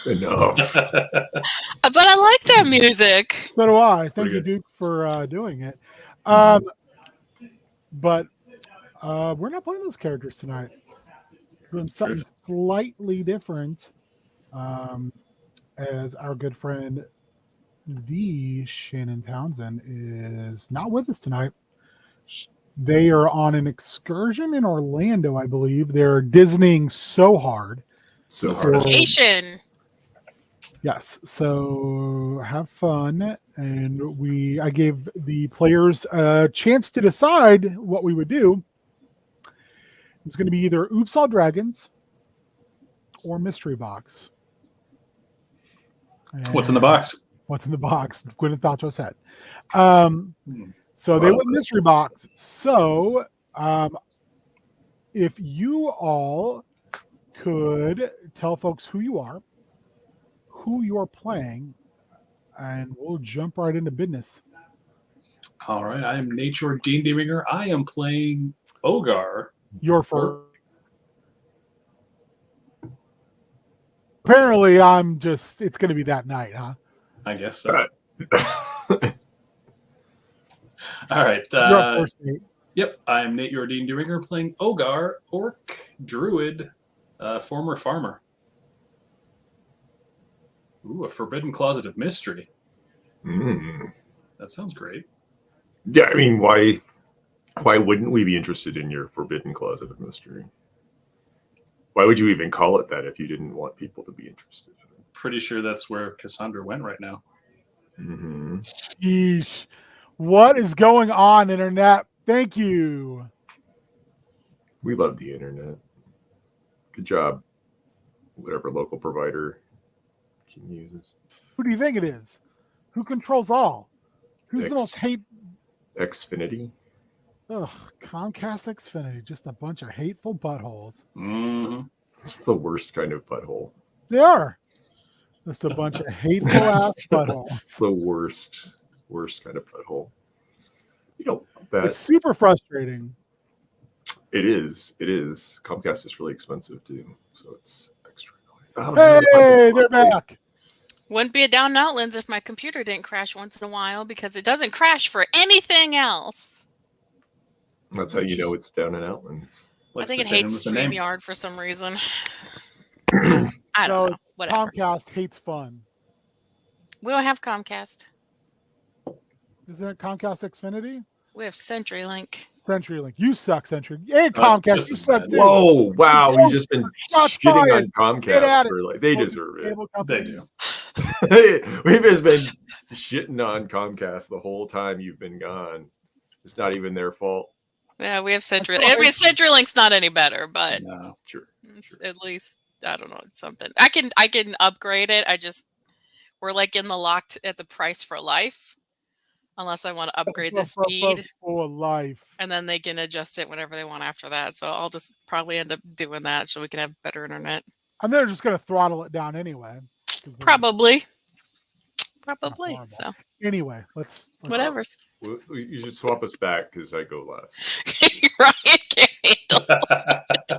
Enough. But I like that music. So do I. Thank you, Duke, for doing it. But we're not playing those characters tonight. We're doing something slightly different. As our good friend, the Shannon Townsend, is not with us tonight. They are on an excursion in Orlando, I believe. They're Disneying so hard. Vacation. Yes. So have fun. And I gave the players a chance to decide what we would do. It's going to be either Oops All Dragons or Mystery Box. And what's in the box? What's in the box? Gwyneth Paltrow's head. So they went Mystery Box. So if you all could tell folks who you are playing, and we'll jump right into business. All right. I am Nature D&D Ringer. I am playing Ogar. Apparently, it's going to be that night, huh? I guess so. All right. First, Nate. Yep. I am Nate, your D&D Ringer, playing Ogar, Orc, Druid, former farmer. Ooh, a forbidden closet of mystery. That sounds great. Yeah, I mean, why wouldn't we be interested in your forbidden closet of mystery? Why would you even call it that if you didn't want people to be interested? Pretty sure that's where Cassandra went right now. Mm-hmm. Sheesh. What is going on, Internet? Thank you. We love the Internet. Good job, whatever local provider can use this. Who do you think it is? Who controls all? Who's the most Xfinity? Ugh, Comcast Xfinity. Just a bunch of hateful buttholes. Mm-hmm. It's the worst kind of butthole. They are. Just a bunch of hateful ass buttholes. It's the worst kind of butthole. You know, it's super frustrating. It is. Comcast is really expensive too, so it's extra. Oh, hey, they're back. Wouldn't be a down Outlands if my computer didn't crash once in a while, because it doesn't crash for anything else. That's how you know it's down in Outlands. I think it hates StreamYard for some reason. I don't know. Whatever. Comcast hates fun. We don't have Comcast. Isn't it Comcast Xfinity? We have CenturyLink. CenturyLink. You suck, Century. Hey, Comcast. You suck too. Whoa, wow. You've just been shitting on Comcast. They deserve it. They do. We've just been shitting on Comcast the whole time you've been gone. It's not even their fault. Yeah, we have CenturyLink. I mean, CenturyLink's not any better, but no, sure. At least, I don't know, it's something. I can upgrade it. We're like in the locked at the price for life. Unless I want to upgrade the speed for life. And then they can adjust it whenever they want after that. So I'll just probably end up doing that so we can have better internet. And they're just going to throttle it down anyway. Probably. So anyway, let's whatever's. You should swap us back because I go last. Ryan can't handle it.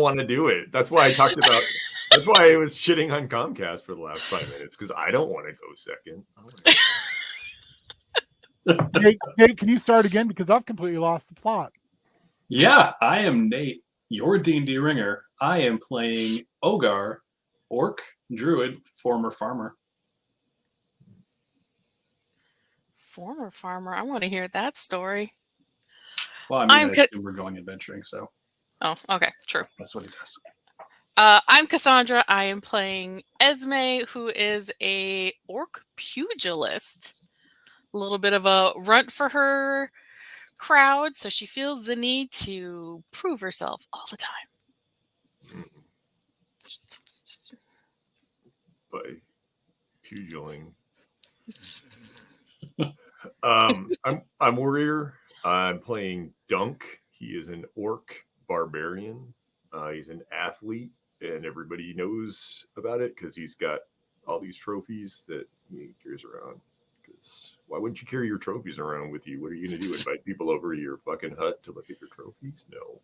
don't want to do it. That's why I talked about. That's why I was shitting on Comcast for the last 5 minutes because I don't want to go second. Nate, can you start again because I've completely lost the plot? Yeah, I am Nate, your D&D ringer. I am playing Ogar, orc, druid, former farmer. Former farmer. I want to hear that story. Well, I mean, I assume we're going adventuring, so. Oh, okay, true. That's what he does. I'm Cassandra. I am playing Esme, who is a orc pugilist. A little bit of a runt for her crowd, so she feels the need to prove herself all the time. By pugiling. I'm warrior. I'm playing Dunk. He is an orc barbarian. He's an athlete, and everybody knows about it because he's got all these trophies that he carries around. Because why wouldn't you carry your trophies around with you? What are you going to do? Invite people over to your fucking hut to look at your trophies? No.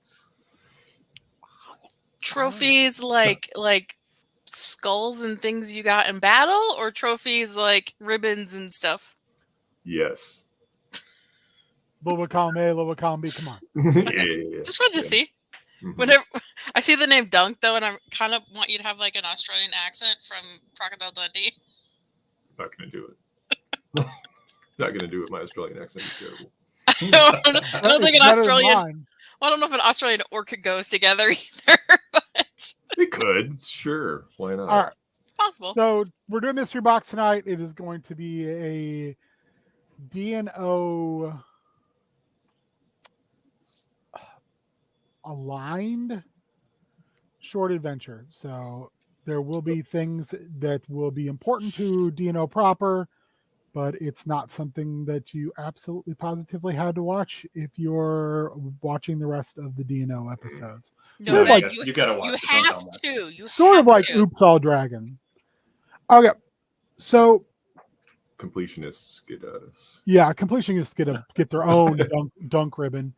Trophies like skulls and things you got in battle, or trophies like ribbons and stuff? Yes. Little column A, little column B. Come on. Yeah. Just wanted to see. Mhm. Whenever I see the name Dunk, though, and I kind of want you to have like an Australian accent from Crocodile Dundee. Not going to do it. Not going to do it. My Australian accent is terrible. I don't think It's an better than Australian. mine. Well, I don't know if an Australian orc goes together either, but It could, sure. Why not? All right. it's possible. So we're doing Mystery Box tonight. It is going to be a DNO aligned short adventure. So there will be things that will be important to DNO proper, but it's not something that you absolutely positively had to watch if you're watching the rest of the DNO episodes. No, Sort of man, like- you gotta watch You it. Don't tell have me that. to. You Sort of have like to. Oops All Dragon. Okay. So Completionists get at us. yeah, completionists get their own dunk ribbon.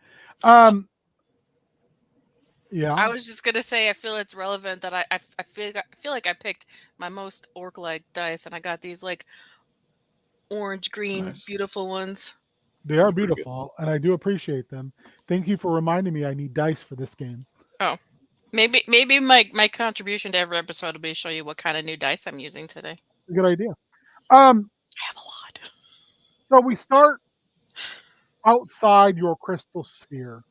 Yeah. I was just gonna say, I feel it's relevant that I feel like I picked my most orc-like dice, and I got these like orange green Nice. beautiful ones. They are Pretty good. beautiful, and I do appreciate them. Thank you for reminding me I need dice for this game. Maybe my contribution to every episode will be to show you what kind of new dice I'm using today. Good idea. I have a lot. So we start outside your crystal sphere.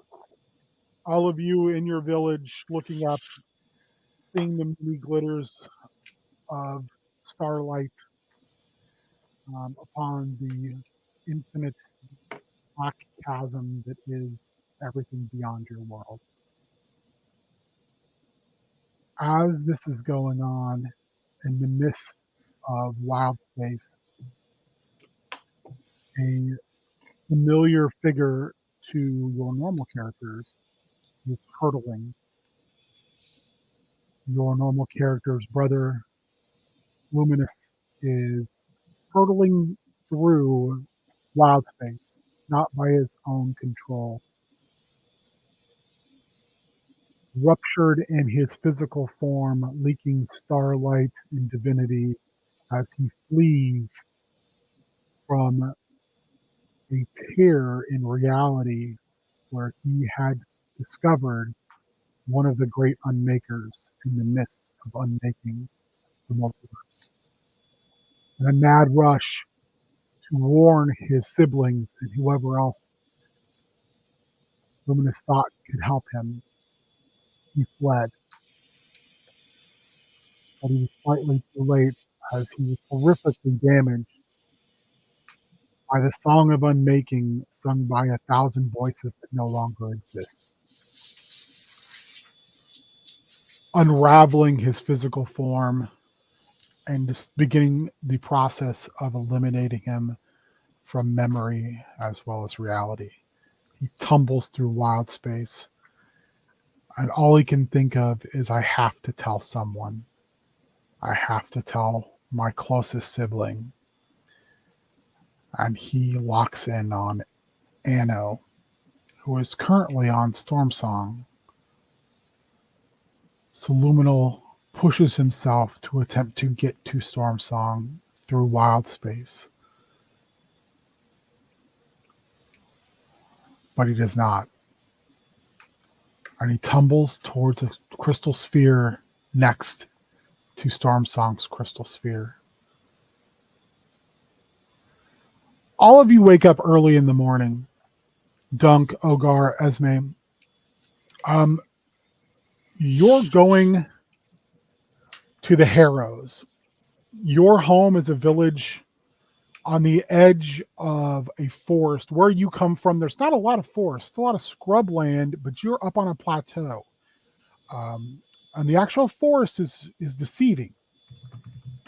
All of you in your village looking up, seeing the many glitters of starlight upon the infinite black chasm that is everything beyond your world. As this is going on in the midst of wild space, a familiar figure to your normal characters is hurtling. Your normal character's brother, Luminous, is hurtling through wild space, not by his own control. Ruptured in his physical form, leaking starlight and divinity as he flees from a tear in reality where he had discovered one of the great unmakers in the midst of unmaking the multiverse. In a mad rush to warn his siblings and whoever else Luminous thought could help him, he fled. But he was slightly too late as he was horrifically damaged by the song of unmaking sung by 1,000 voices that no longer exist. Unraveling his physical form and just beginning the process of eliminating him from memory as well as reality. He tumbles through wild space, and all he can think of is, I have to tell someone. I have to tell my closest sibling. And he locks in on Anno, who is currently on Storm Song, So Luminal pushes himself to attempt to get to Storm Song through wild space. But he does not. And he tumbles towards a crystal sphere next to Storm Song's crystal sphere. All of you wake up early in the morning. Dunk, Ogar, Esme. You're going to the Harrows. Your home is a village on the edge of a forest. Where you come from, there's not a lot of forest. It's a lot of scrub land, but you're up on a plateau. And the actual forest is deceiving.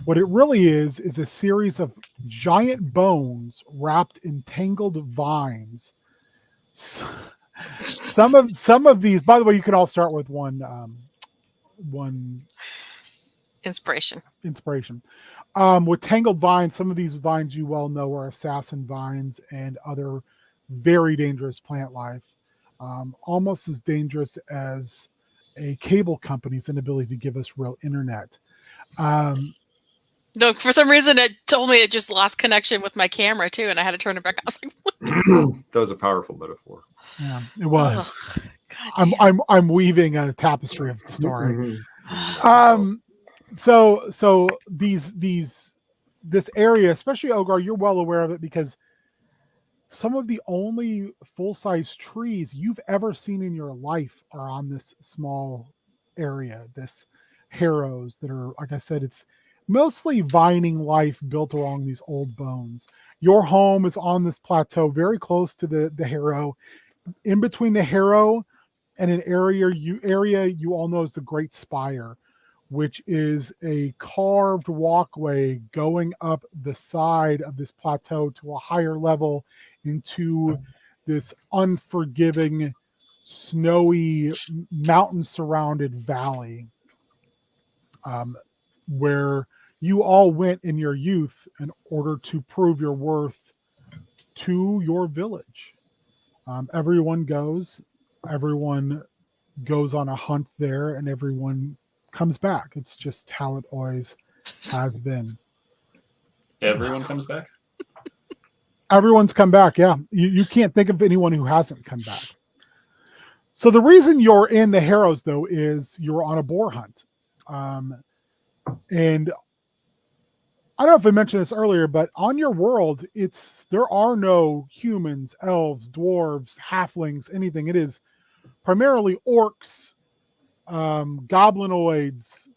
What it really is a series of giant bones wrapped in tangled vines. Some of these, by the way, you can all start with one Inspiration. With tangled vines, some of these vines you well know are assassin vines and other very dangerous plant life. Almost as dangerous as a cable company's inability to give us real internet. No, for some reason it told me it just lost connection with my camera too, and I had to turn it back on. I was like, what? That was a powerful metaphor. Yeah, it was. Ugh, God I'm weaving a tapestry of the story. damn. So this area, especially Ogar, you're well aware of it because some of the only full-size trees you've ever seen in your life are on this small area, this harrows that are, like I said, it's mostly vining life built along these old bones. Your home is on this plateau very close to the harrow. In between the harrow and an area you all know is the Great Spire, which is a carved walkway going up the side of this plateau to a higher level into this unforgiving, snowy, mountain-surrounded valley, where you all went in your youth in order to prove your worth to your village. Everyone goes on a hunt there, and everyone comes back. It's just how it always has been. Everyone comes back? Everyone's come back, yeah. You can't think of anyone who hasn't come back. So the reason you're in the Harrows, though, is you're on a boar hunt. And I don't know if I mentioned this earlier, but on your world, there are no humans, elves, dwarves, halflings, anything. It is primarily orcs, goblinoids,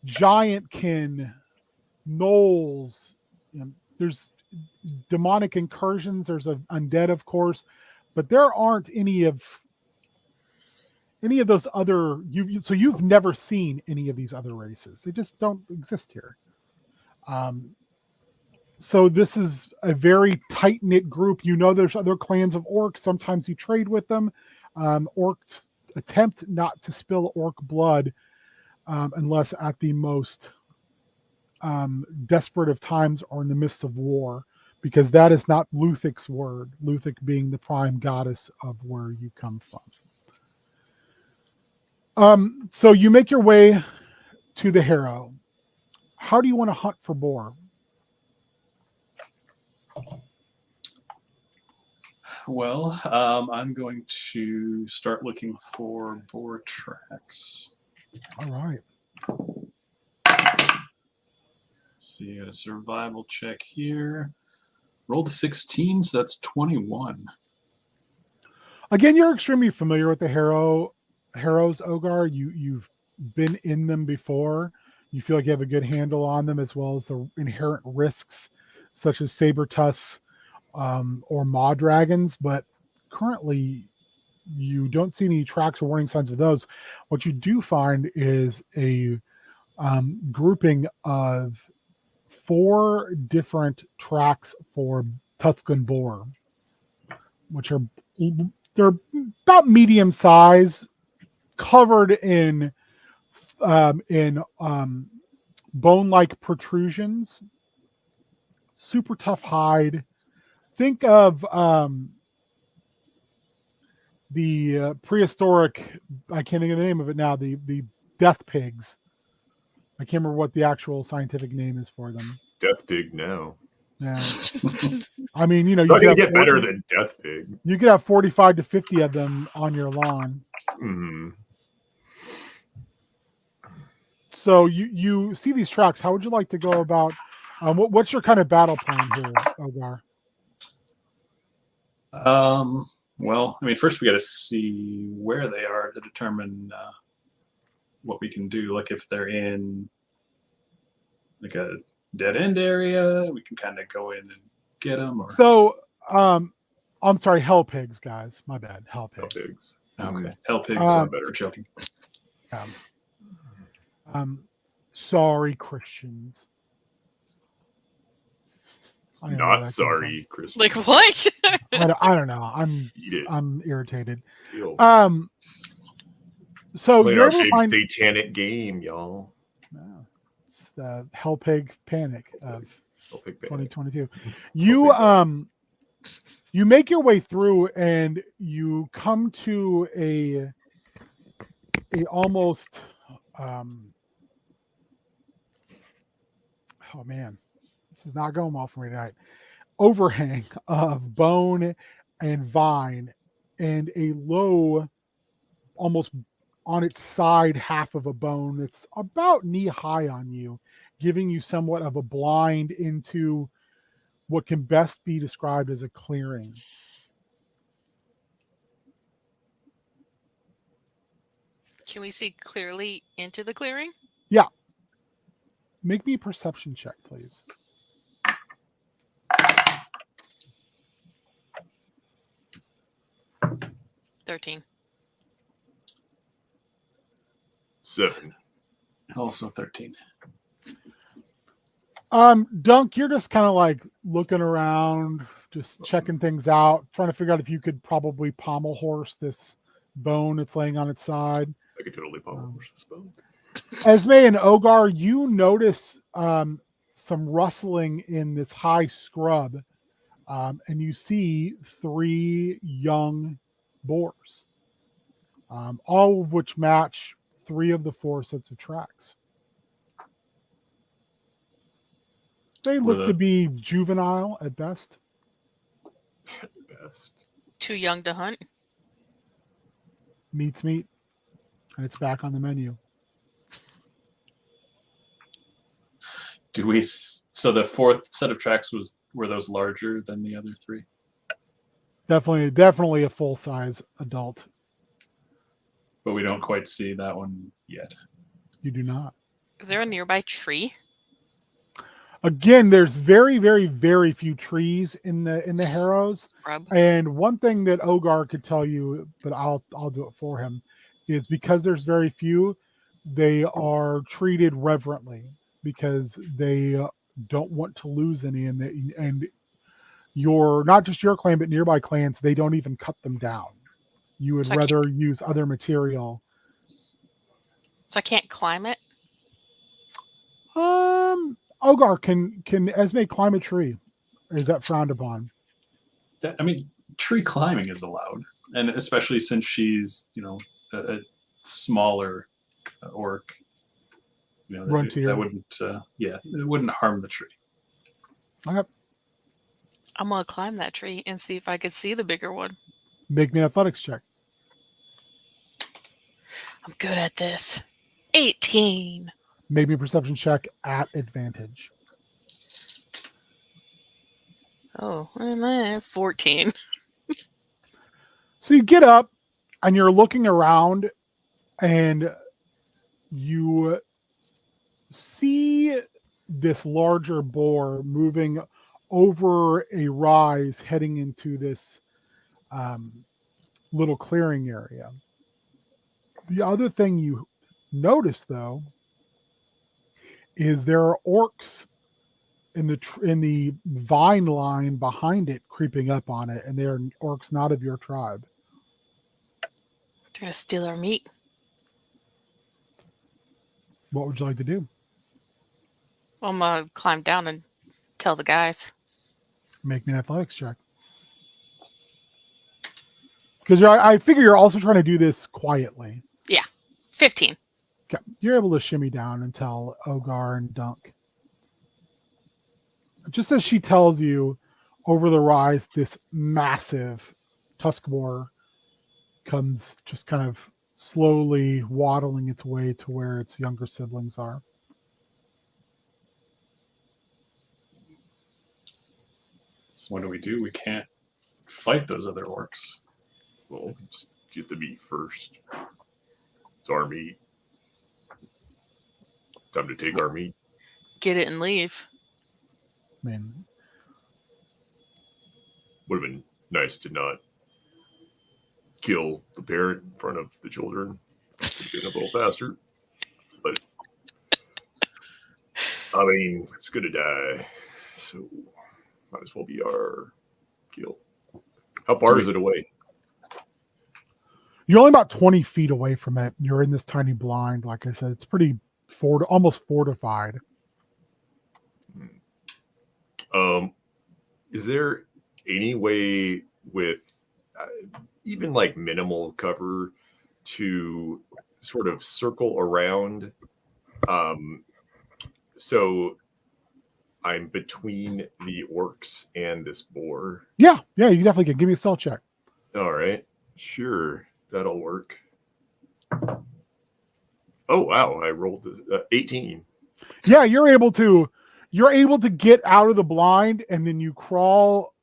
giantkin, gnolls. There's demonic incursions. There's undead, of course, but there aren't any of those other. So you've never seen any of these other races. They just don't exist here. So this is a very tight-knit group. You know, there's other clans of orcs. Sometimes you trade with them. Orcs attempt not to spill orc blood unless at the most desperate of times or in the midst of war, because that is not Luthic's word, Luthic being the prime goddess of where you come from. So you make your way to the Harrow. How do you want to hunt for boar? Well, I'm going to start looking for boar tracks. All right. Let's see, a survival check here. Rolled a 16, so that's 21. Again, you're extremely familiar with the Harrows, Ogar. You've been in them before. You feel like you have a good handle on them, as well as the inherent risks, such as saber tusks or maw dragons. But currently, you don't see any tracks or warning signs of those. What you do find is a grouping of 4 different tracks for Tuscan boar, which they're about medium size, covered in bone-like protrusions, super tough hide. Think of the prehistoric, I can't think of the name of it now, the death pigs. I can't remember what the actual scientific name is for them. Death pig now. Yeah. I mean, you Not could gonna have get better than death pig. You could have 45 to 50 of them on your lawn. Mm-hmm. So you see these tracks. How would you like to go about? What's your kind of battle plan here, Ogar? Well, I mean, first we got to see where they are to determine what we can do. Like if they're in like a dead end area, we can kind of go in and get them. Or So, I'm sorry, hell pigs, guys. My bad, hell pigs. Hell pigs. okay, hell pigs are better for choking. Sorry, Christians. I don't know where Not that came from. sorry, Chris. Like what? I don't know. Eat it. I'm irritated. Ew. So Playing you're our able to big find satanic game, y'all. it's the hell pig panic of Hell pig panic. 2022. You make your way through and you come to a almost oh man, this is not going well for me tonight. Overhang of bone and vine and a low, almost on its side half of a bone that's about knee high on you, giving you somewhat of a blind into what can best be described as a clearing. Can we see clearly into the clearing? Yeah. Make me a perception check, please. 13. 7. Also 13. Dunk, you're just kind of like looking around, just checking things out, trying to figure out if you could probably pommel horse this bone that's laying on its side. I could totally pommel this bone. Esme and Ogar, you notice some rustling in this high scrub, and you see 3 young boars, all of which match 3 of the 4 sets of tracks. They look to be juvenile at best. At best. Too young to hunt. Meat's meat, and it's back on the menu. Do we? So the 4th set of tracks were those larger than the other 3? Definitely a full size adult. But we don't quite see that one yet. You do not. Is there a nearby tree? Again, there's very, very, very few trees in the Harrows. Scrub. And one thing that Ogar could tell you, but I'll do it for him, is because there's very few, they are treated reverently because they don't want to lose any, and your not just your clan but nearby clans, they don't even cut them down. You would rather use other material. So I can't climb it? Ogar, can Esme climb a tree? Or is that frowned upon? I mean, tree climbing is allowed, and especially since she's, a smaller orc. That wouldn't, it wouldn't harm the tree. Okay. I'm gonna climb that tree and see if I could see the bigger one. Make me an athletics check. I'm good at this. 18. Make me a perception check at advantage. Oh, 14. So you get up and you're looking around and you see this larger boar moving over a rise heading into this little clearing area. The other thing you notice, though, is there are orcs in the vine line behind it, creeping up on it, and they are orcs not of your tribe. They're gonna steal our meat. What would you like to do? Well, I'm gonna climb down and tell the guys. Make me an athletics check. Because I figure you're also trying to do this quietly. Yeah, 15. Okay. You're able to shimmy down and tell Ogar and Dunk. Just as she tells you, over the rise, this massive tusk boar comes just kind of slowly waddling its way to where its younger siblings are. So what do? We can't fight those other orcs. Well, just get the meat first. It's our meat. Time to take our meat. Get it and leave. I mean, Would have been nice to not kill the parent in front of the children. Get a little faster. But I mean, it's gonna die. So might as well be our kill. How far is it away? you're only about 20 feet away from it. You're in this tiny blind. Like I said, it's pretty almost fortified. Is there any way with even like minimal cover to sort of circle around? So I'm between the orcs and this boar. Yeah, you definitely can. Give me a stealth check. All right, sure, that'll work. Oh wow, I rolled 18. Yeah, you're able to get out of the blind, and then you crawl,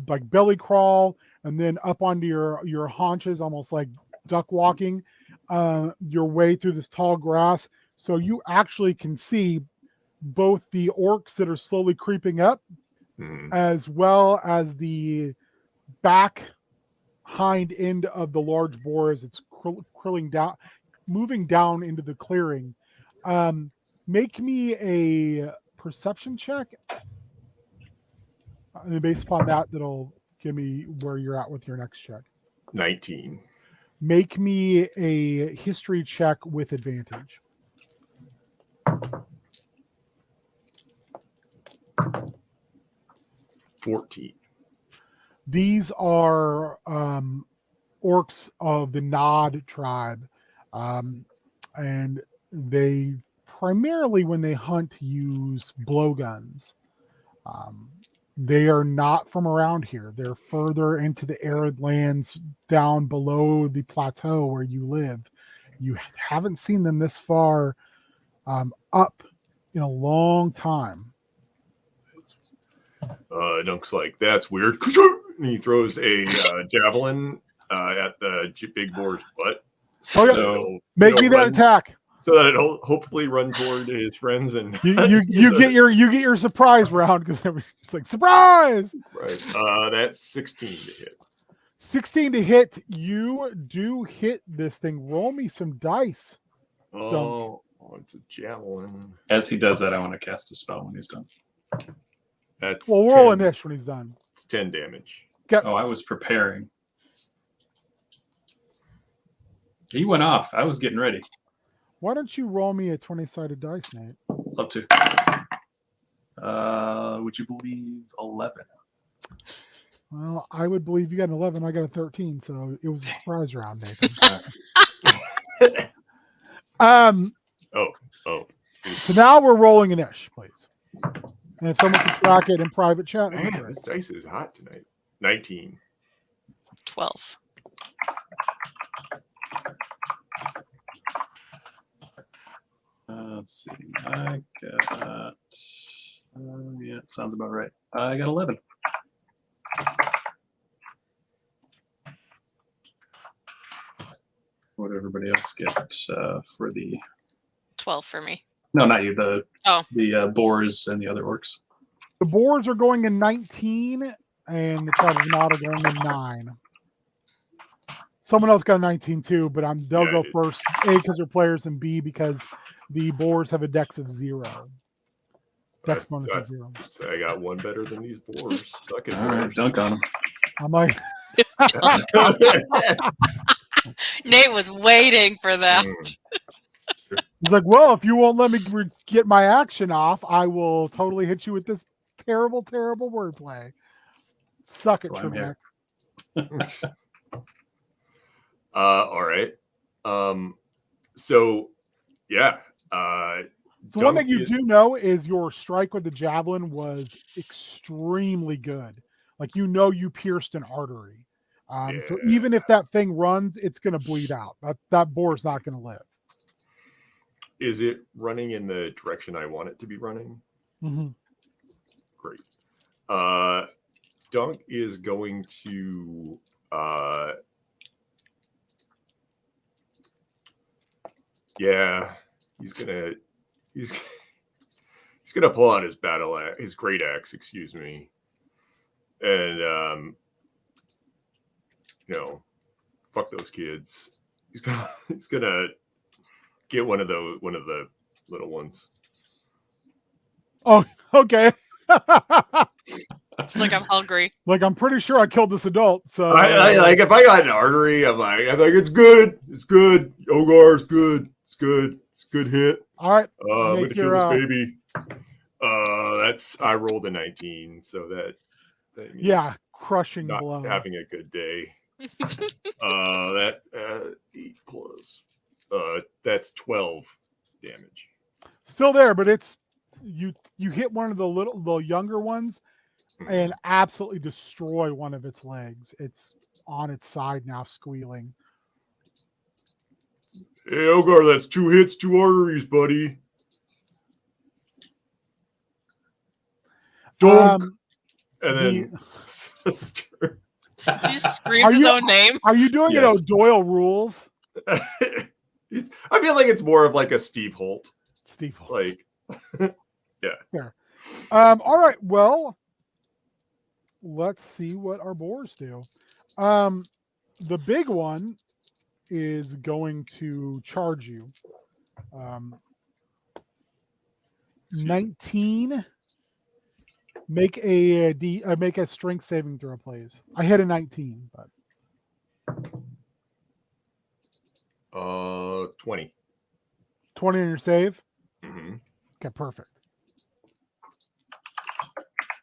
like belly crawl, and then up onto your haunches, almost like duck walking, your way through this tall grass. So you actually can see both the orcs that are slowly creeping up, as well as the back hind end of the large boar as it's crawling down, moving down into the clearing. Make me a perception check. And based upon that, that'll give me where you're at with your next check. 19. Make me a history check with advantage. 14. These are orcs of the Nod tribe. And they primarily, when they hunt, use blowguns. They are not from around here. They're further into the arid lands down below the plateau where you live. You haven't seen them this far up in a long time. Dunk's like, that's weird. And he throws a javelin at the big boar's butt. So make me that attack. So that it'll hopefully run toward his friends and you get your surprise round because it's like surprise. Right. That's 16 to hit. 16 to hit. You do hit this thing. Roll me some dice. Oh, it's a javelin. As he does that, I want to cast a spell when he's done. That's we'll roll an ish when he's done. It's 10 damage. Okay. Oh, I was preparing. He went off. I was getting ready. Why don't you roll me a 20-sided dice, Nate? Love to. Would you believe 11? Well, I would believe you got an 11. I got a 13, so it was a surprise round, Nathan. So now we're rolling an ish, please. And if someone can track it in private chat, man, this dice is hot tonight. 19. 12. Let's see. I got. Yeah, sounds about right. I got 11. What did everybody else get for the? 12 for me. No, not you. The boars and the other orcs. The boars are going in 19, and the tribe of Nod are going in 9. Someone else got a 19 too, but they'll go first. A, because they're players, and B, because the boars have a dex of 0. Dex bonus of 0. So I got one better than these boars. Suck it, all right, dunk on them. I'm like, Nate was waiting for that. he's like, well, if you won't let me get my action off, I will totally hit you with this terrible, terrible wordplay. Suck it, Trebek. All right. So Yeah. So one Dunk thing you is- do know is your strike with the javelin was extremely good. Like you pierced an artery. So Yeah. even if that thing runs, it's going to bleed out. That boar's not going to live. Is it running in the direction I want it to be running? Mm-hmm. Great. Dunk is going to yeah, he's gonna pull out his his great axe, excuse me, and fuck those kids. He's gonna get one of the little ones. Oh, okay. It's like I'm hungry. Like I'm pretty sure I killed this adult. So I like if I got an artery, I'm like it's good, it's good. Ogar's good, it's good, it's a good hit. all right. I'm Make gonna kill your, this baby. I rolled a 19, so that means yeah, crushing not blow. having a good day. That 8 plus that's 12 damage. Still there, but it's you hit one of the younger ones and absolutely destroy one of its legs. It's on its side now, squealing. Hey, Ogar, that's 2 hits, 2 arteries, buddy. Dunk. And then this is true. He just screams his own name. Are you doing it O'Doyle rules? I feel like it's more of like a Steve Holt. Steve Holt. Like, yeah. Fair. All right. Well, let's see what our boars do. The big one is going to charge you. 19. Make a strength saving throw, please. I hit a 19, but 20. 20 on your save. Mm-hmm. Okay, perfect.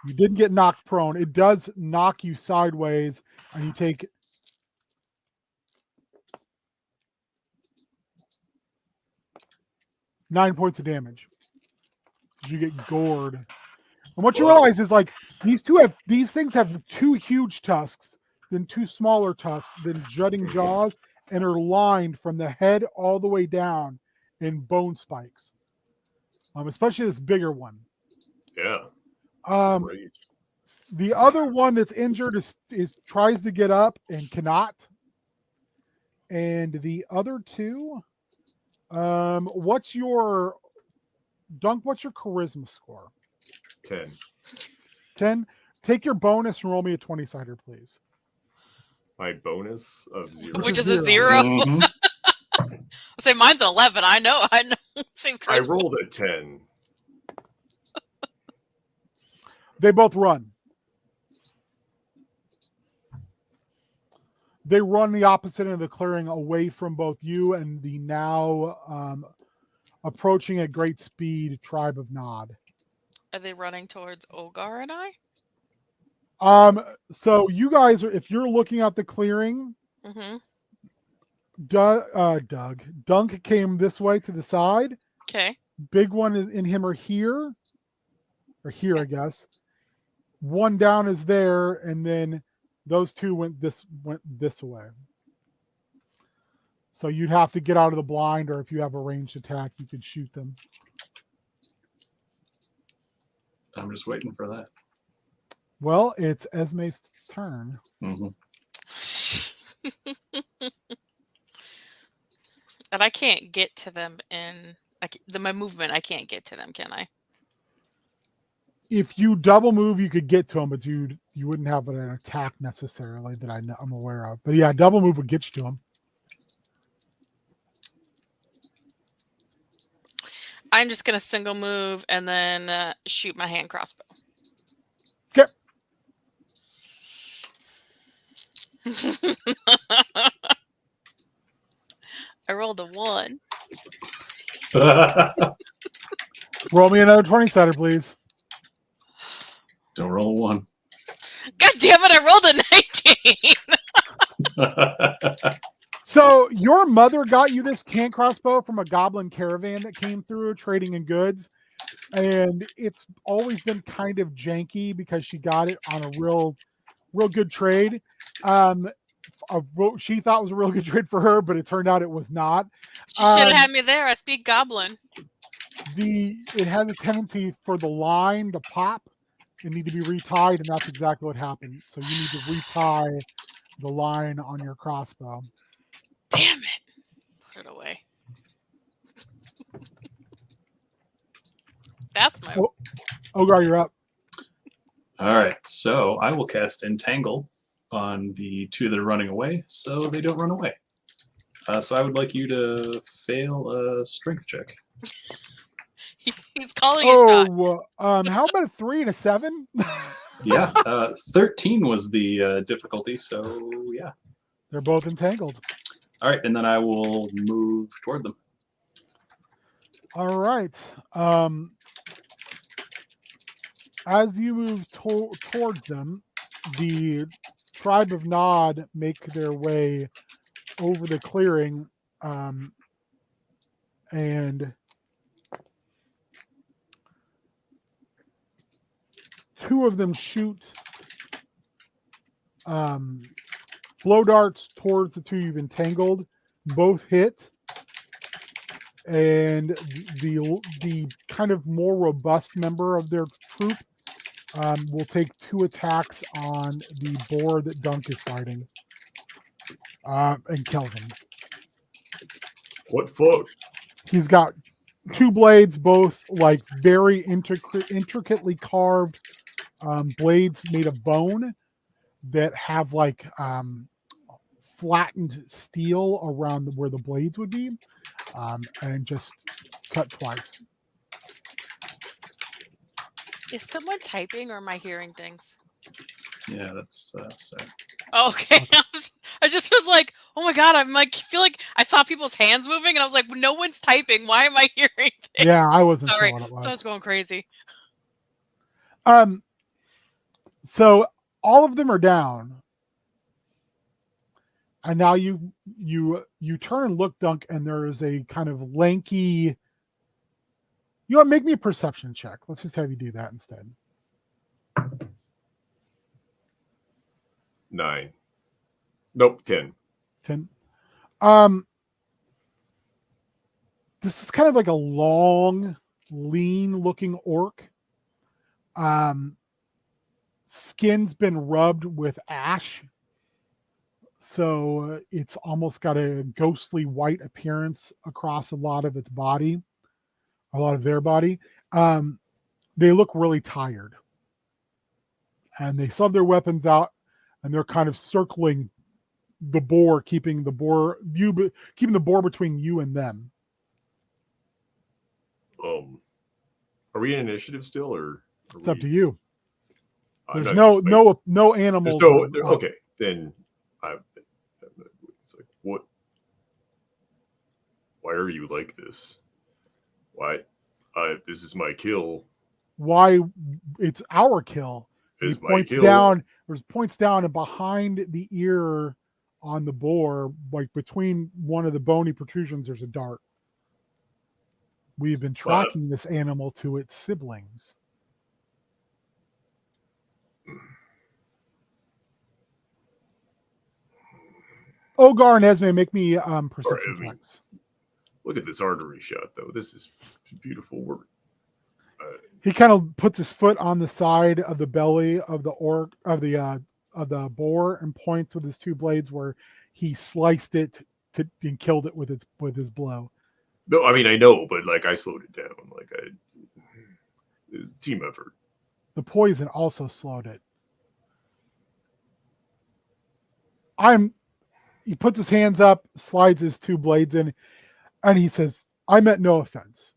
You didn't get knocked prone. It does knock you sideways, and you take 9 points of damage. You get gored. And what you realize is like these things have 2 huge tusks, then 2 smaller tusks, then jutting jaws, and are lined from the head all the way down in bone spikes. Especially this bigger one. Yeah. Great. The other one that's injured is tries to get up and cannot. And the other 2, what's your charisma score? 10. 10. Take your bonus and roll me a 20-sider, please. My bonus of 0. Which is a 0. Mm-hmm. I'll say mine's an 11. I know. Same I charisma. rolled a 10. They both run. They run the opposite end of the clearing away from both you and the now approaching at great speed tribe of Nod. Are they running towards Ogar and I? So you guys are, if you're looking at the clearing, Mm-hmm. Dunk came this way to the side. Okay. Big one is in him or here, I guess. One down is there, and then those 2 went this way. So you'd have to get out of the blind, or if you have a ranged attack, you could shoot them. I'm just waiting for that. Well, it's Esme's turn. Mm-hmm. And I can't get to them my movement. I can't get to them, can I? If you double move, you could get to them, but you wouldn't have an attack necessarily that I'm aware of. But yeah, double move would get you to them. I'm just going to single move and then shoot my hand crossbow. Okay. I rolled a 1. Roll me another 20-sider, please. Don't roll a 1. God damn it, I rolled a 19. So your mother got you this can crossbow from a goblin caravan that came through trading in goods, and it's always been kind of janky because she got it on a real good trade. She thought it was a real good trade for her, but it turned out it was not. She should have had me there. I speak goblin. It has a tendency for the line to pop and need to be retied, and that's exactly what happened. So you need to retie the line on your crossbow. Damn it. Put it away. That's my... Ogar, you're up. All right, so I will cast Entangle on the two that are running away, so they don't run away. So I would like you to fail a strength check. He's calling his shot. How about a 3 and a 7? Yeah, 13 was the difficulty, so yeah. They're both entangled. All right, and then I will move toward them. All right. As you move towards them, the tribe of Nod make their way over the clearing, and two of them shoot blow darts towards the two you've entangled. Both hit, and the kind of more robust member of their troop will take 2 attacks on the boar that Dunk is fighting, and kills him. What fuck? He's got 2 blades, both like very intricately carved blades made of bone that have like flattened steel around where the blades would be, and just cut twice. Is someone typing or am I hearing things? Yeah, that's sad. Okay. I just was like, oh my God, I'm like, feel like I saw people's hands moving and I was like, no one's typing. Why am I hearing things? Yeah, I wasn't Sorry. sure what it was. So I was going crazy. So all of them are down. And now you turn and look, Dunk, and there is a kind of lanky... You want to make me a perception check. Let's just have you do that instead. 9. Nope, 10. 10. This is kind of like a long, lean-looking orc. Skin's been rubbed with ash, so it's almost got a ghostly white appearance across a lot of its body, a lot of their body. They look really tired, and they sub their weapons out, and they're kind of circling the boar, keeping the boar between you and them. Are we in initiative still, or It's up to you. There's not, no like, animals. Okay, then it's like, what? Why are you like this? Why? This is my kill. Why? It's our kill. Is He my points kill. down. There's points down, and behind the ear on the boar, like between one of the bony protrusions, there's a dart. We've been tracking this animal to its siblings. Ogar and Esme, make me perception checks. Look at this artery shot, though. This is beautiful work. He kind of puts his foot on the side of the belly of the orc of the boar and points with his 2 blades where he sliced it and killed it with his blow. No, I mean I know, but like I slowed it down. Like it was a team effort. The poison also slowed it. He puts his hands up, slides his 2 blades in, and he says, "I meant no offense."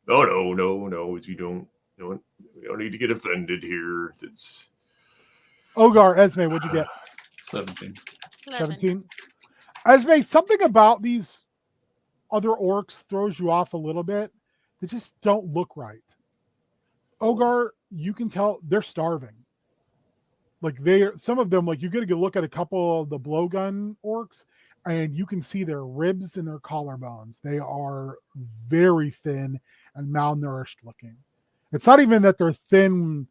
No. You don't need to get offended here. It's Ogar, Esme, what'd you get? 17. 17. Esme, something about these other orcs throws you off a little bit. They just don't look right. Ogar, you can tell they're starving. Like some of them, like you get a good look at a couple of the blowgun orcs, and you can see their ribs and their collarbones. They are very thin and malnourished looking. It's not even that they're thin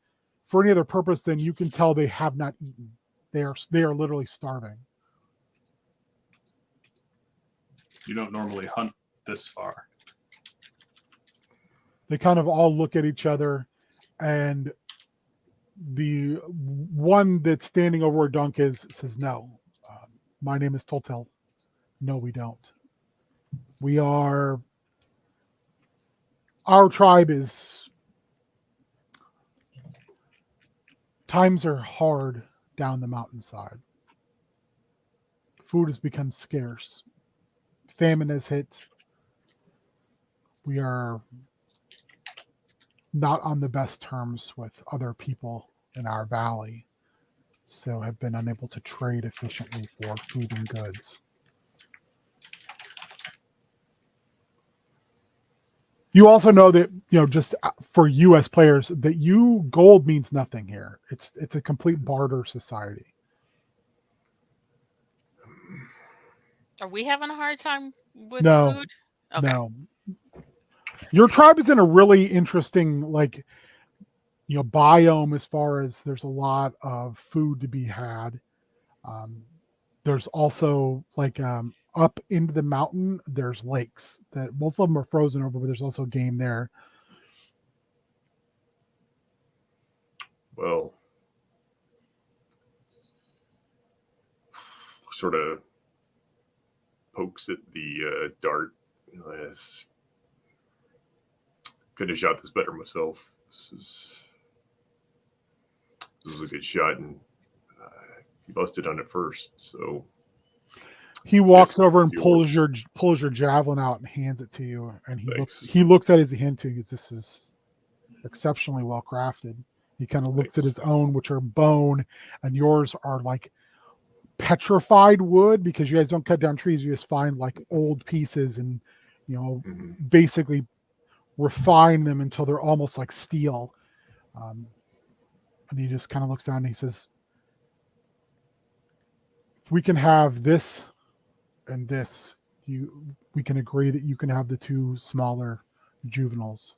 for any other purpose than you can tell they have not eaten. They are literally starving. You don't normally hunt this far. They kind of all look at each other, and the one that's standing over where Dunk is says, "No, my name is Toltel. No, we don't. We are. Our tribe is. Times are hard down the mountainside. Food has become scarce. Famine has hit. We are not on the best terms with other people in our valley, so have been unable to trade efficiently for food and goods. You also know that, just for U.S. players, that gold means nothing here. It's a complete barter society. Are we having a hard time with No, food? Okay. no. Your tribe is in a really interesting, biome, as far as there's a lot of food to be had. There's also up into the mountain, there's lakes that most of them are frozen over, but there's also game there. Well, sort of pokes at the dart. Could have shot this better myself. This is a good shot, and he busted on it first. So he walks Yes, over and yours. pulls your javelin out and hands it to you, and Thanks. he looks at his hand to you. This is exceptionally well crafted. He kind of looks at his own, which are bone, and yours are like petrified wood, because you guys don't cut down trees. You just find like old pieces and basically refine them until they're almost like steel. And he just kind of looks down and he says, if we can have this and this, we can agree that you can have the two smaller juveniles.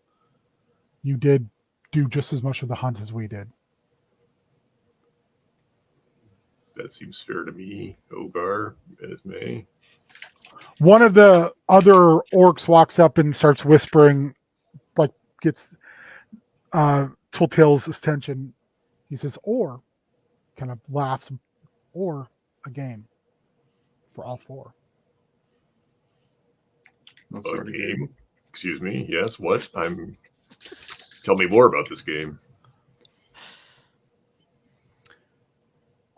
You did do just as much of the hunt as we did. That seems fair to me, Ogar, Esme. One of the other orcs walks up and starts whispering, gets Toltail's attention. He says, or, kind of laughs, or a game for all four. What sort of game? Excuse me. Yes. What? Tell me more about this game.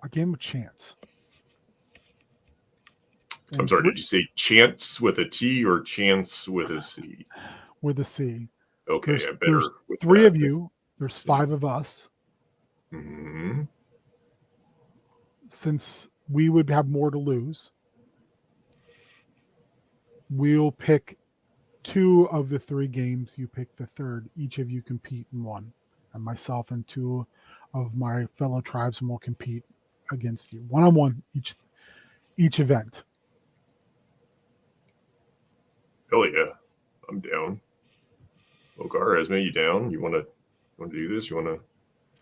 A game of chance. I'm sorry. Did you say chance with a T or chance with a C? With a C. Okay, There's, I better. there's with three that. of you. There's 5 of us. Mm-hmm. Since we would have more to lose, we'll pick 2 of the 3 games. You pick the third. Each of you compete in one. And myself and 2 of my fellow tribesmen will compete against you. One-on-one each event. Hell yeah, I'm down. Ogar, Esme, you down? You want to do this? You want to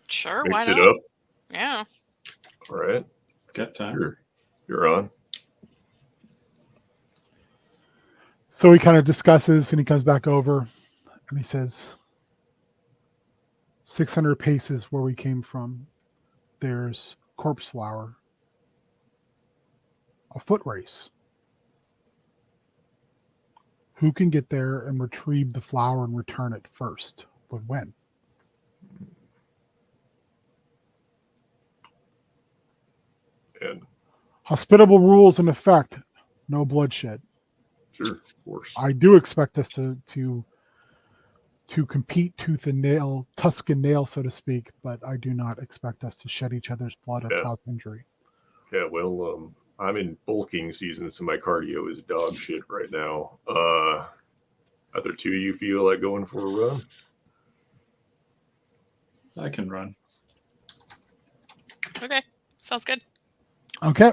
Sure, why mix not? it up? Yeah. All right, Got time. you're on. So he kind of discusses, and he comes back over and he says, 600 paces where we came from, there's corpse flower, a foot race. Who can get there and retrieve the flower and return it first would win. And Hospitable rules in effect, no bloodshed. sure, of course. I do expect us to compete tooth and nail, tusk and nail, so to speak, but I do not expect us to shed each other's blood or cause injury. Yeah, well, I'm in bulking season, so my cardio is dog shit right now. Other 2 of you feel like going for a run? I can run. Okay. Sounds good. Okay.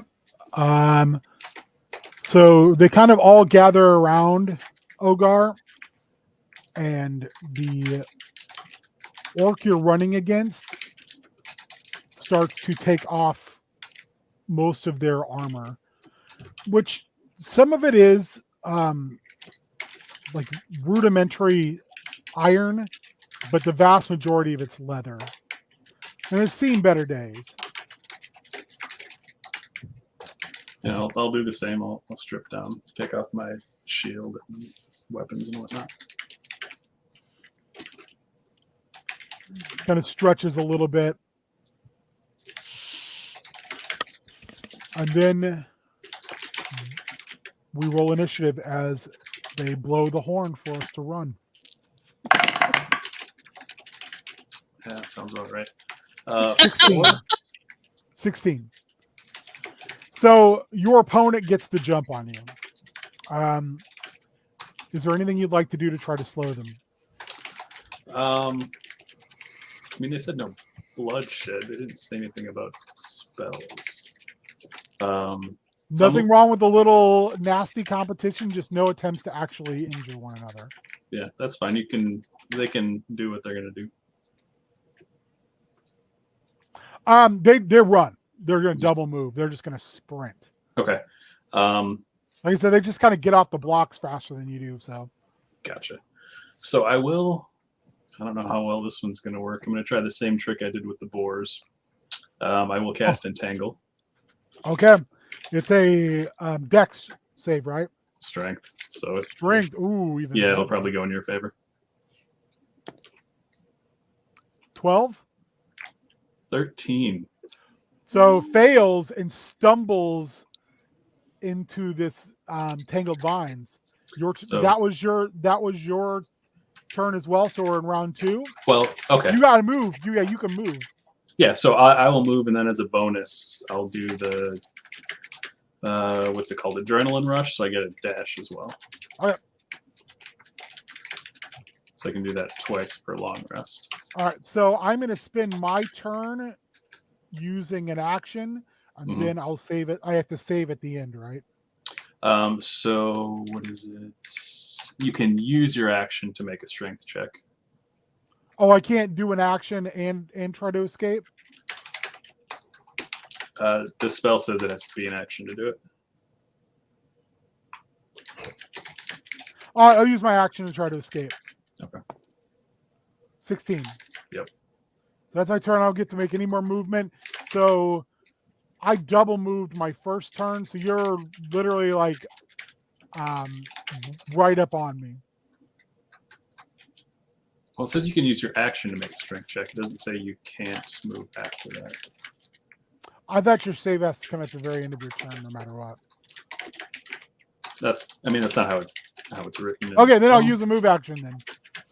So they kind of all gather around Ogar, and the orc you're running against starts to take off most of their armor, which some of it is like rudimentary iron, but the vast majority of it's leather. And it's seen better days. Yeah, I'll do the same. I'll strip down, take off my shield and weapons and whatnot. Kind of stretches a little bit. And then we roll initiative as they blow the horn for us to run. Yeah, sounds about right. 16. 16. So your opponent gets the jump on you. Is there anything you'd like to do to try to slow them? I mean, they said no bloodshed. They didn't say anything about spells. Nothing wrong with a little nasty competition, just no attempts to actually injure one another. Yeah, that's fine. They can do what they're gonna do. They run. They're gonna double move. They're just gonna sprint. Okay. Like I said, they just kind of get off the blocks faster than you do. So Gotcha. So I don't know how well this one's gonna work. I'm gonna try the same trick I did with the boars. I will cast Entangle. okay, it's a Dex save, right? Strength. So it, Strength. Ooh, even yeah, it'll better. probably go in your favor. 12. 13. So fails and stumbles into this tangled vines. So- that was your turn as well. So we're in round 2. Well, okay. You gotta move. You can move. Yeah, so I will move, and then as a bonus, I'll do the what's it called, adrenaline rush. So I get a dash as well. Okay. So I can do that twice per long rest. All right. So I'm gonna spend my turn using an action, and Mhm. then I'll save it. I have to save at the end, right? So what is it? You can use your action to make a strength check. Oh, I can't do an action and try to escape. The spell says it has to be an action to do it. I'll use my action to try to escape. Okay. 16. Yep. So that's my turn. I don't get to make any more movement. So I double moved my first turn. So you're literally like right up on me. Well, it says you can use your action to make a strength check. It doesn't say you can't move after that. I thought your save has to come at the very end of your turn, no matter what. That's not how it's written. Okay, then I'll use a move action then.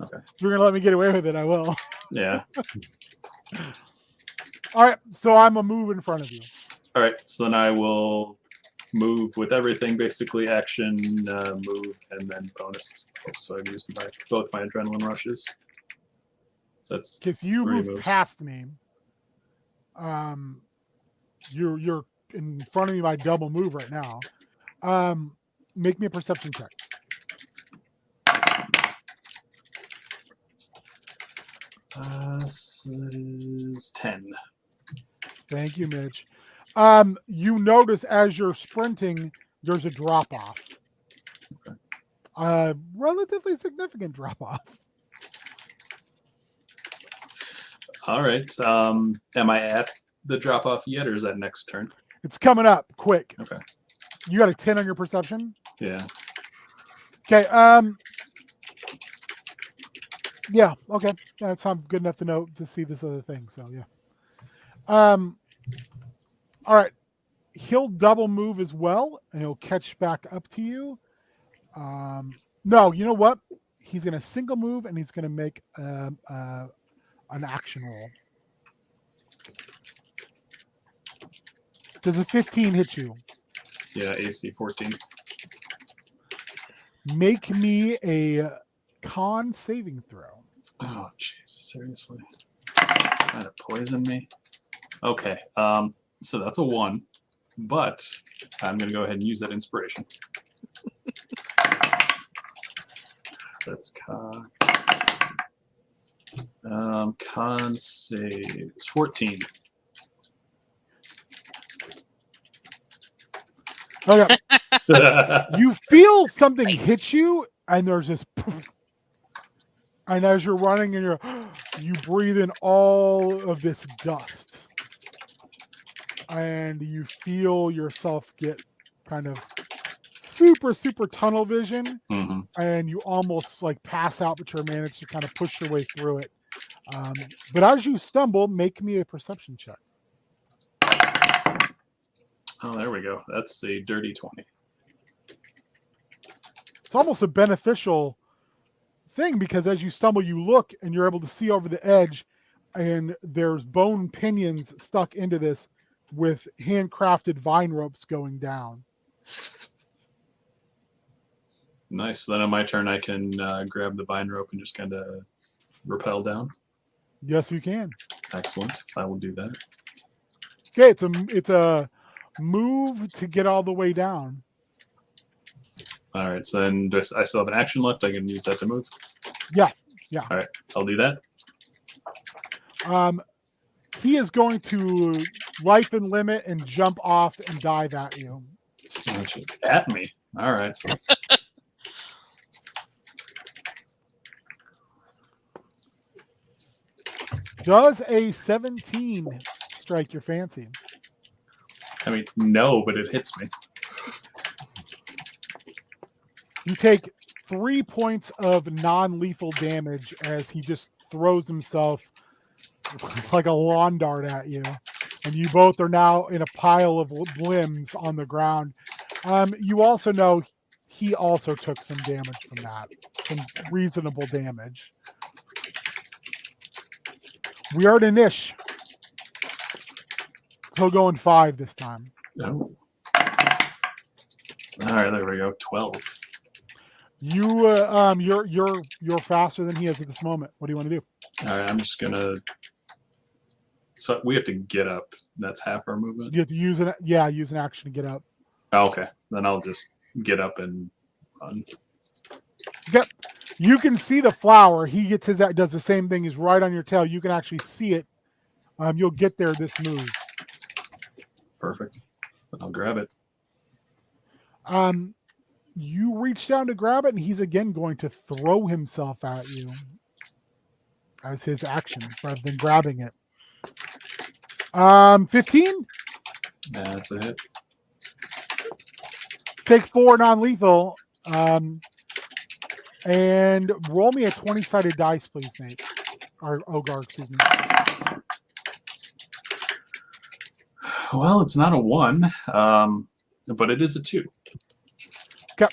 Okay. If you're gonna let me get away with it, I will. Yeah. All right, so I'm a move in front of you. All right. So then I will move with everything, basically action, move, and then bonus. So I've used both my adrenaline rushes. So that's Because you 3 moved moves. past me. You're in front of me by double move right now. Make me a perception check. So that is 10. Thank you, Mitch. You notice as you're sprinting, there's a drop off. Okay. Relatively significant drop off. All right. Am I at the drop off yet, or is that next turn? It's coming up quick. Okay. You got a 10 on your perception? Yeah. Okay. Yeah. Okay. That's not good enough to know to see this other thing. So yeah. All right. He'll double move as well, and he'll catch back up to you. No, you know what? He's gonna single move, and he's gonna make an action roll. Does a 15 hit you? Yeah. AC 14. Make me a con saving throw. Oh, jeez. Seriously. Trying to poison me. Okay. So that's a 1. but I'm going to go ahead and use that inspiration. That's con save is 14. Okay. You feel something hit you, and there's this poof. And as you're running, and you breathe in all of this dust, and you feel yourself get kind of super tunnel vision, Mm-hmm. and you almost like pass out, but you manage to kind of push your way through it. But as you stumble, make me a perception check. Oh, there we go. That's a dirty 20. It's almost a beneficial thing because as you stumble, you look and you're able to see over the edge, and there's bone pinions stuck into this with handcrafted vine ropes going down. Nice. Then on my turn, I can grab the vine rope and just kind of rappel down. Yes, you can. Excellent. I will do that. Okay, it's a move to get all the way down. All right. So then I still have an action left. I can use that to move. Yeah. All right. I'll do that. He is going to life and limit and jump off and dive at you. At me. All right. Does a 17 strike your fancy? I mean, no, but it hits me. You take 3 points of non-lethal damage as he just throws himself like a lawn dart at you. And you both are now in a pile of limbs on the ground. You also know he also took some damage from that. Some reasonable damage. We are at Anish. He'll go in 5 this time. Oh. All right, there we go. 12. You're faster than he is at this moment. What do you want to do? All right, I'm just gonna. So we have to get up. That's half our movement. You have to use an action to get up. Oh, okay, then I'll just get up and run. Yep. You can see the flower. He gets his does the same thing. He's right on your tail. You can actually see it. You'll get there this move. Perfect. I'll grab it. You reach down to grab it, and he's again going to throw himself at you as his action rather than grabbing it. 15? That's a hit. Take 4 non-lethal. And roll me a 20-sided dice, please, Nate. Or Ogar, excuse me. Well, it's not a 1, but it is a 2. Okay.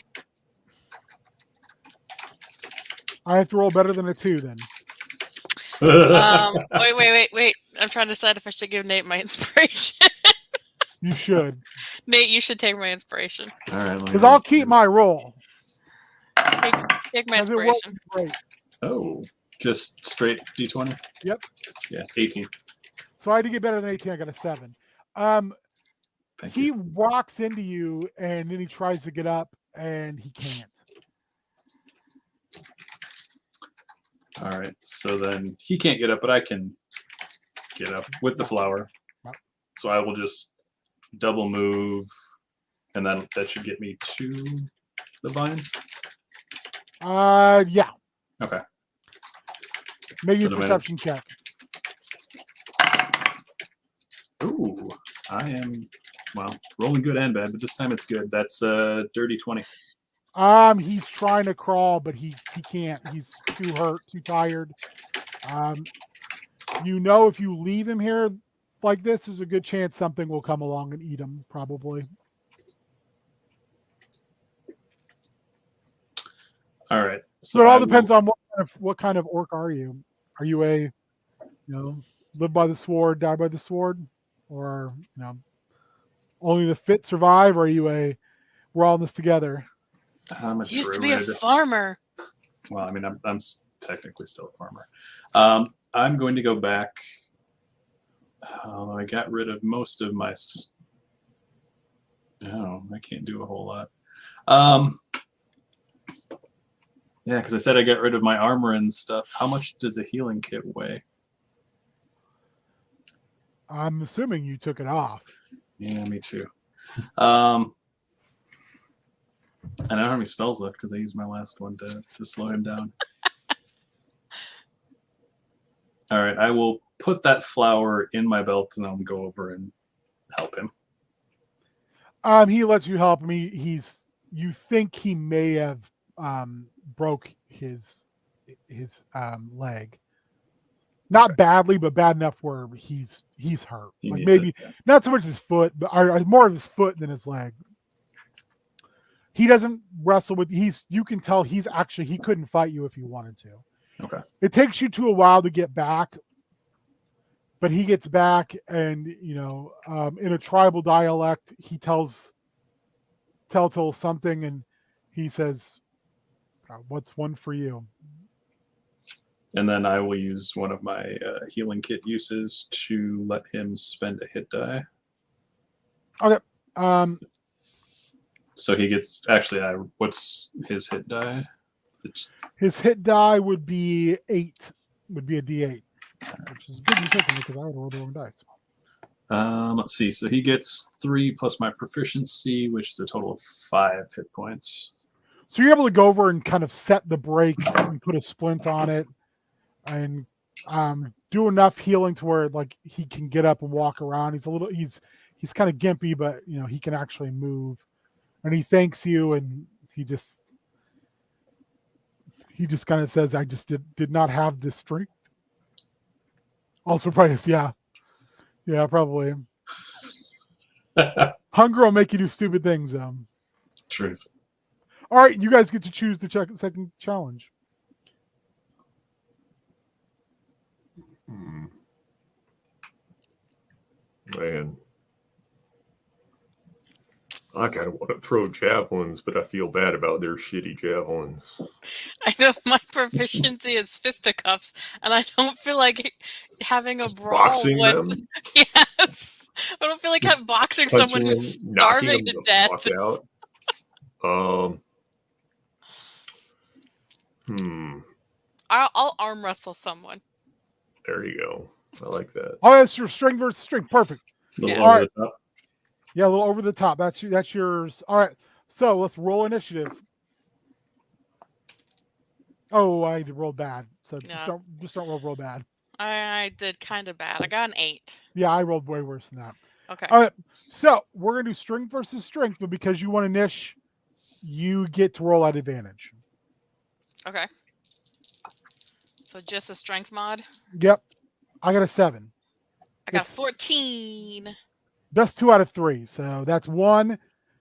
I have to roll better than a 2 then. Wait. I'm trying to decide if I should give Nate my inspiration. You should. Nate, you should take my inspiration. All right. Because I'll keep my roll. Take my inspiration. Great. Oh, just straight D20? Yep. Yeah, 18. So I had to get better than 18. I got a 7. He walks into you, and then he tries to get up, and he can't. All right. So then he can't get up, but I can get up with the flower. So I will just double move, and then that should get me to the vines. Yeah. Okay. Maybe a perception check. Ooh, I am, well, rolling good and bad, but this time it's good. That's dirty 20. He's trying to crawl, but he can't. He's too hurt, too tired. You know, if you leave him here like this, there's a good chance something will come along and eat him, probably. All right. So it all depends on what kind of orc are you. Are you a, live by the sword, die by the sword, or only the fit survive? Or are you a, we're all in this together? I'm a used to be a farmer. Well, I mean, I'm technically still a farmer. I'm going to go back. I got rid of most of my. No, I can't do a whole lot. Yeah, because I said I got rid of my armor and stuff. How much does a healing kit weigh? I'm assuming you took it off. Yeah, me too. I don't have any spells left because I used my last one to slow him down. All right, I will put that flower in my belt and I'll go over and help him. He lets you help him. You think he may have broke his leg. Not badly, but bad enough where he's hurt. He Like needs maybe it, yeah. not so much his foot, but or more of his foot than his leg. He doesn't wrestle with. You can tell he couldn't fight you if he wanted to. Okay. It takes you a while to get back, but he gets back, and in a tribal dialect, he tells Telltale something, and he says, "What's one for you?" And then I will use one of my healing kit uses to let him spend a hit die. Okay. So he gets what's his hit die? His hit die would be 8. Would be a D8, which is good you said something because I would roll the wrong dice. Let's see. So he gets 3 plus my proficiency, which is a total of 5 hit points. So you're able to go over and kind of set the break and put a splint on it, and do enough healing to where like he can get up and walk around. He's kind of gimpy, but he can actually move. And he thanks you, and he just kind of says, "I just did not have this strength." Also, probably, yeah, probably. Hunger will make you do stupid things. Truth. All right, you guys get to choose the second challenge. Man, I kind of want to throw javelins, but I feel bad about their shitty javelins. I know my proficiency is fisticuffs, and I don't feel like having a Just brawl boxing with. them? Yes, I don't feel like Just boxing someone who's Punching them, knocking starving them to the death. fuck out. I'll arm wrestle someone. There you go. I like that. Oh, that's your strength versus strength. Perfect. A little Yeah. over All right. the top. Yeah, a little over the top. That's yours. All right. So let's roll initiative. Oh, I rolled bad. So Yeah. just don't roll bad. I did kind of bad. I got an 8. Yeah, I rolled way worse than that. Okay. All right. So we're gonna do strength versus strength, but because you want to niche, you get to roll at advantage. Okay. So just a strength mod. Yep. I got a 7. I got a 14. That's 2 out of 3. So that's 1.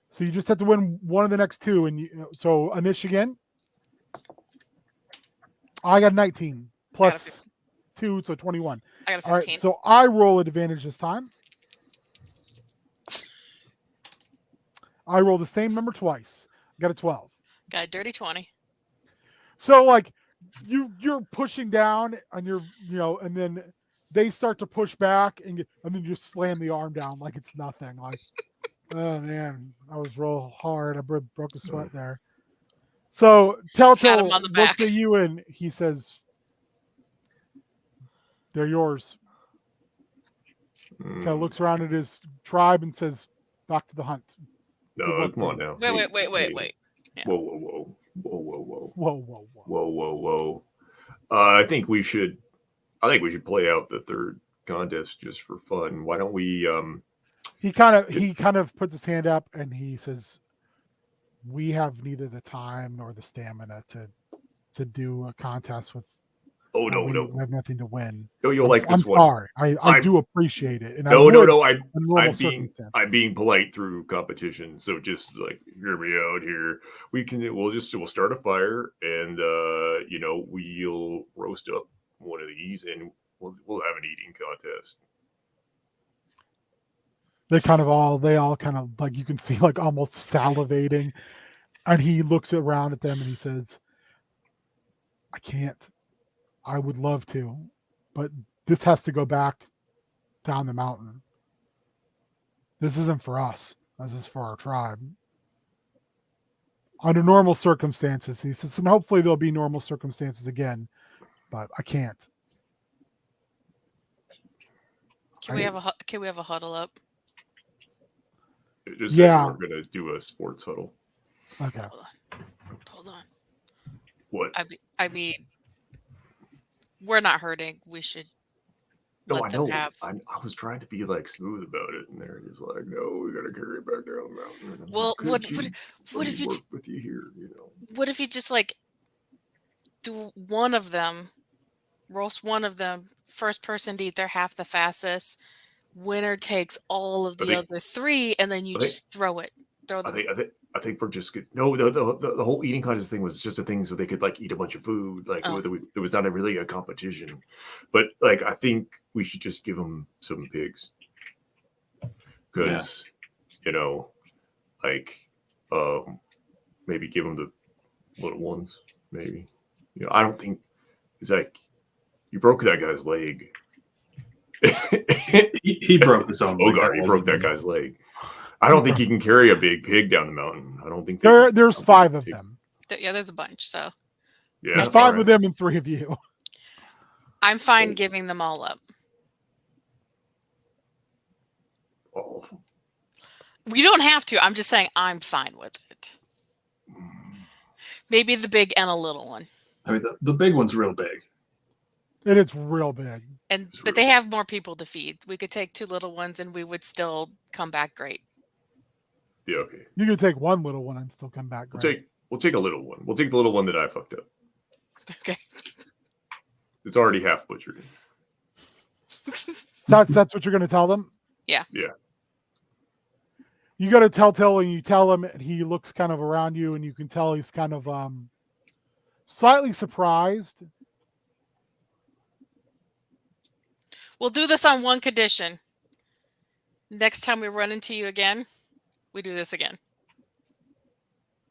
So you just have to win one of the next 2. And so Anish again. I got 19 plus 2, so 21. I got a 15. All right, so I roll at advantage this time. I roll the same number twice. I got a 12. Got a dirty 20. So like you're pushing down and and then they start to push back and then you slam the arm down like it's nothing. Like, oh man, I was real hard. I broke a sweat there. So Telltale looks at you and he says, "They're yours." Kind of looks around at his tribe and says, "Back to the hunt." No, come on now. Wait. Yeah. Whoa. I think we should play out the third contest just for fun. Why don't we He kind of puts his hand up and he says, "We have neither the time nor the stamina to do a contest with. No. We have nothing to win." No, you'll like this one. I'm sorry. I do appreciate it. And no. I'm being polite through competition. So just like hear me out here. We'll start a fire and we'll roast up one of these and we'll have an eating contest. They all kind of like you can see like almost salivating, and he looks around at them and he says, "I can't. I would love to, but this has to go back down the mountain. This isn't for us. This is for our tribe. Under normal circumstances, he says, and hopefully there'll be normal circumstances again, but I can't. Can we have a huddle up? It just said Yeah. we were gonna do a sports huddle. Okay. Hold on. What? I mean, we're not hurting. We should No, let I them know. have. I was trying to be like smooth about it, and they're just like, "No, we gotta carry it back down the mountain." And I'm Well, like, what let if me you work with you here? You know. what if you just like do one of them, roast one of them, first person to eat their half the fastest, winner takes all of I the think other three, and then you I think just throw them. I think we're just good. No, the whole eating contest thing was just a thing so they could like eat a bunch of food. Like Oh. it was not really a competition, but like I think we should just give them some pigs because you know, like maybe give them the little ones. Maybe I don't think it's like you broke that guy's leg. He broke his own leg. Bogart, he broke that guy's leg. I don't think he can carry a big pig down the mountain. I don't think There's 5 of them. Yeah, there's a bunch. So Yeah, There's 5 of them and 3 of you. I'm fine giving them all up. Oh. We don't have to. I'm just saying I'm fine with it. Maybe the big and a little one. I mean, the big one's real big. And it's real big. But they have more people to feed. We could take 2 little ones and we would still come back great. Yeah, okay. You can take 1 little one and still come back great. We'll take a little one. We'll take the little one that I fucked up. Okay. It's already half butchered. That's what you're going to tell them? Yeah. Yeah. You got to tell and you tell him, and he looks kind of around you, and you can tell he's kind of slightly surprised. We'll do this on one condition. Next time we run into you again, we do this again.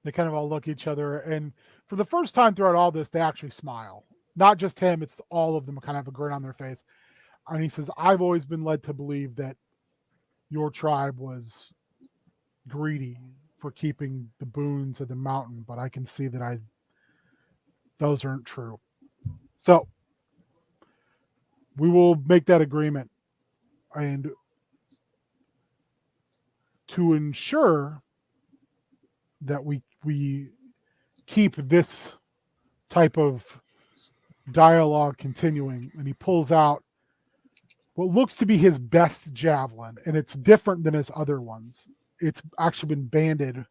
They kind of all look at each other, and for the first time throughout all this, they actually smile. Not just him, it's all of them kind of have a grin on their face. And he says, I've always been led to believe that your tribe was greedy for keeping the boons of the mountain, but I can see that those aren't true. So we will make that agreement, and to ensure that we keep this type of dialogue continuing, and he pulls out what looks to be his best javelin, and it's different than his other ones. It's actually been banded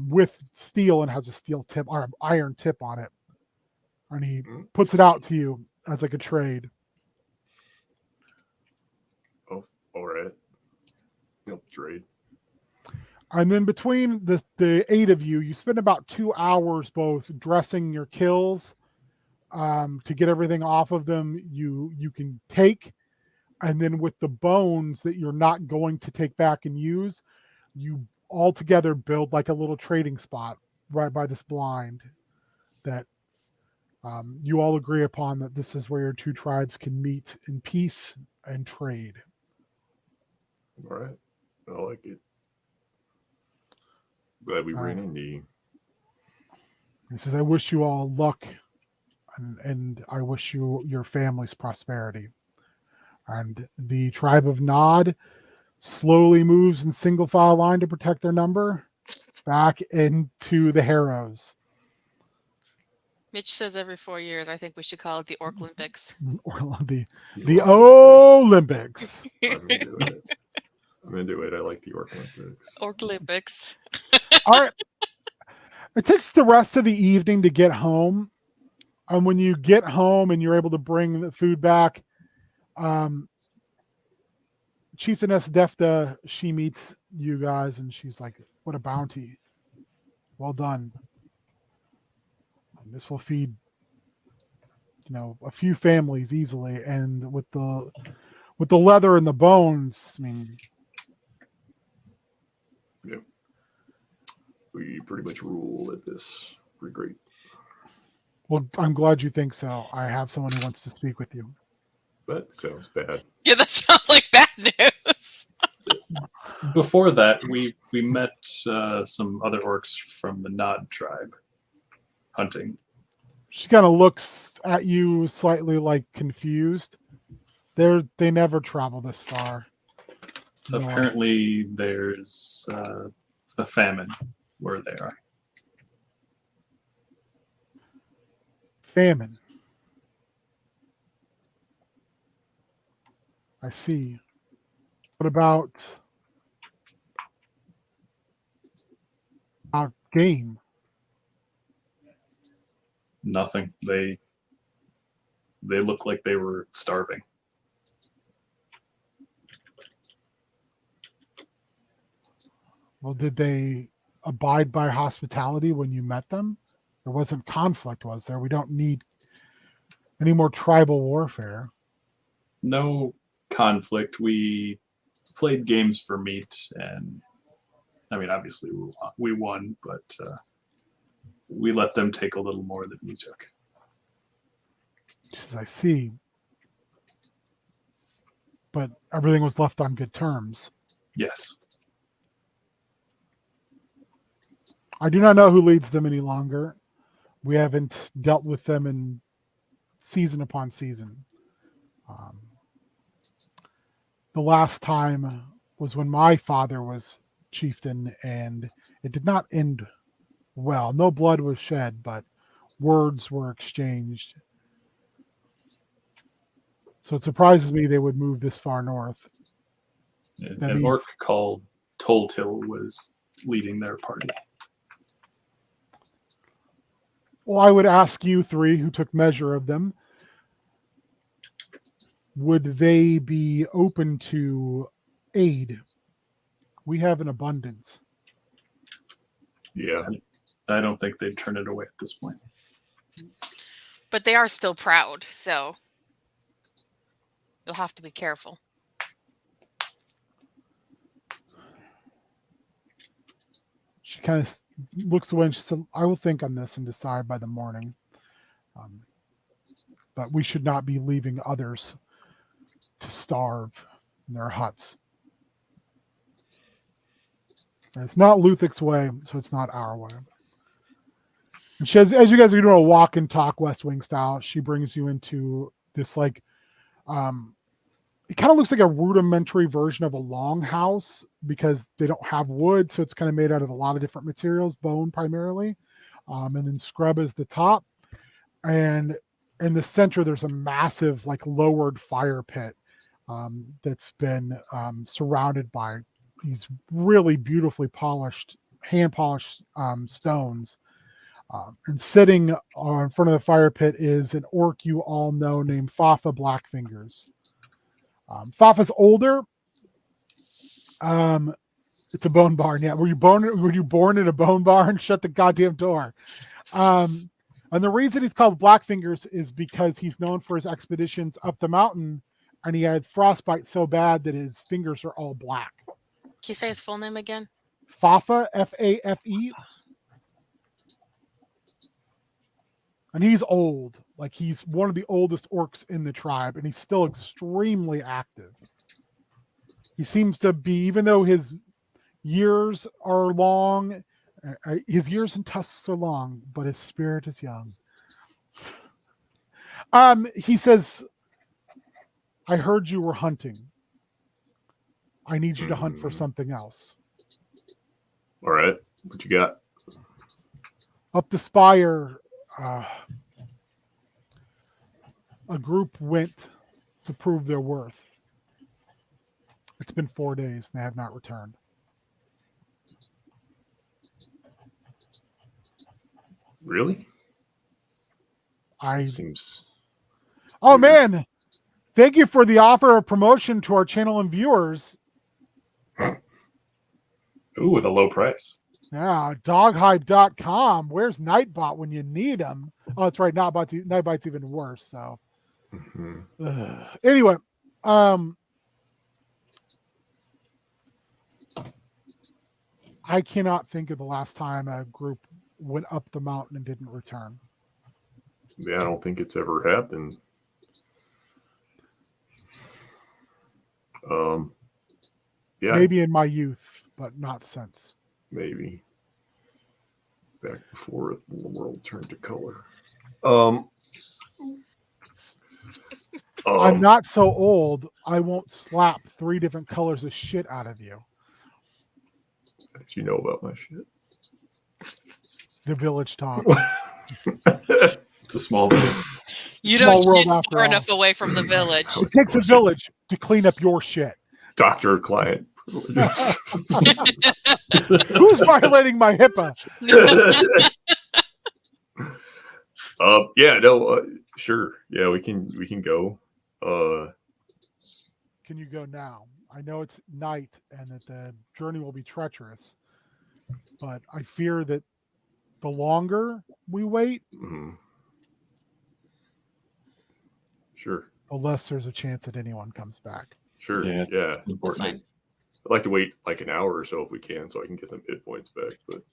with steel and has a steel tip or an iron tip on it, and he puts it out to you as like a trade. Oh, all right. Trade. And then between the 8 of you, you spend about 2 hours both dressing your kills to get everything off of them. You can take, and then with the bones that you're not going to take back and use, you all together build like a little trading spot right by this blind that you all agree upon that this is where your 2 tribes can meet in peace and trade. All right. I like it. Glad we ran into you. He says, I wish you all luck, and I wish you your family's prosperity. And the tribe of Nod slowly moves in single file line to protect their number back into the Harrows. Mitch says every 4 years, I think we should call it the Orklympics. The Olympics. I'm into it. I like the Orklympics. Orklympics. All right. It takes the rest of the evening to get home. And when you get home and you're able to bring the food back, Chieftainess Defta, she meets you guys and she's like, what a bounty. Well done. And this will feed, a few families easily. And with the leather and the bones, I mean, yeah. We pretty much rule at this. Pretty great. well, I'm glad you think so. I have someone who wants to speak with you. That sounds bad. Yeah, that sounds like bad news. before that, we met some other orcs from the Nod tribe hunting. She kind of looks at you slightly like confused. They never travel this far. north. Apparently, there's a famine where they are. Famine. I see. What about game? Nothing. They look like they were starving. Well, did they abide by hospitality when you met them? There wasn't conflict, was there? We don't need any more tribal warfare. No conflict. We played games for meat, and I mean, obviously we won, but we let them take a little more than we took. As I see. But everything was left on good terms. Yes. I do not know who leads them any longer. We haven't dealt with them in season upon season. The last time was when my father was chieftain, and it did not end well. No blood was shed, but words were exchanged. So it surprises me they would move this far north. An orc called Toltil was leading their party. Well, I would ask you three who took measure of them, would they be open to aid? We have an abundance. Yeah. I don't think they'd turn it away at this point. But they are still proud, so you'll have to be careful. She kind of looks away and she said, I will think on this and decide by the morning. But we should not be leaving others to starve in their huts. And it's not Luthic's way, so it's not our way. And she has, as you guys are doing a walk and talk West Wing style, she brings you into this like, it kind of looks like a rudimentary version of a longhouse because they don't have wood, so it's kind of made out of a lot of different materials, bone primarily, and then scrub is the top. And in the center, there's a massive, like, lowered fire pit that's been surrounded by these really beautifully polished, hand-polished stones. And sitting in front of the fire pit is an orc you all know named Fafa Blackfingers. Fafa's older. It's a bone barn. Yeah, were you born in a bone barn? Shut the goddamn door. And the reason he's called Blackfingers is because he's known for his expeditions up the mountain, and he had frostbite so bad that his fingers are all black. Can you say his full name again? Fafa, Fafe. And he's old. Like, he's one of the oldest orcs in the tribe, and he's still extremely active. He seems to be, even though his years are long, his years and tusks are long, but his spirit is young. He says, I heard you were hunting. I need you to hunt for something else. All right. What you got? Up the spire, a group went to prove their worth. It's been 4 days and they have not returned. Really? I Seems. Oh weird. man, thank you for the offer of promotion to our channel and viewers. Ooh, with a low price. Yeah, doghype.com. Where's Nightbot when you need him? Oh, that's right. Nightbot's even worse. So Mhm. anyway, I cannot think of the last time a group went up the mountain and didn't return. Yeah, I don't think it's ever happened. Yeah, Maybe in my youth, but not since. maybe back before the world turned to color. Um, I'm not so old. I won't slap 3 different colors of shit out of you. You know about my shit. The village talk. It's a small village. You Small don't world get after far all. enough away from the village. It takes a village to clean up your shit. Doctor-client privileges. Who's violating my HIPAA? Yeah, no, sure. Yeah, we can go. Can you go now? I know it's night and that the journey will be treacherous, but I fear that the longer we wait, Sure. the less there's a chance that anyone comes back. Sure. Yeah, Yeah. it's important. fine. I'd like to wait like an hour or so if we can, so I can get some hit points back. But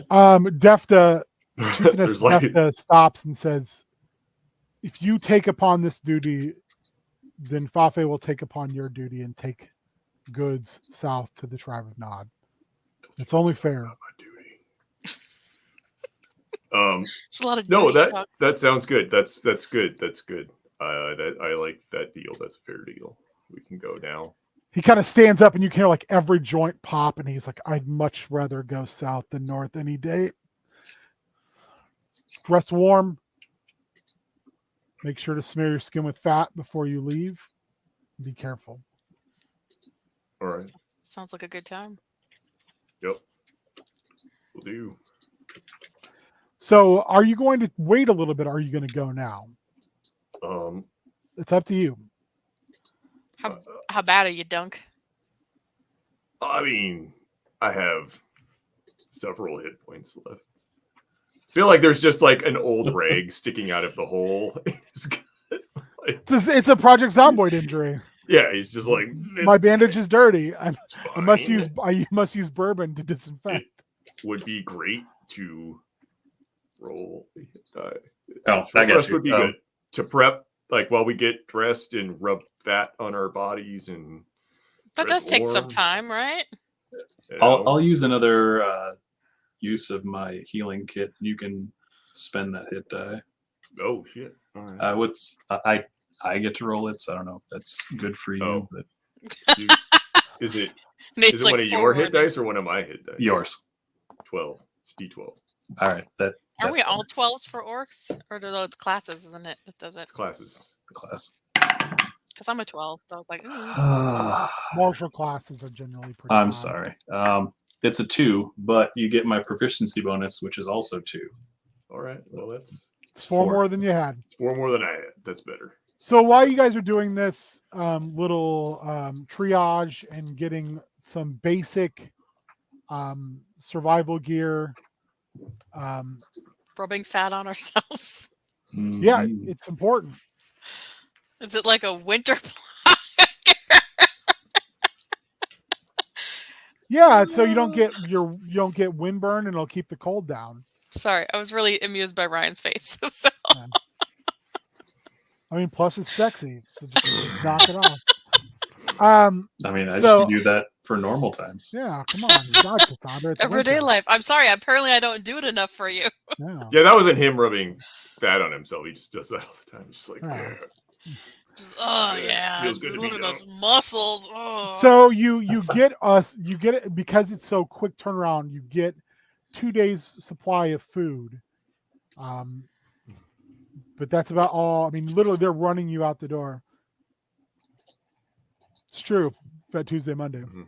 Defta, there's like Defta stops and says, if you take upon this duty, then Fafe will take upon your duty and take goods south to the tribe of Nod. It's only fair. my duty. It's a lot of No, dirty talk. that sounds good. That's good. That's good. I like that deal. That's a fair deal. We can go now. He kind of stands up and you can hear like every joint pop and he's like, I'd much rather go south than north any day. Dress warm. Make sure to smear your skin with fat before you leave. Be careful. All right. Sounds like a good time. Yep. We'll do. So are you going to wait a little bit? Or are you going to go now? It's up to you. How bad are you, Dunk? I mean, I have several hit points left. I feel like there's just like an old rag sticking out of the hole. It's a Project Zomboid injury. Yeah, he's just like My bandage is dirty. I must fine. use bourbon to disinfect. It would be great to roll a hit die. Oh, Short I got rest you. would be good to prep, like while we get dressed and rub fat on our bodies and. That dress does take some warm, time, right? you know? I'll use another use of my healing kit. You can spend that hit die. Oh shit! All right. I get to roll it, so I don't know if that's good for you. Oh. But Is it Nate's is it one of your hit dice or one of my hit dice? yours. 12. It's D12. All right. Are That's we all 12s for orcs? Or do those classes, isn't it? That does it. It's classes. the class? Because I'm a 12, so I was like, ooh. Martial classes are generally pretty I'm high. sorry. It's a 2, but you get my proficiency bonus, which is also 2. All right. Well, that's It's 4 4. more than you had. 4 more than I had. That's better. So while you guys are doing this little triage and getting some basic survival gear, Rubbing fat on ourselves. yeah, it's important. Is it like a winter Yeah, so you don't get windburn and it'll keep the cold down. Sorry, I was really amused by Ryan's face. So. Yeah. I mean, plus it's sexy, so just knock it off. I mean, I just do that for normal times. Yeah, come on, God, Cassandra, it's Everyday winter. life. I'm sorry. Apparently, I don't do it enough for you. Yeah. Yeah, that wasn't him rubbing fat on himself. He just does that all the time. He's just like, Yeah. Just, oh yeah, Feels good to look be at those muscles. Oh. So you get it because it's so quick turnaround. You get 2 days supply of food, but that's about all. I mean, literally, they're running you out the door. It's true. Fat Tuesday, Monday. Mhm.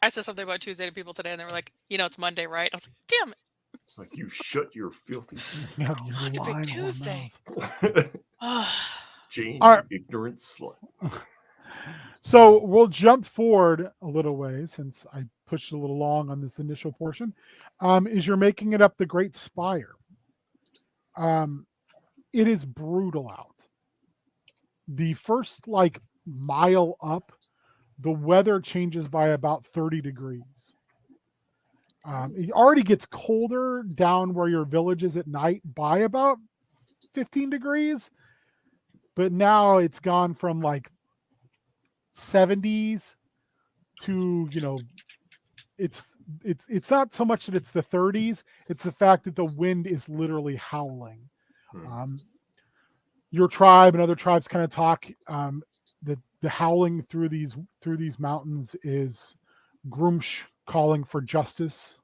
I said something about Tuesday to people today, and they were like, "It's Monday, right?" I was like, "Damn it!" It's like, you shut your filthy Yeah, Oh, you it's a big lying Tuesday. mouth. Jane, All right. you ignorant slut. So we'll jump forward a little way since I pushed a little long on this initial portion. Is you're making it up the Great Spire. It is brutal out. The first mile up, the weather changes by about 30 degrees. It already gets colder down where your village is at night by about 15 degrees. But now it's gone from 70s to, it's not so much that it's the 30s, it's the fact that the wind is literally howling. Your tribe and other tribes kind of talk that the howling through these mountains is Grumsh calling for justice,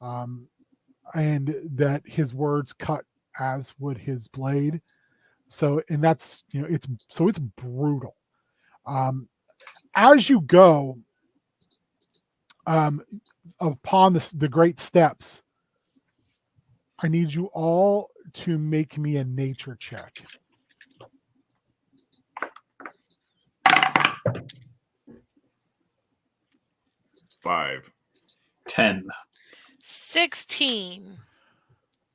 and that his words cut as would his blade. So, and that's, it's brutal. As you go upon the great steps, I need you all to make me a nature check. Five. 10. 16.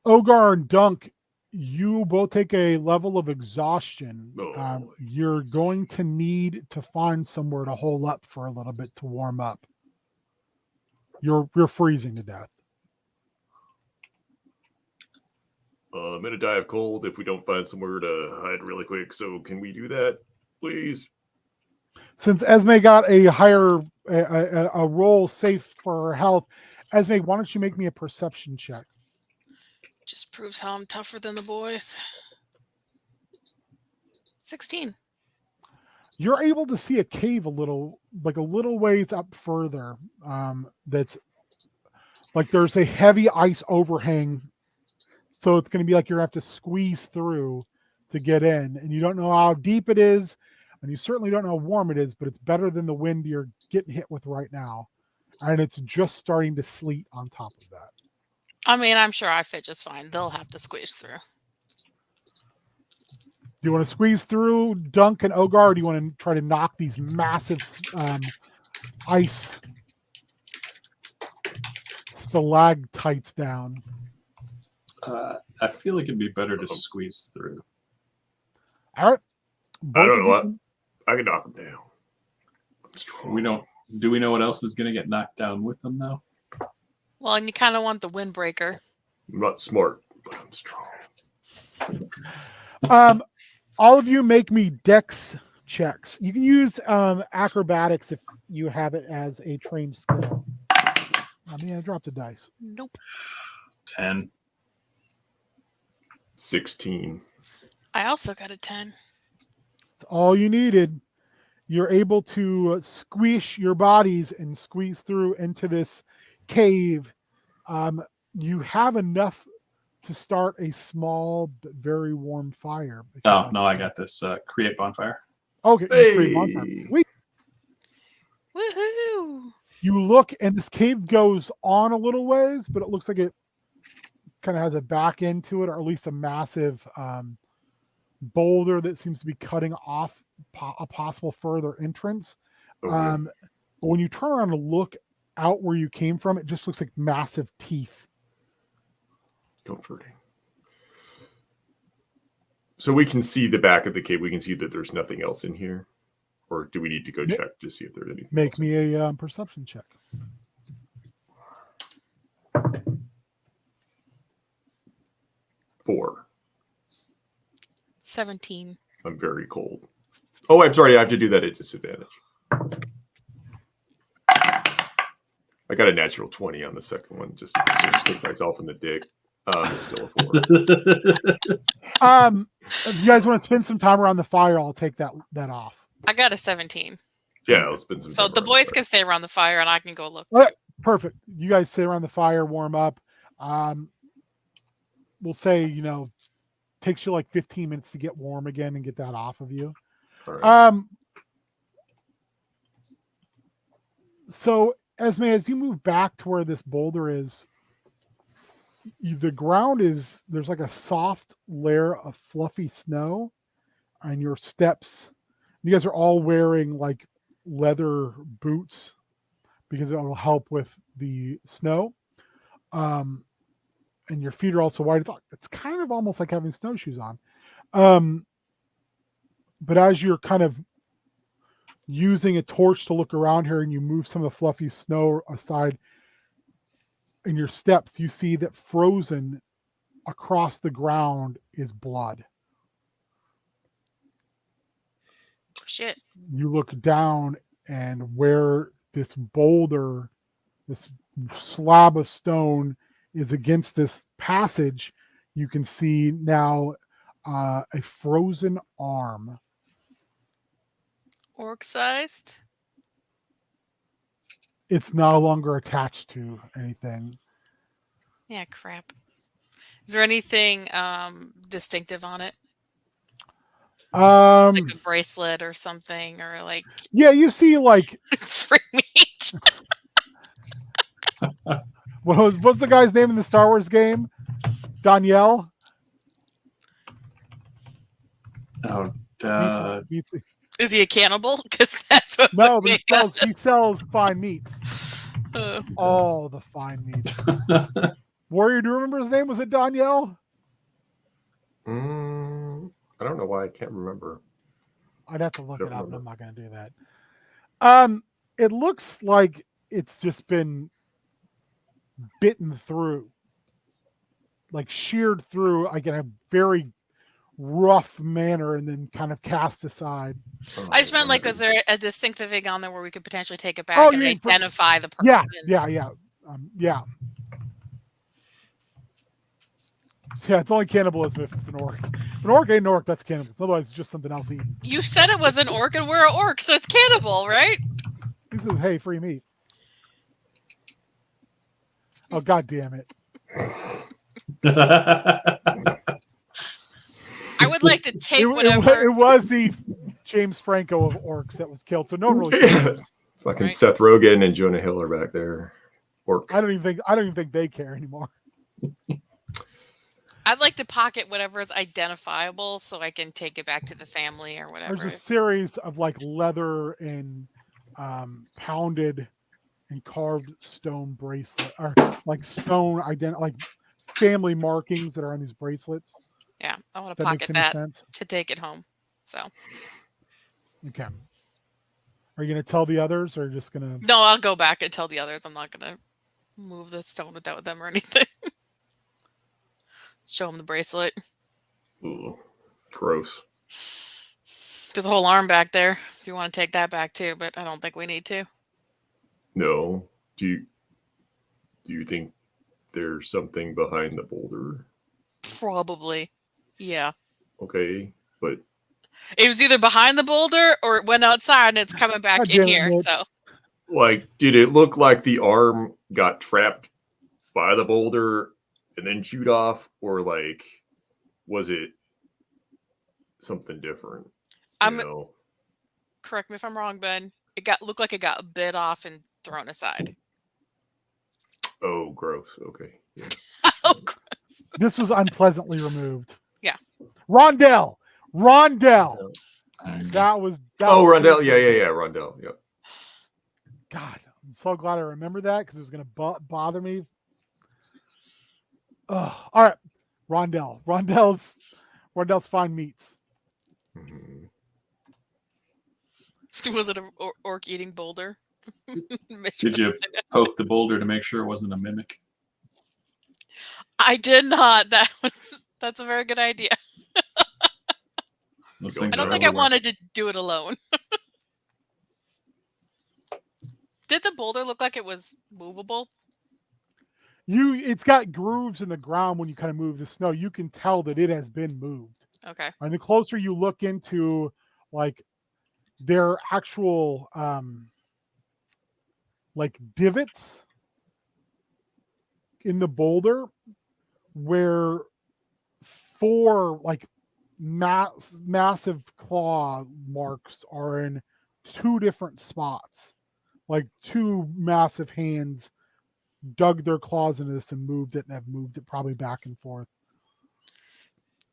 Ogar and Dunk, you both take a level of exhaustion. Oh. You're going to need to find somewhere to hole up for a little bit to warm up. You're freezing to death. I'm gonna die of cold if we don't find somewhere to hide really quick. So can we do that, please? Since Esme got a higher a roll safe for her health, Esme, why don't you make me a perception check? Just proves how I'm tougher than the boys. 16. You're able to see a cave a little ways up further. That's like there's a heavy ice overhang, so it's going to be like you're going to have to squeeze through to get in, and you don't know how deep it is, and you certainly don't know how warm it is, but it's better than the wind you're getting hit with right now, and it's just starting to sleet on top of that. I mean, I'm sure I fit just fine. They'll have to squeeze through. Do you want to squeeze through, Dunk and Ogar, or do you want to try to knock these massive ice stalactites down? I feel like it'd be better to squeeze through. All right. I don't know what. I can knock them down. I'm strong. Do we know what else is going to get knocked down with them, though? Well, and you kind of want the windbreaker. I'm not smart, but I'm strong. All of you make me dex checks. You can use acrobatics if you have it as a trained skill. I mean, I dropped a dice. Nope. 10. 16. I also got a 10. It's all you needed. You're able to squish your bodies and squeeze through into this cave. You have enough to start a small but very warm fire. Oh, no, I got this. Create bonfire. Okay. Hey. Woohoo! You look, and this cave goes on a little ways, but it looks like it kind of has a back end to it, or at least a massive boulder that seems to be cutting off a possible further entrance. Okay. But when you turn around and look out where you came from, it just looks like massive teeth. Comforting. So we can see the back of the cave. We can see that there's nothing else in here. Or do we need to go check to see if there's anything Make else? me a perception check. 4. 17. I'm very cold. Oh, I'm sorry. I have to do that at disadvantage. I got a natural 20 on the second one just to stick myself in the dick. Still a 4. If you guys want to spend some time around the fire, I'll take that off. I got a 17. Yeah, I'll spend some So time the around boys fire. can stay around the fire and I can go look. All right, perfect. You guys sit around the fire, warm up. We'll say, takes you like 15 minutes to get warm again and get that off of you. All right. So Esme, as you move back to where this boulder is, the ground there's like a soft layer of fluffy snow on your steps. You guys are all wearing like leather boots because it will help with the snow. And your feet are also white. It's kind of almost like having snowshoes on. But as you're kind of using a torch to look around here and you move some of the fluffy snow aside, in your steps, you see that frozen across the ground is blood. shit. You look down, and where this boulder, this slab of stone, is against this passage, you can see now a frozen arm. Orc sized. It's no longer attached to anything. Yeah, crap. Is there anything distinctive on it? Like a bracelet or something, or like Yeah, you see like free meat? what's the guy's name in the Star Wars game? Danielle? Oh, Beats me. Is he a cannibal? Because that's what. No, but he sells fine meats. Uh, All the fine meats. Warrior, do you remember his name? Was it Danielle? I don't know why I can't remember. I'd have to look Don't it up, and remember. I'm not going to do that. It looks like it's just been bitten through, like sheared through, like in a very rough manner, and then kind of cast aside. I just meant, like, was there a distinctive thing on there where we could potentially take it back and identify the person? Yeah. Yeah. So yeah, it's only cannibalism if it's an orc. If an orc ain't an orc, that's cannibalism. Otherwise, it's just something else eaten. You said it was an orc, and we're an orc, so it's cannibal, right? He says, "Hey, free meat." Oh, God damn it! I would like to take whatever. It was the James Franco of orcs that was killed, so no one really cares. Fucking Right. Seth Rogen and Jonah Hill are back there. Orc. I don't even think they care anymore. I'd like to pocket whatever is identifiable so I can take it back to the family or whatever. There's a series of like leather and pounded and carved stone bracelet, or like stone like family markings that are on these bracelets. Yeah, I want to That pocket makes any that sense? to take it home. So Okay. Are you gonna tell the others, or just gonna? no, I'll go back and tell the others. I'm not gonna move the stone without them or anything. Show them the bracelet. Ooh, gross. There's a whole arm back there. If you want to take that back too, but I don't think we need to. No. Do you think there's something behind the boulder? Probably. Yeah. Okay, but It was either behind the boulder or it went outside and it's coming back God in damn it, here. Mitch. So like, did it look like the arm got trapped by the boulder and then chewed off, or like was it something different? I'm know? correct me if I'm wrong, Ben. Looked like it got bit off and thrown aside. Oh, gross. Okay. Yeah. Oh, gross. This was unpleasantly removed. Yeah. Rondell. That was. Oh, was Rondell. Yeah. Rondell. Yep. God, I'm so glad I remembered that because it was going to bother me. All right, Rondell. Rondell's fine meats. Mm-hmm. Was it an orc eating boulder? Did you poke the boulder to make sure it wasn't a mimic? I did not. That's a very good idea. Those I things I don't are think I everywhere. wanted to do it alone. Did the boulder look like it was movable? It's got grooves in the ground when you kind of move the snow. You can tell that it has been moved. Okay. And the closer you look into like their actual like divots in the boulder where 4 like massive claw marks are in 2 different spots. Like 2 massive hands dug their claws into this and moved it, and have moved it probably back and forth.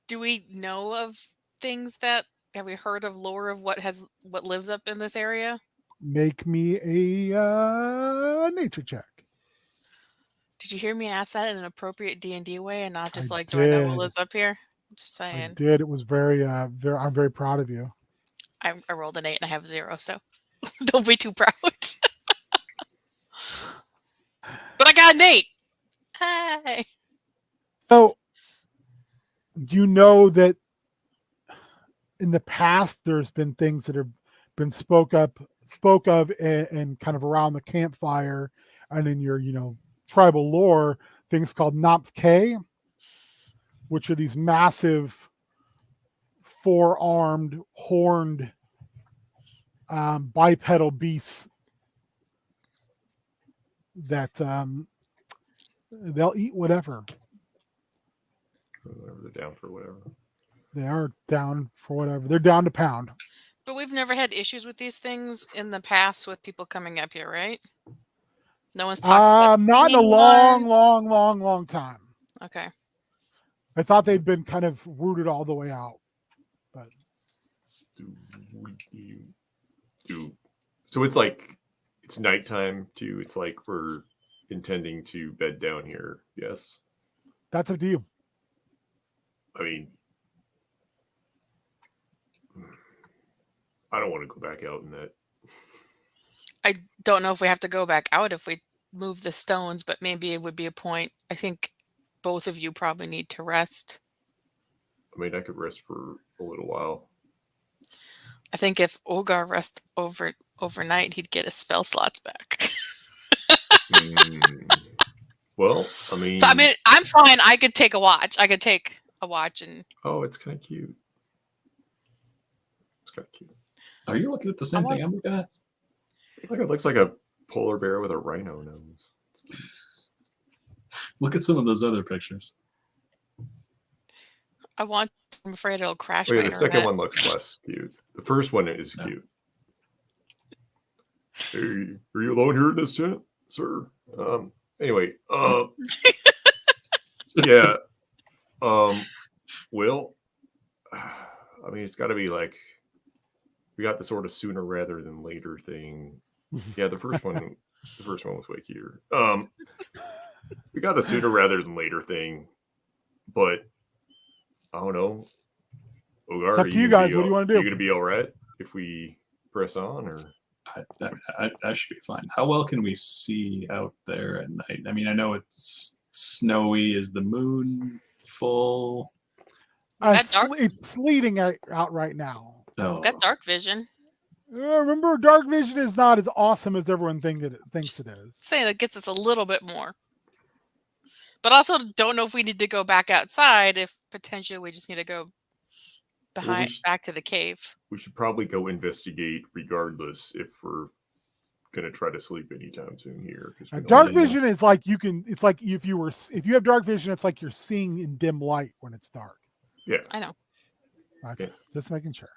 Do we know of things that have we heard of lore of what lives up in this area? Make me a nature check. Did you hear me ask that in an appropriate D&D way and not just I like, do I know what did. lives up here? Just I saying. did. It was very, I'm very proud of you. I rolled an 8 and I have 0, so don't be too proud. But I got an 8. Hey. So, you know that in the past there's been things that have been spoke of and kind of around the campfire and in your tribal lore, things called Napk, which are these massive four-armed, horned, bipedal beasts that they'll eat whatever. Whatever, they're down for whatever. They are down for whatever. They're down to pound. But we've never had issues with these things in the past with people coming up here, right? No one's talked about not in a seeing long, one. long time. Okay. I thought they'd been kind of rooted all the way out. But So it's like it's nighttime too. It's like we're intending to bed down here. Yes. that's up to you. I mean, I don't want to go back out in that. I don't know if we have to go back out if we move the stones, but maybe it would be a point. I think both of you probably need to rest. I mean, I could rest for a little while. I think if Olgar rests overnight, he'd get his spell slots back. Well, I mean, So I'm fine. I could take a watch. And oh, it's kind of cute. It's kind of cute. Are you looking at the same thing I'm looking at? Look, it looks like a polar bear with a rhino nose. Look at some of those other pictures. I'm afraid it'll crash. Oh, yeah, my the second internet. one looks less cute. The first one is Yeah. cute. Hey, are you alone here in this tent, sir? Anyway, yeah. Well, I mean, it's got to be like we got the sort of sooner rather than later thing. Yeah, the first one was way cuter. We got the sooner rather than later thing, but I don't know. Ogar, It's up to you guys. What do you want to do? Are you gonna be all right if we press on, or? I should be fine. How well can we see out there at night? I mean, I know it's snowy. Is the moon full? It's sleeting out right now. No. We've got dark vision. Remember, dark vision is not as awesome as everyone thinks it is. Saying it gets us a little bit more. But also don't know if we need to go back outside if potentially we just need to go back to the cave. We should probably go investigate regardless if we're gonna try to sleep anytime soon here. Dark vision is like it's like if you have dark vision, it's like you're seeing in dim light when it's dark. Yeah, I know. Okay, just making sure.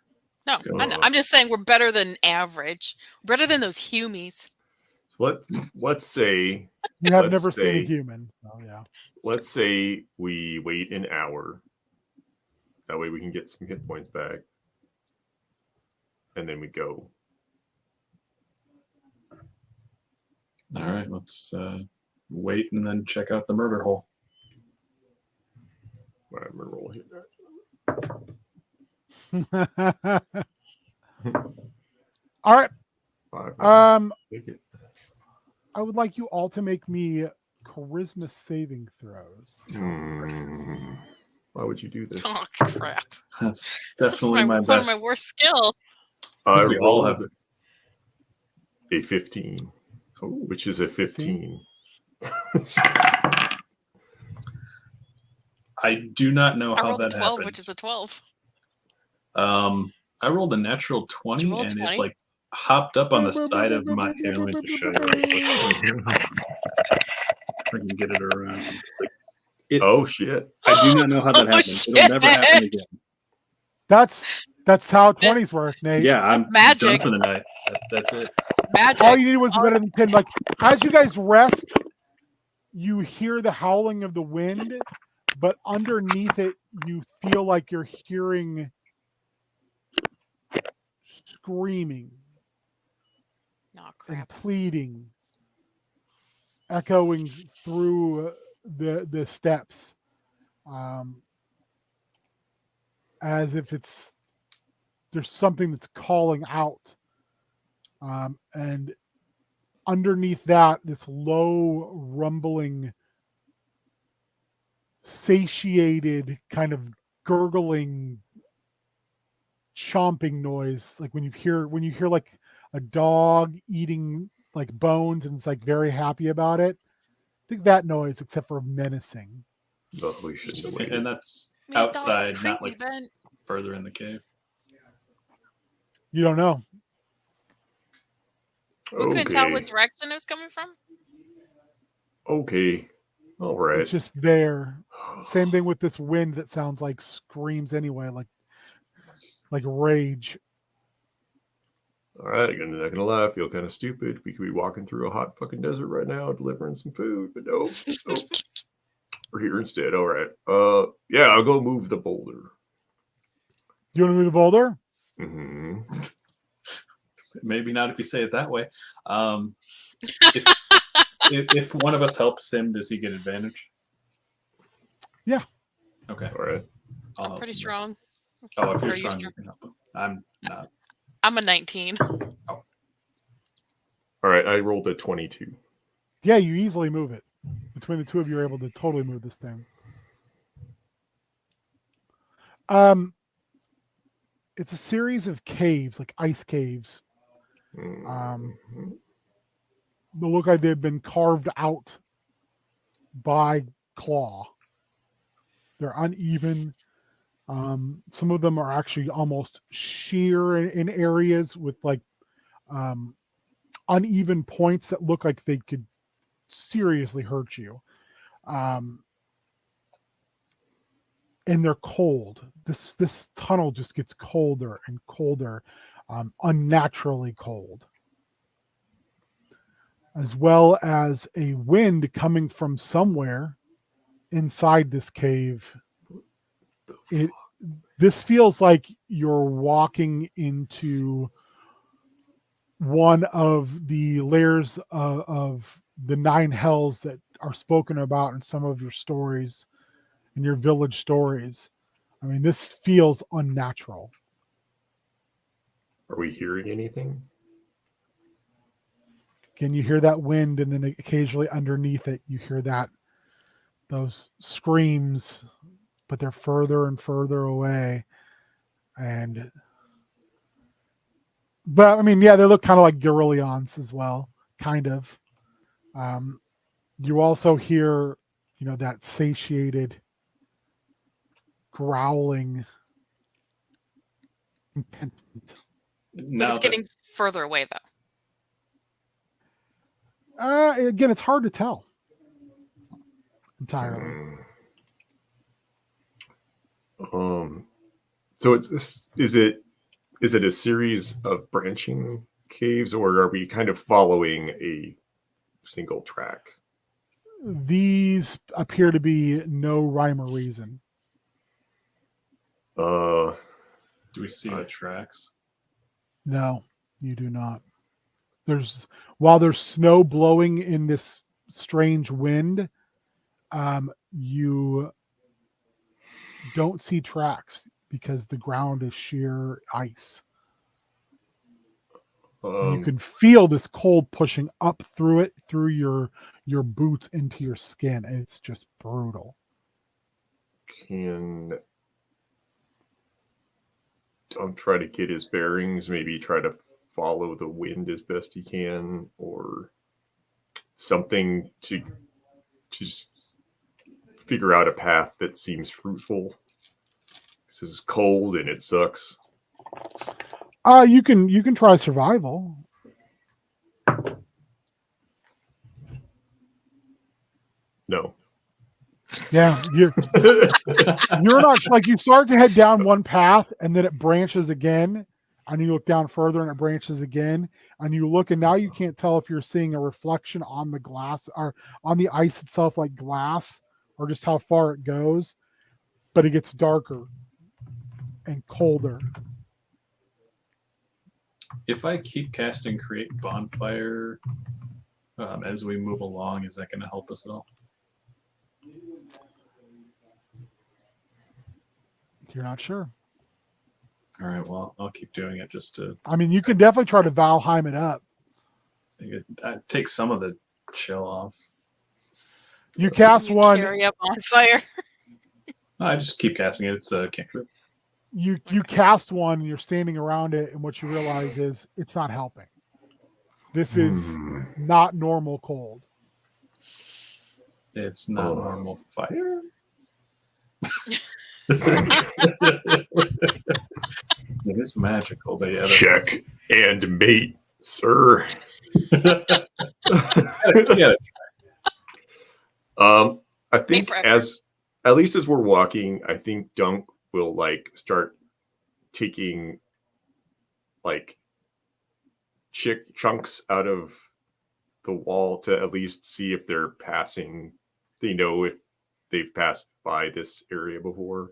No, I know. I'm just saying we're better than average. We're better than those humies. Let's say you have never seen a human. So yeah. Let's say we wait an hour. That way we can get some hit points back. And then we go. All right, let's wait and then check out the murder hole. All right, murder hole hit that. All right. Take it. I would like you all to make me charisma saving throws. Why would you do this? Oh crap! That's definitely my one best. of my worst skills. We all have it. A 15, which is a 15. I do not know I how rolled that 12, happened. which is a 12. I rolled a natural 20, and 20? it like hopped up on the side of my. Here, let me just show you. I can get it around. Oh shit! I do not know how that happened. Shit. It'll never happen again. That's how 20s work, Nate. Yeah, I'm magic. done for the night. That's it. Magic. All you needed was a better than 10. Like as you guys rest, you hear the howling of the wind, but underneath it, you feel like you're hearing screaming Oh, and crap. pleading echoing through the steps, as if there's something that's calling out, and underneath that, this low rumbling, satiated kind of gurgling chomping noise, like when you hear like a dog eating like bones and it's like very happy about it. Think that noise, except for menacing. Oh, we shouldn't have waited. And that's I mean, dogs are outside, not creepy, like but further in the cave. You don't know. we couldn't tell what Okay. direction it was coming from. Okay. All right. It's just there. Same thing with this wind that sounds like screams anyway, like rage. All right, I'm not gonna lie, I feel kind of stupid. We could be walking through a hot fucking desert right now, delivering some food, but nope. We're here instead. All right. Yeah, I'll go move the boulder. You want to move the boulder? Hmm. Maybe not if you say it that way. If, if one of us helps him, does he get advantage? Yeah. Okay. All right. I'll I'm help pretty him. strong. Oh, if Are you're you strong, sure? you can help him. I'm not. I'm a 19. All right. I rolled a 22. Yeah, you easily move it. Between the two of you, are able to totally move this thing. It's a series of caves, like ice caves. Mhm. They look like they've been carved out by claw. They're uneven. Some of them are actually almost sheer in areas with like uneven points that look like they could seriously hurt you. And they're cold. This tunnel just gets colder and colder, unnaturally cold, as well as a wind coming from somewhere inside this cave. This feels like you're walking into one of the layers of the 9 hells that are spoken about in some of your stories, in your village stories. I mean, this feels unnatural. Are we hearing anything? Can you hear that wind? And then occasionally underneath it, you hear those screams, but they're further and further away. But I mean, yeah, they look kind of like Guerrillions as well, kind of. You also hear, that satiated growling. But Now it's that getting further away, though. Again, it's hard to tell entirely. So it's this. Is it a series of branching caves, or are we kind of following a single track? These appear to be no rhyme or reason. Uh, do we see the tracks? No, you do not. While there's snow blowing in this strange wind, you don't see tracks because the ground is sheer ice. You can feel this cold pushing up through it, through your boots into your skin, and it's just brutal. Can Tom try to get his bearings? Maybe try to follow the wind as best he can, or something to just figure out a path that seems fruitful. This is cold and it sucks. You can try survival. No. Yeah, you're not like, you start to head down one path and then it branches again, and you look down further and it branches again, and you look, and now you can't tell if you're seeing a reflection on the glass or on the ice itself, like glass, or just how far it goes, but it gets darker and colder. If I keep casting Create Bonfire as we move along, is that going to help us at all? You're not sure. All right, well, I'll keep doing it just to. I mean, you can definitely try to Valheim it up. Take some of the chill off. You cast You one. carry up on fire. I just keep casting it. It's a cantrip. You cast one and you're standing around it, and what you realize is it's not helping. This is not normal cold. It's not normal fire. It is magical, but yeah. Check and mate, sir. Yeah. I think forever. as at least as we're walking, I think Dunk will like start taking like chunks out of the wall to at least see if they're passing. They know if they've passed by this area before.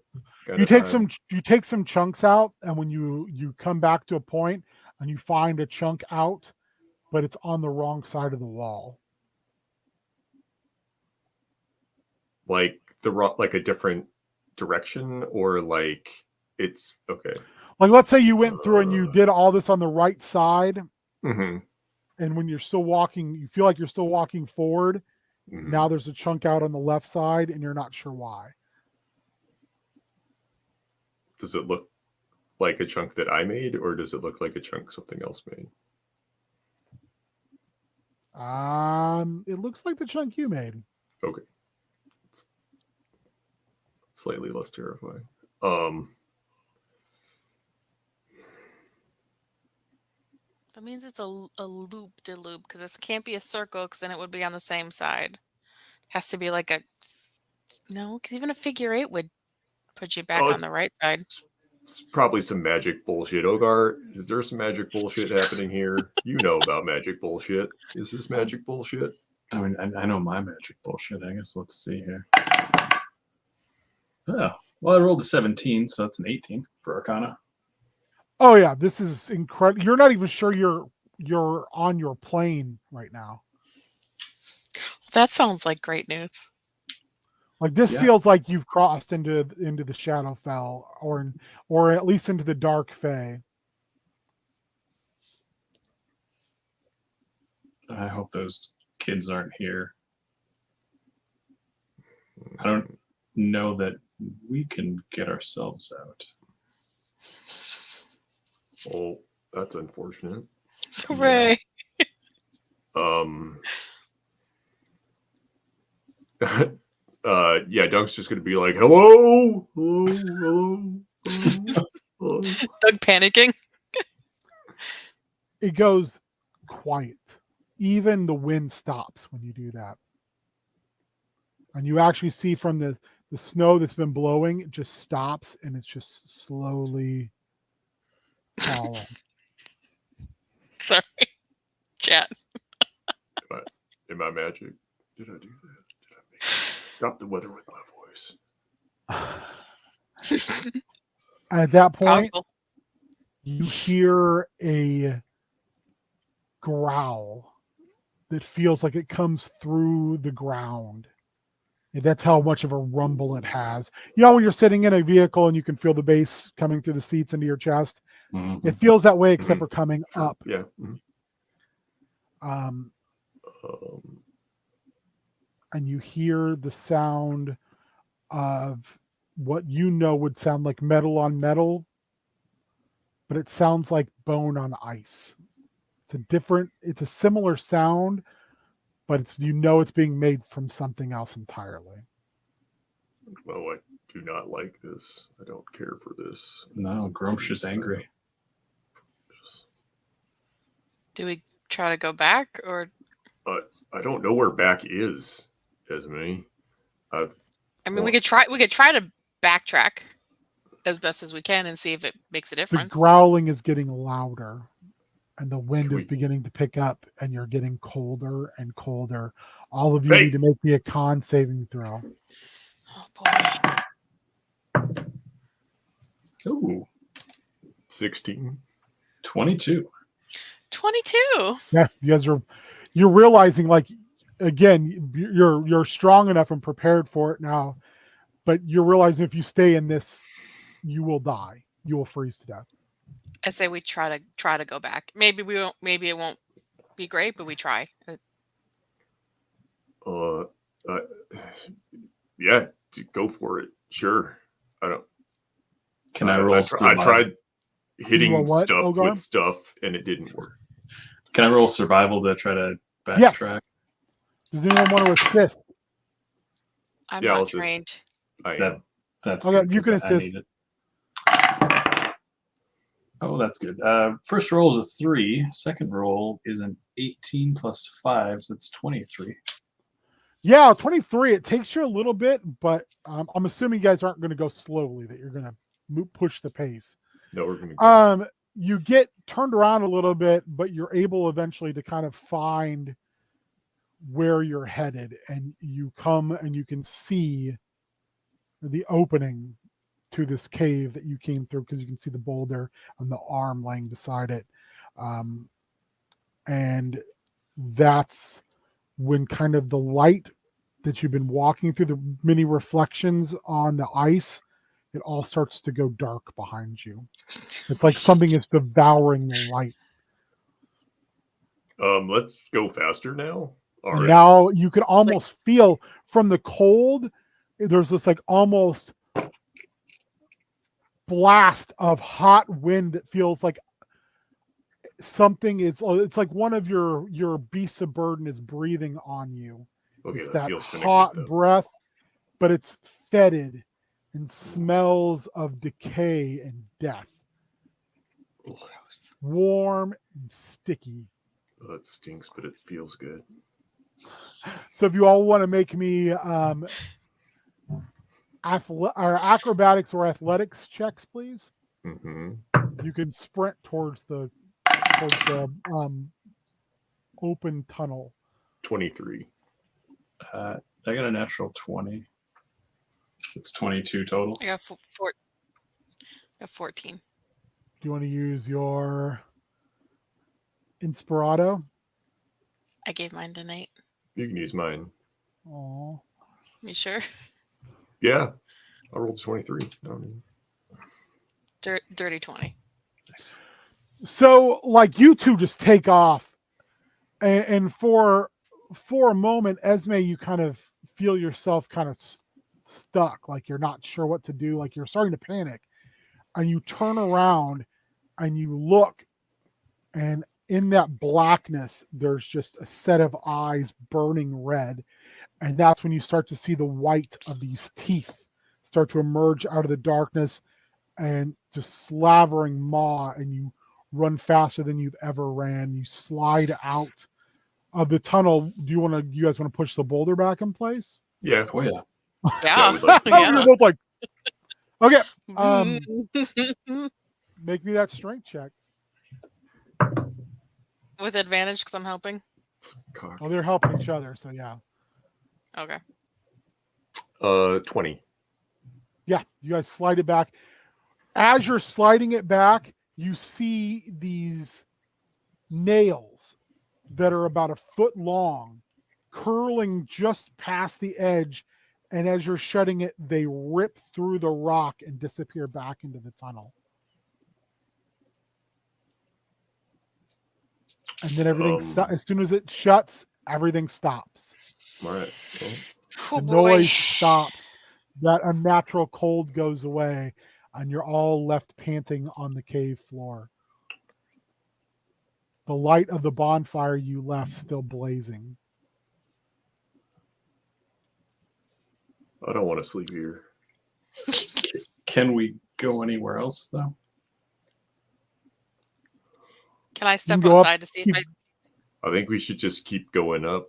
You take some chunks out, and when you come back to a point and you find a chunk out, but it's on the wrong side of the wall. like like a different direction, or like it's okay. Like, let's say you went through and you did all this on the right side, Mm-hmm. and when you're still walking, you feel like you're still walking forward. Mm-hmm. Now there's a chunk out on the left side, and you're not sure why. Does it look like a chunk that I made, or does it look like a chunk something else made? It looks like the chunk you made. Okay. Slightly less terrifying. That means it's a loop de loop, because this can't be a circle, because then it would be on the same side. Has to be like a no, because even a figure eight would put you back on the right side. It's probably some magic bullshit. Ogar, is there some magic bullshit happening here? You know about magic bullshit. Is this magic bullshit? I mean, I know my magic bullshit. I guess let's see here. Oh, well, I rolled a 17, so that's an 18 for Arcana. Oh yeah, this is incredible. You're not even sure you're on your plane right now. That sounds like great news. Like this feels like you've crossed into the Shadowfell, or at least into the Dark Fae. I hope those kids aren't here. I don't know that we can get ourselves out. Oh, that's unfortunate. Hooray! Yeah, Dunk's just gonna be like, hello, hello, hello, hello, hello. Doug panicking. It goes quiet. Even the wind stops when you do that. And you actually see from the snow that's been blowing, it just stops and it's just slowly falling. Sorry. Chat. Am I magic? Did I do that? Did I make it? Stop the weather with my voice. At that point, Powerful. you hear a growl that feels like it comes through the ground. And that's how much of a rumble it has. You know, when you're sitting in a vehicle and you can feel the bass coming through the seats into your chest, it feels that way, except for coming up. Yeah. And you hear the sound of what you know would sound like metal on metal, but it sounds like bone on ice. It's a similar sound, but it's being made from something else entirely. Well, I do not like this. I don't care for this. No, Grumsh is angry. Do we try to go back, or? I don't know where back is, Esme. I mean, we could try to backtrack as best as we can and see if it makes a difference. The growling is getting louder, and the wind is beginning to pick up, and you're getting colder and colder. All of you need to make me a con saving throw. Oh boy. Ooh. 16. 22. 22. Yeah, you're realizing, like, again, you're strong enough and prepared for it now, but you're realizing if you stay in this, you will die. You will freeze to death. I say we try to go back. Maybe we won't. Maybe it won't be great, but we try. Yeah, go for it. Sure. Can I roll? I tried hitting roll what, stuff Ogar? with stuff, and it didn't work. Can I roll survival to try to Yes. backtrack? Does anyone want to assist? I'm Yeah, I'll not just- trained. I That am. that's Okay, good, you 'cause can I assist. need it. Oh, that's good. First roll is a 3. Second roll is an 18 plus 5, so that's 23. Yeah, 23. It takes you a little bit, but I'm assuming you guys aren't going to go slowly. That you're going to push the pace. No, we're going to. You get turned around a little bit, but you're able eventually to kind of find where you're headed, and you come and you can see the opening to this cave that you came through, because you can see the boulder and the arm laying beside it. And that's when kind of the light that you've been walking through, the many reflections on the ice, it all starts to go dark behind you. It's like something is devouring the light. Let's go faster now. All And right. now you can almost feel from the cold, there's this like almost blast of hot wind that feels like something is, it's like one of your beasts of burden is breathing on you. Okay, It's that that feels kinda hot good, though. breath, but it's fetid and smells of decay and death. Gross. Warm and sticky. Oh, it stinks, but it feels good. So if you all want to make me acrobatics or athletics checks, please. Mm-hmm. You can sprint towards the open tunnel. 23. I got a natural 20. It's 22 total. I got 14. Do you want to use your Inspirato? I gave mine to Nate. You can use mine. Oh, You sure? Yeah, I rolled 23. I mean, Dirty 20. Nice. so like you two just take off, and for a moment, Esme, you kind of feel yourself kind of stuck, like you're not sure what to do, like you're starting to panic, and you turn around and you look, and in that blackness, there's just a set of eyes burning red. And that's when you start to see the white of these teeth start to emerge out of the darkness and just slavering maw. And you run faster than you've ever ran. You slide out of the tunnel. You guys want to push the boulder back in place? yeah. Oh yeah. Yeah. we'd like to. Oh, you're both like, okay. Yeah. Make me that strength check. With advantage because I'm helping. Cock. Oh, they're helping each other. So yeah. Okay. 20. Yeah, you guys slide it back. As you're sliding it back, you see these nails that are about a foot long, curling just past the edge. And as you're shutting it, they rip through the rock and disappear back into the tunnel. And then everything, as soon as it shuts, everything stops. All right. Well, Oh, The boy. noise stops. That unnatural cold goes away, and you're all left panting on the cave floor. The light of the bonfire you left still blazing. I don't want to sleep here. Can we go anywhere else though? Can I step go up, outside to see if keep- I... I think we should just keep going up.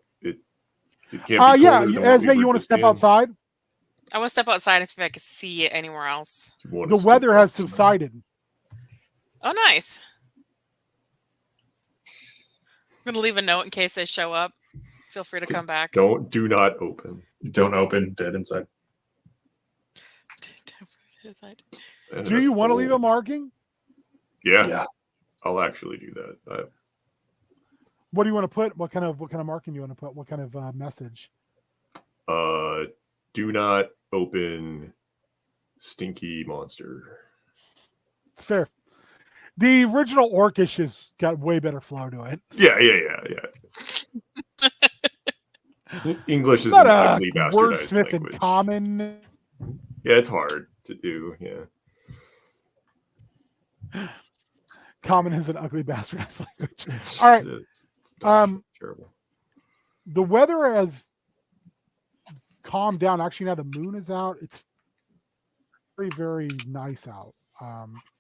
It can't be Yeah, colder than what Esme, we you were want to just step in. outside? I want to step outside and see if I can see it anywhere else. You want The to weather step has outside. subsided. Oh, nice. I'm going to leave a note in case they show up. Feel free to come back. Do not open. Don't open. Dead inside. And Do that's you want to cold. leave a marking? Yeah, I'll actually do that. What do you want to put? What kind of marking do you want to put? What kind of message? Do not open stinky monster. It's fair. The original Orcish has got way better flow to it. Yeah. English is Not an a ugly bastardized wordsmith in language. common. Yeah, it's hard to do. Yeah. Common is an ugly bastardized language. All right. Terrible. The weather has calmed down. Actually, now the moon is out. It's very, very nice out,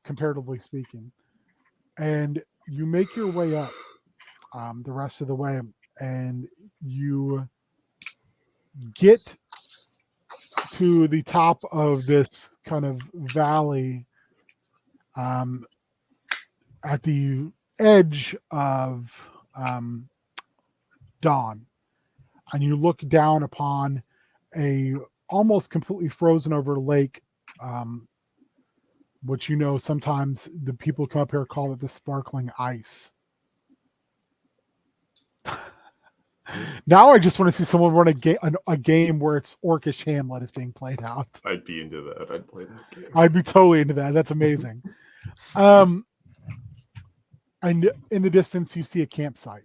comparatively speaking. And you make your way up the rest of the way, and you get to the top of this kind of valley at the edge of dawn, and you look down upon a almost completely frozen over lake, which sometimes the people come up here call it the sparkling ice. Now I just want to see someone run a game where it's Orcish Hamlet is being played out. I'd be into that. I'd play that game. I'd be totally into that. That's amazing. And in the distance, you see a campsite.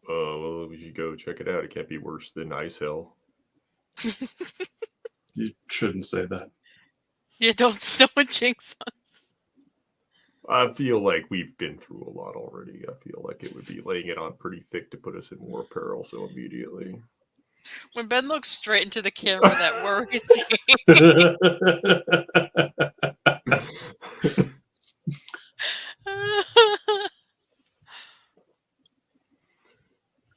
Well, we should go check it out. It can't be worse than Ice Hill. You shouldn't say that. Yeah, don't jinx us. I feel like we've been through a lot already. I feel like it would be laying it on pretty thick to put us in more peril so immediately. When Ben looks straight into the camera, that worries me.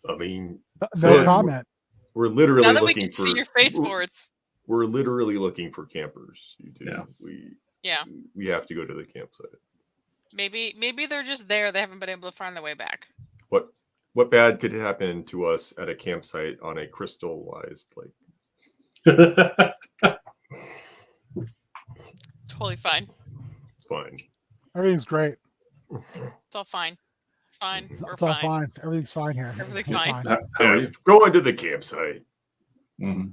I mean, No comment. We're literally now that looking we can for see your face more, it's we're literally looking for campers. Yeah. We have to go to the campsite. Maybe they're just there. They haven't been able to find their way back. What bad could happen to us at a campsite on a crystallized lake? Totally fine. It's fine. Everything's great. It's all fine. It's fine. We're It's all fine. fine. Everything's fine here. Everything's We're fine. How are you? Going to the campsite. Mm-hmm.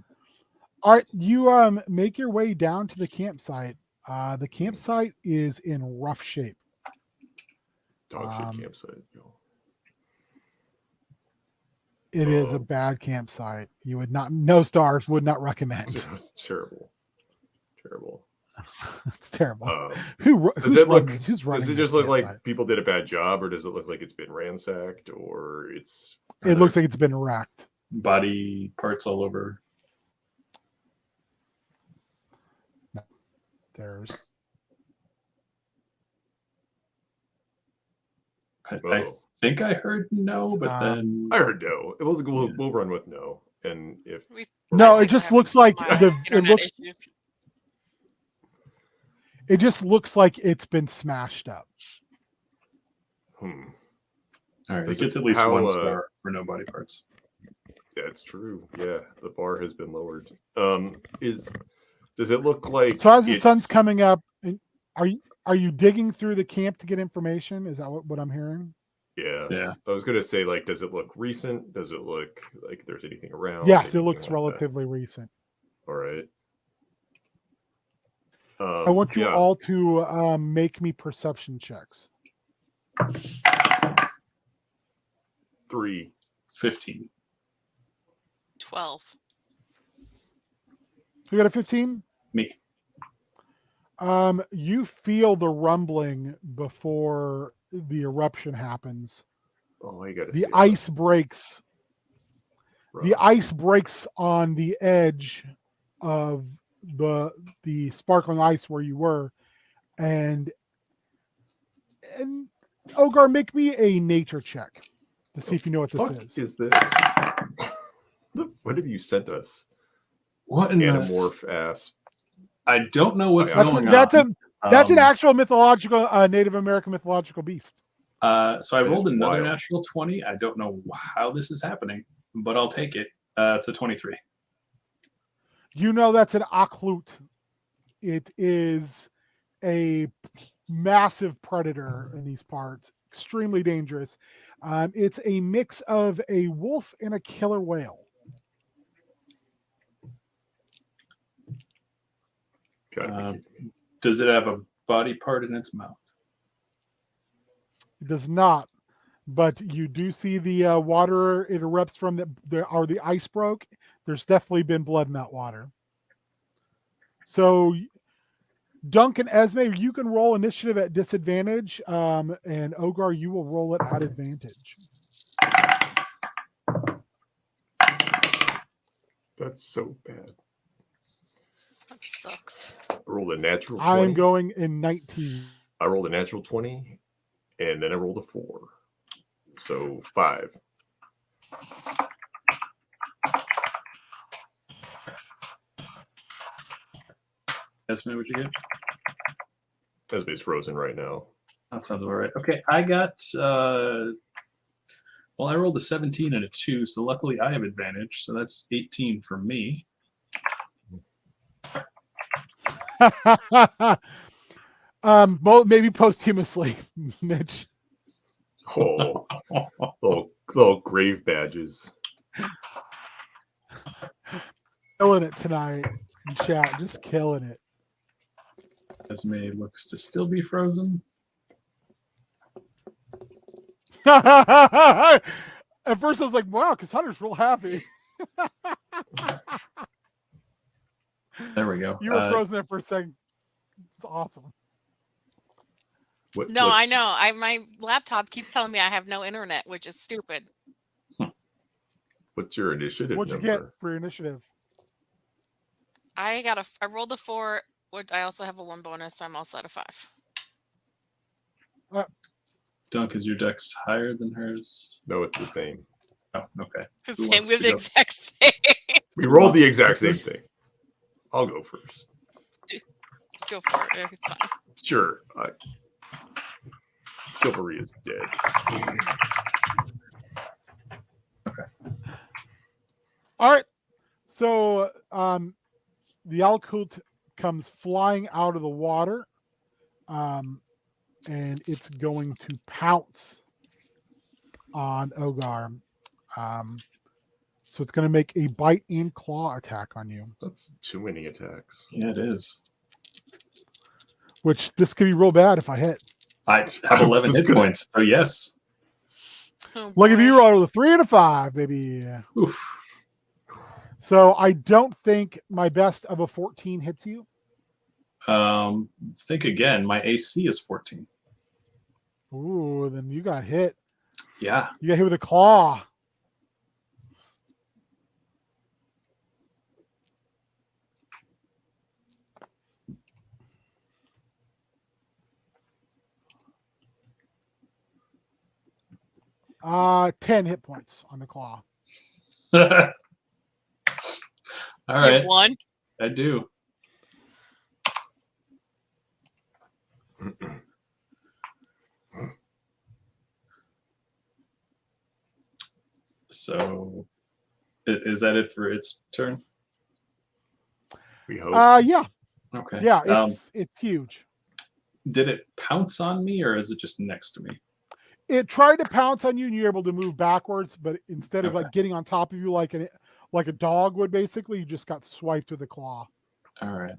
All right, you make your way down to the campsite. The campsite is in rough shape. Dog shit campsite. It is a bad campsite. You would not, no stars, would not recommend. It's terrible. Terrible. It's terrible. Does it look? Who's running? Does it just look like people did a bad job, or does it look like it's been ransacked, or it's? It looks like it's been wrecked. Body parts all over. No. There's. I think I heard no, but then I heard no. We'll run with no, and if no, it just looks like issues. It just looks like it's been smashed up. All right, it gets at least one star for no body parts. That's true. Yeah, the bar has been lowered. Does it look like? So as the sun's coming up, are you digging through the camp to get information? Is that what I'm hearing? Yeah. I was gonna say, like, does it look recent? Does it look like there's anything around? Yes, it looks relatively recent. All right. I want you all to make me perception checks. 3. 15. 12. Who got a 15? Me. You feel the rumbling before the eruption happens. Oh, I got the ice breaks. Right. The ice breaks on the edge of the sparkling ice where you were, and Ogar, make me a nature check to see if you know what this is this? What have you sent us? What an anamorph ass? I don't know what's going on. That's an actual mythological Native American mythological beast. So I rolled another natural 20. I don't know how this is happening, but I'll take it. It's a 23. You know that's an Aklut. It is a massive predator in these parts, extremely dangerous. It's a mix of a wolf and a killer whale. Does it have a body part in its mouth? It does not, but you do see the water it erupts from the ice broke. There's definitely been blood in that water. So Dunk and Esme, you can roll initiative at disadvantage, and Ogar, you will roll it at advantage. That's so bad. That sucks. I rolled a natural 20. I'm going in 19. I rolled a natural 20, and then I rolled a 4. So 5. Esme, what'd you get? Esme's frozen right now. That sounds about right. Okay, I got. Well, I rolled a 17 and a 2, so luckily I have advantage. So that's 18 for me. Maybe posthumously, Mitch. Oh, little grave badges. Killing it tonight in chat, just killing it. Esme looks to still be frozen. At first I was like, wow, Cassandra's real happy. There we go. You were frozen there for a second. It's awesome. No, I know. My laptop keeps telling me I have no internet, which is stupid. What's your initiative What'd you number? get for your initiative? I rolled a 4. I also have a 1 bonus, so I'm also at a 5. Dunk, is your dex higher than hers? No, it's the same. Oh, okay. The Who same wants with to the go? exact same. We rolled the exact same thing. I'll go first. Go for it. It's fine. Sure. Chivalry is dead. All right. So the Alkut comes flying out of the water, and it's going to pounce on Ogar. So it's going to make a bite and claw attack on you. That's too many attacks. Yeah, it is. Which this could be real bad if I hit. I have 11 It's hit gonna- points, so yes. Oh, Look, if boy. you roll with a 3 and a 5, baby. Oof. So I don't think my best of a 14 hits you. Think again. My AC is 14. Ooh, then you got hit. Yeah. You got hit with a claw. Uh, 10 hit points on the claw. All You have right. 1. I do. So, is that it for its turn? We hope. Yeah, Okay. yeah, it's huge. Did it pounce on me, or is it just next to me? It tried to pounce on you, and you're able to move backwards, but instead of Okay. like getting on top of you like a dog would, basically, you just got swiped with a claw. All right.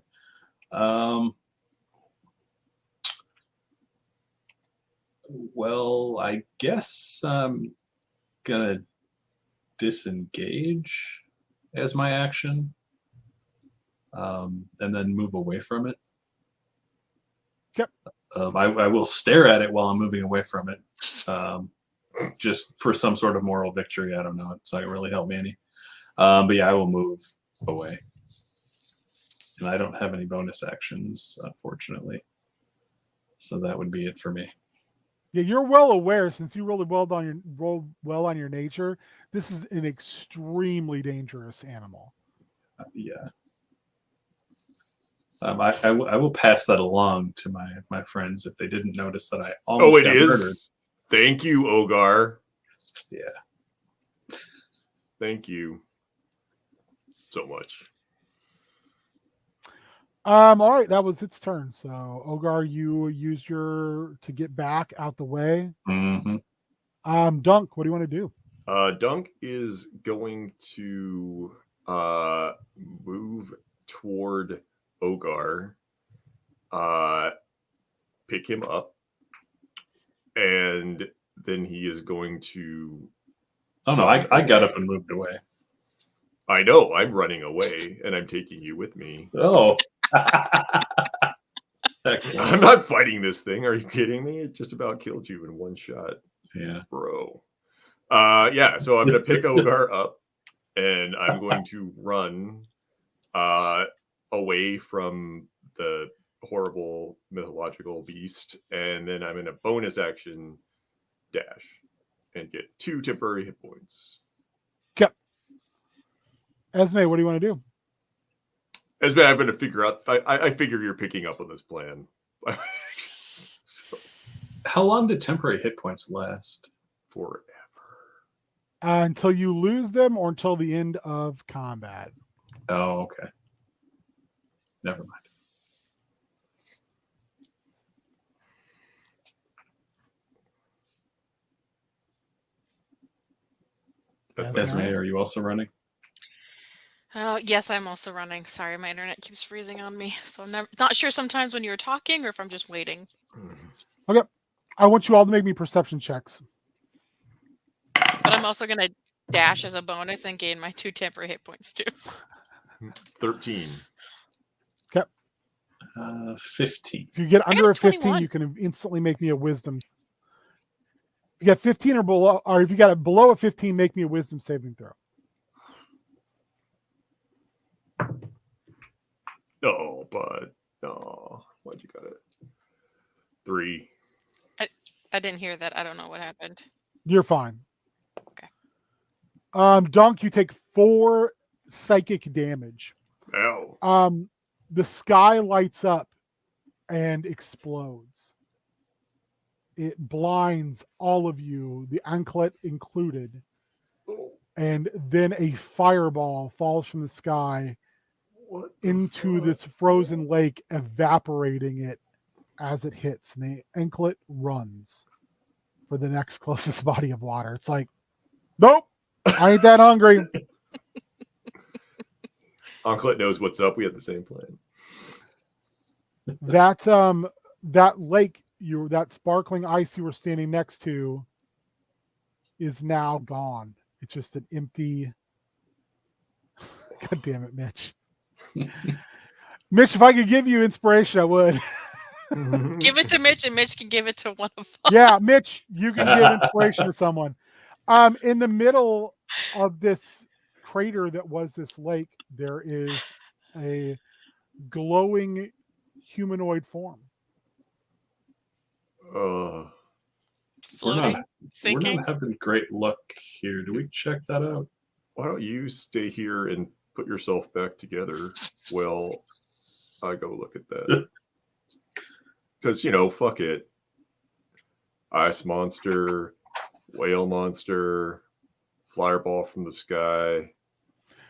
Well, I guess I'm gonna disengage as my action, and then move away from it. Yep. I will stare at it while I'm moving away from it, just for some sort of moral victory. I don't know. It's not gonna really help me any. But yeah, I will move away. And I don't have any bonus actions, unfortunately. So that would be it for me. Yeah, you're well aware, since you rolled well on your nature. This is an extremely dangerous animal. Yeah. I will pass that along to my friends if they didn't notice that I almost got murdered. Thank you, Ogar. Yeah. Thank you so much. All right, that was its turn. So Ogar, you used to get back out the way. Mm-hmm. Dunk, what do you want to do? Dunk is going to move toward Ogar, pick him up, and then he is going to... Oh, no, I got up and moved away. I know, I'm running away, and I'm taking you with me. Oh. Excellent. I'm not fighting this thing. Are you kidding me? It just about killed you in one shot, Yeah. bro. Yeah. So I'm gonna pick Ogar up, and I'm going to run away from the horrible mythological beast, and then I'm in a bonus action dash and get 2 temporary hit points. Esme, what do you want to do? As I'm going to figure out. I figure you're picking up on this plan. So, How long did temporary hit points last? forever. Until you lose them or until the end of combat. Oh, okay. Never mind. Esme, are you also running? Oh, yes, I'm also running. Sorry, my internet keeps freezing on me. So I'm not sure sometimes when you're talking or if I'm just waiting. Okay. I want you all to make me perception checks. But I'm also going to dash as a bonus and gain my 2 temporary hit points too. 13. 15. If you get under a 15, 21. you can instantly make me a wisdom. If you got 15 or below, or if you got it below a 15, make me a wisdom saving throw. No, bud. No. Why'd you got it? 3. I didn't hear that. I don't know what happened. You're fine. Okay. Dunk, you take 4 psychic damage. Ow. The sky lights up and explodes. It blinds all of you, the anklet included. And then a fireball falls from the sky into this frozen lake, evaporating it as it hits. And the anklet runs for the next closest body of water. It's like, nope, I ain't that hungry. Anklet knows what's up. We had the same plan. That lake, that sparkling ice you were standing next to is now gone. It's just an empty. God damn it, Mitch. Mitch, if I could give you inspiration, I would. Give it to Mitch and Mitch can give it to one of us. Yeah, Mitch, you can give inspiration to someone. In the middle of this crater that was this lake, there is a glowing humanoid form. Floating, we're sinking. not having great luck here. Do we check that out? Why don't you stay here and put yourself back together while I go look at that? Because, fuck it. Ice monster, whale monster, fireball from the sky.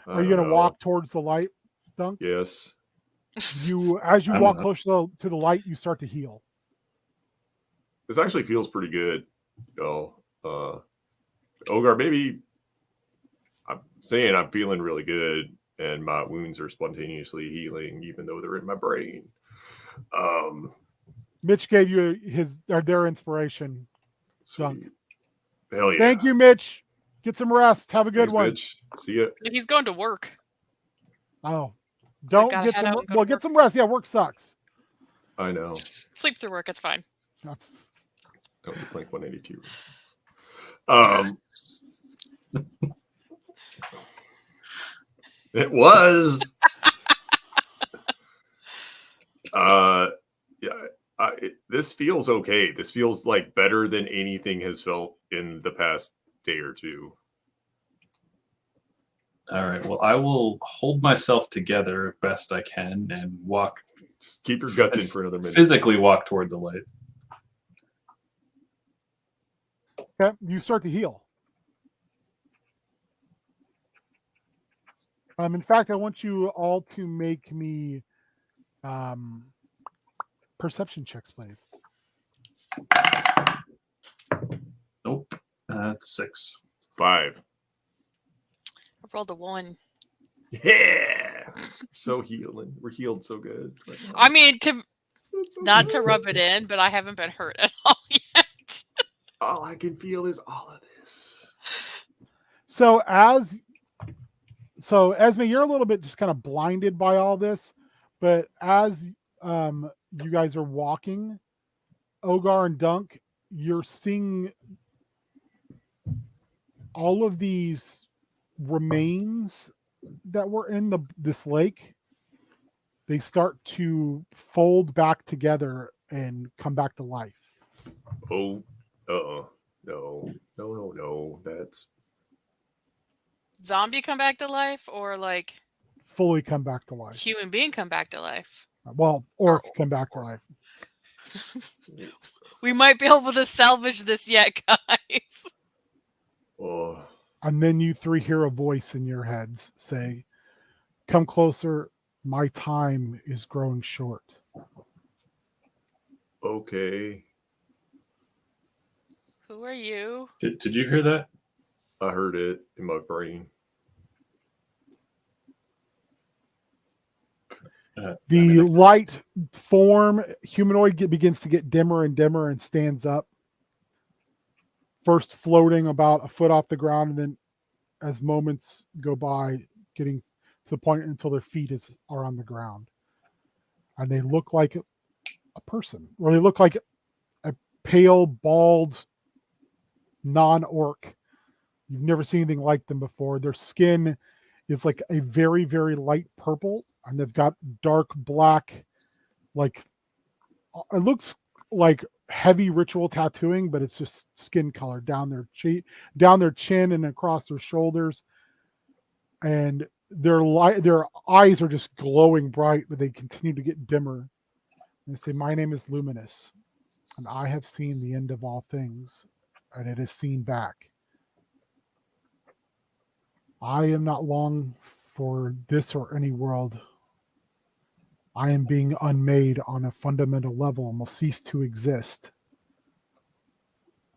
Are you going to walk towards the light, Dunk? Yes. As you walk close to the light, you start to heal. This actually feels pretty good. Ogar, maybe I'm saying I'm feeling really good and my wounds are spontaneously healing even though they're in my brain. Mitch gave you their inspiration. Dunk. Hell yeah. Thank you, Mitch. Get some rest. Have a good Thanks, one. Mitch. See ya. He's going to work. Oh, So don't gotta get head some. out and go to Well, get work. some rest. Yeah, work sucks. I know. Sleep through work. It's fine. That was Blink 182. It was. Yeah. This feels okay. This feels like better than anything has felt in the past day or two. All right. Well, I will hold myself together best I can and walk. Just keep your guts in for another minute. Physically walk toward the light. Okay, you start to heal. In fact, I want you all to make me perception checks, please. Nope. That's 6. 5. I rolled a 1. Yeah. So healing. We're healed so good. I mean, not to rub it in, but I haven't been hurt at all yet. All I can feel is all of this. So Esme, you're a little bit just kind of blinded by all this, but as you guys are walking, Ogar and Dunk, you're seeing all of these remains that were in this lake. They start to fold back together and come back to life. Oh, no. That's Zombie come back to life, or like Fully come back to life. human being come back to life? Well, orc come back to life. We might be able to salvage this yet, guys. oh. And then you three hear a voice in your heads say, "Come closer. My time is growing short." Okay. Who are you? Did you hear that? I heard it in my brain. The light form humanoid begins to get dimmer and dimmer and stands up. First floating about a foot off the ground, and then as moments go by, getting to the point until their feet are on the ground. And they look like a person, or they look like a pale, bald, non-orc. You've never seen anything like them before. Their skin is like a very, very light purple, and they've got dark black, like it looks like heavy ritual tattooing, but it's just skin color down their down their chin and across their shoulders. And their eyes are just glowing bright, but they continue to get dimmer. And they say, "My name is Luminous, and I have seen the end of all things, and it is seen back. I am not long for this or any world. I am being unmade on a fundamental level and will cease to exist.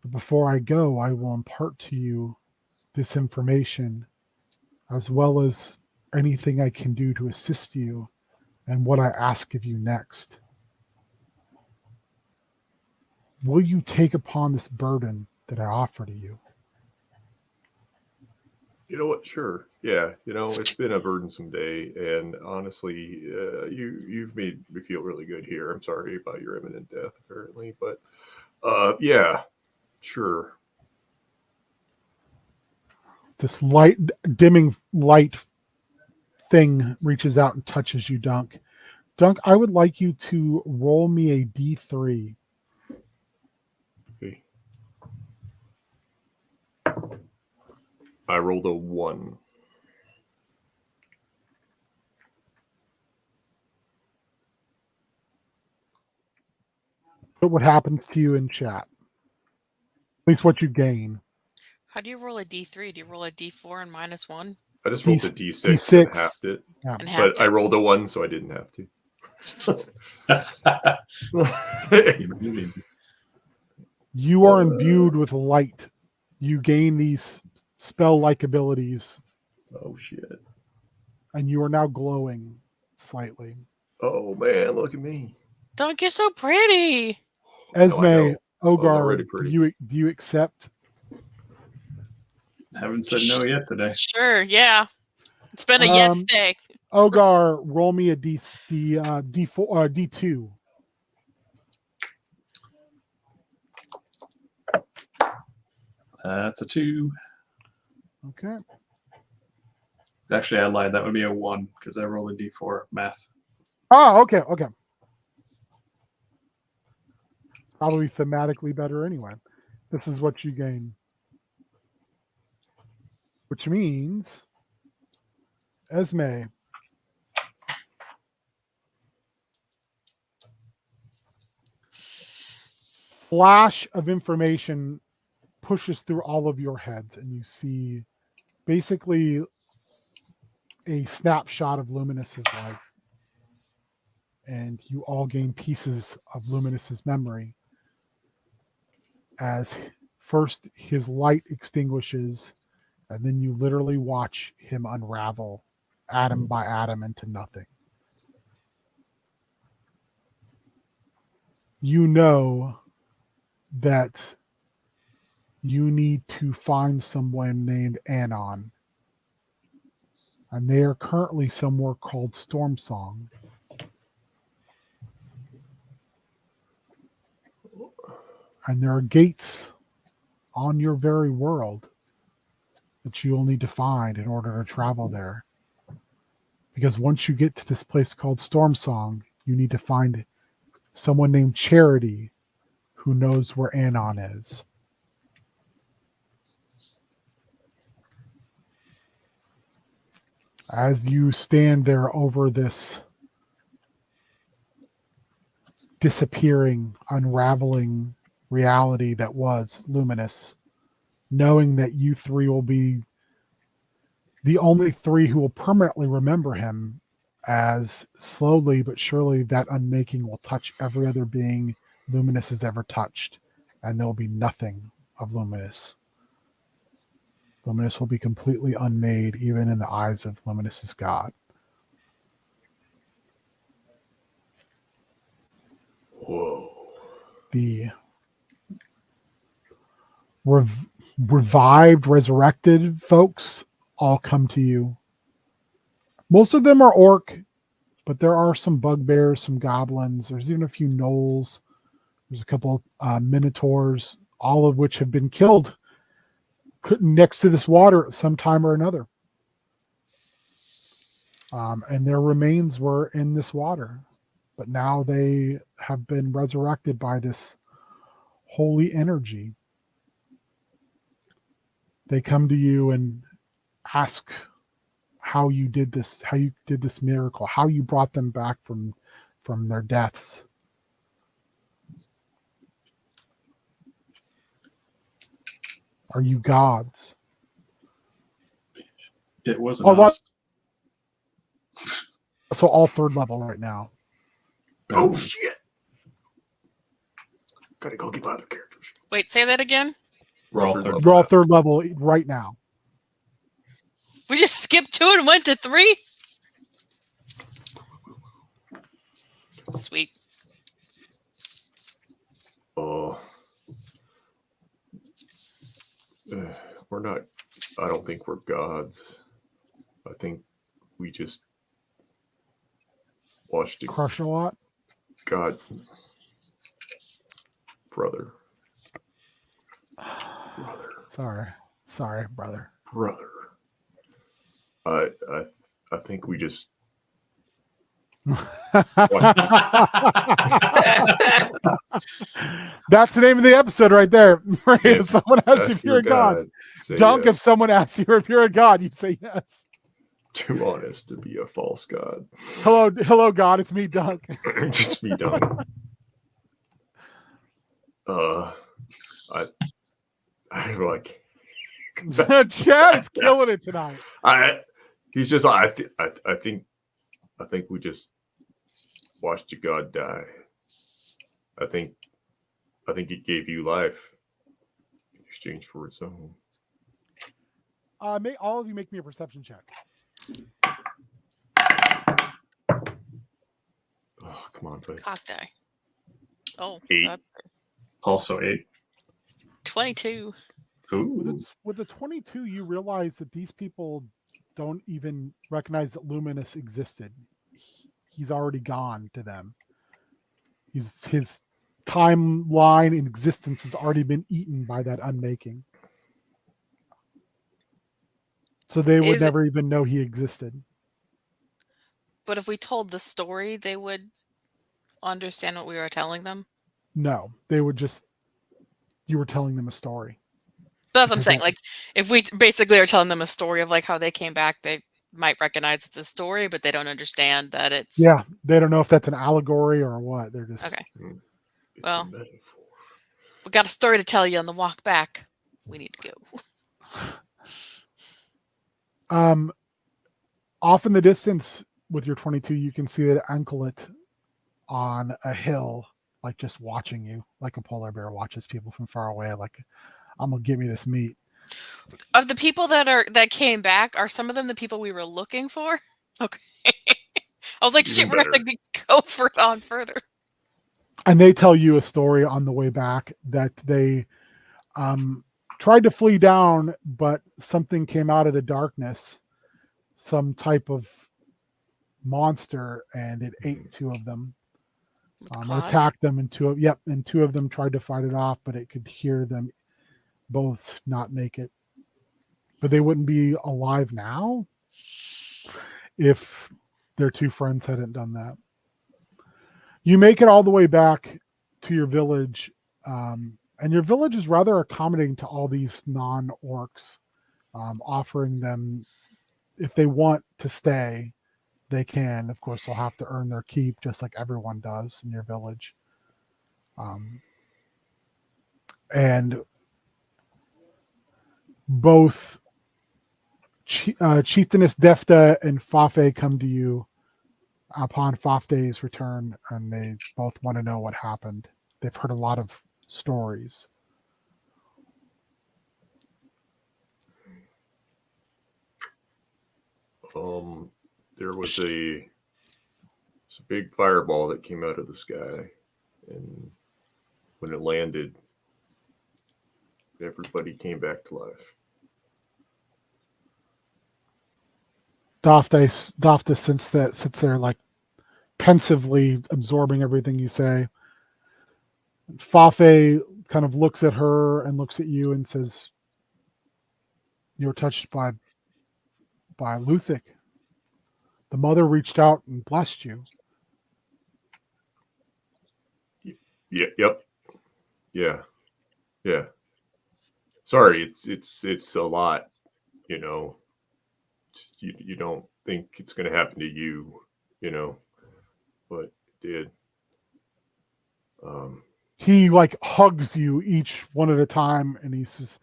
But before I go, I will impart to you this information, as well as anything I can do to assist you and what I ask of you next. Will you take upon this burden that I offer to you?" You know what? Sure. Yeah. It's been a burdensome day, and honestly, you've made me feel really good here. I'm sorry about your imminent death, apparently, but yeah, sure. This dimming light thing reaches out and touches you, Dunk. Dunk, I would like you to roll me a D3. Okay. I rolled a 1. But what happens to you in chat? At least what you gain. How do you roll a D3? Do you roll a D4 and -1? I just rolled a D6 and D6. halved it, Yeah. And halved but I it? rolled a 1, so I didn't have to. You made it easy. You are imbued with light. You gain these spell-like abilities, Oh shit! and you are now glowing slightly. Oh man, look at me. Don't get so pretty. Esme, know. already Ogar, pretty. do you accept? Haven't said no yet today. Sure, yeah. It's been a yes day. Ogar, roll me a D4, D2. That's a 2. Okay. Actually, I lied. That would be a 1 because I rolled a D4 math. Oh, okay. Probably thematically better anyway. This is what you gain. Which means, Esme, flash of information pushes through all of your heads, and you see basically a snapshot of Luminous's life. And you all gain pieces of Luminous's memory as first his light extinguishes, and then you literally watch him unravel atom by atom into nothing. You know that you need to find someone named Anon, and they are currently somewhere called Storm Song. And there are gates on your very world that you will need to find in order to travel there. Because once you get to this place called Storm Song, you need to find someone named Charity who knows where Anon is. As you stand there over this disappearing, unraveling reality that was Luminous, knowing that you three will be the only three who will permanently remember him, as slowly but surely that unmaking will touch every other being Luminous has ever touched, and there will be nothing of Luminous. Luminous will be completely unmade, even in the eyes of Luminous's God. Whoa. The revived, resurrected folks all come to you. Most of them are orc, but there are some bugbears, some goblins. There's even a few gnolls. There's a couple minotaurs, all of which have been killed next to this water at some time or another. And their remains were in this water. But now they have been resurrected by this holy energy. They come to you and ask how you did this miracle, how you brought them back from their deaths. Are you gods? It wasn't Oh, what? us. So all third level right now. Oh shit! Gotta go get my other characters. Wait, say that again. We're all third. We're all third level right now. We just skipped 2 and went to 3? Sweet. Oh, we're not. I don't think we're gods. I think we just watched it. Crush a lot. God, brother. Sorry, brother. I think we just. That's the name of the episode right there. If someone asks if you're a god, Dunk, yes. if someone asks you if you're a god, you say yes. Too honest to be a false god. Hello, God. It's me, Dunk. Just be done. I like. Chad is killing it tonight. He's just. I think we just watched your god die. I think it gave you life in exchange for its own. All of you make me a perception check. Oh, come on, buddy. Cock die. Oh, 8. that's Also 8. 22. Ooh. With the 22, you realize that these people don't even recognize that Luminous existed. He's already gone to them. His timeline in existence has already been eaten by that unmaking. So they would never even know he existed. But if we told the story, they would understand what we were telling them. No, they would just. You were telling them a story. That's what I'm saying. Like, if we basically are telling them a story of like how they came back, they might recognize it's a story, but they don't understand that it's. Yeah, they don't know if that's an allegory or what. They're just okay. It's Well, a metaphor. We got a story to tell you on the walk back. We need to go. Off in the distance with your 22, you can see that Anklet on a hill, like just watching you, like a polar bear watches people from far away. Like, I'm gonna give you this meat. Of the people that came back, are some of them the people we were looking for? Okay. I was like, Even shit, we're gonna have to go on further. And they tell you a story on the way back that they tried to flee down, but something came out of the darkness, some type of monster, and it ate 2 of them. With It claws. attacked them, and two of them tried to fight it off, but it could hear them both not make it. But they wouldn't be alive now if their two friends hadn't done that. You make it all the way back to your village, and your village is rather accommodating to all these non-orcs, offering them, if they want to stay, they can. Of course, they'll have to earn their keep, just like everyone does in your village. And both Chieftainess Defta and Fafe come to you upon Fafe's return, and they both want to know what happened. They've heard a lot of stories. There was a big fireball that came out of the sky, and when it landed, everybody came back to life. Dafta sits there like pensively absorbing everything you say. Fafe kind of looks at her and looks at you and says, "You're touched by Luthic. The mother reached out and blessed you." Yeah. Yep. Yeah. Sorry, it's a lot. You know, you don't think it's going to happen to you. But it did. He like hugs you each one at a time, and he says,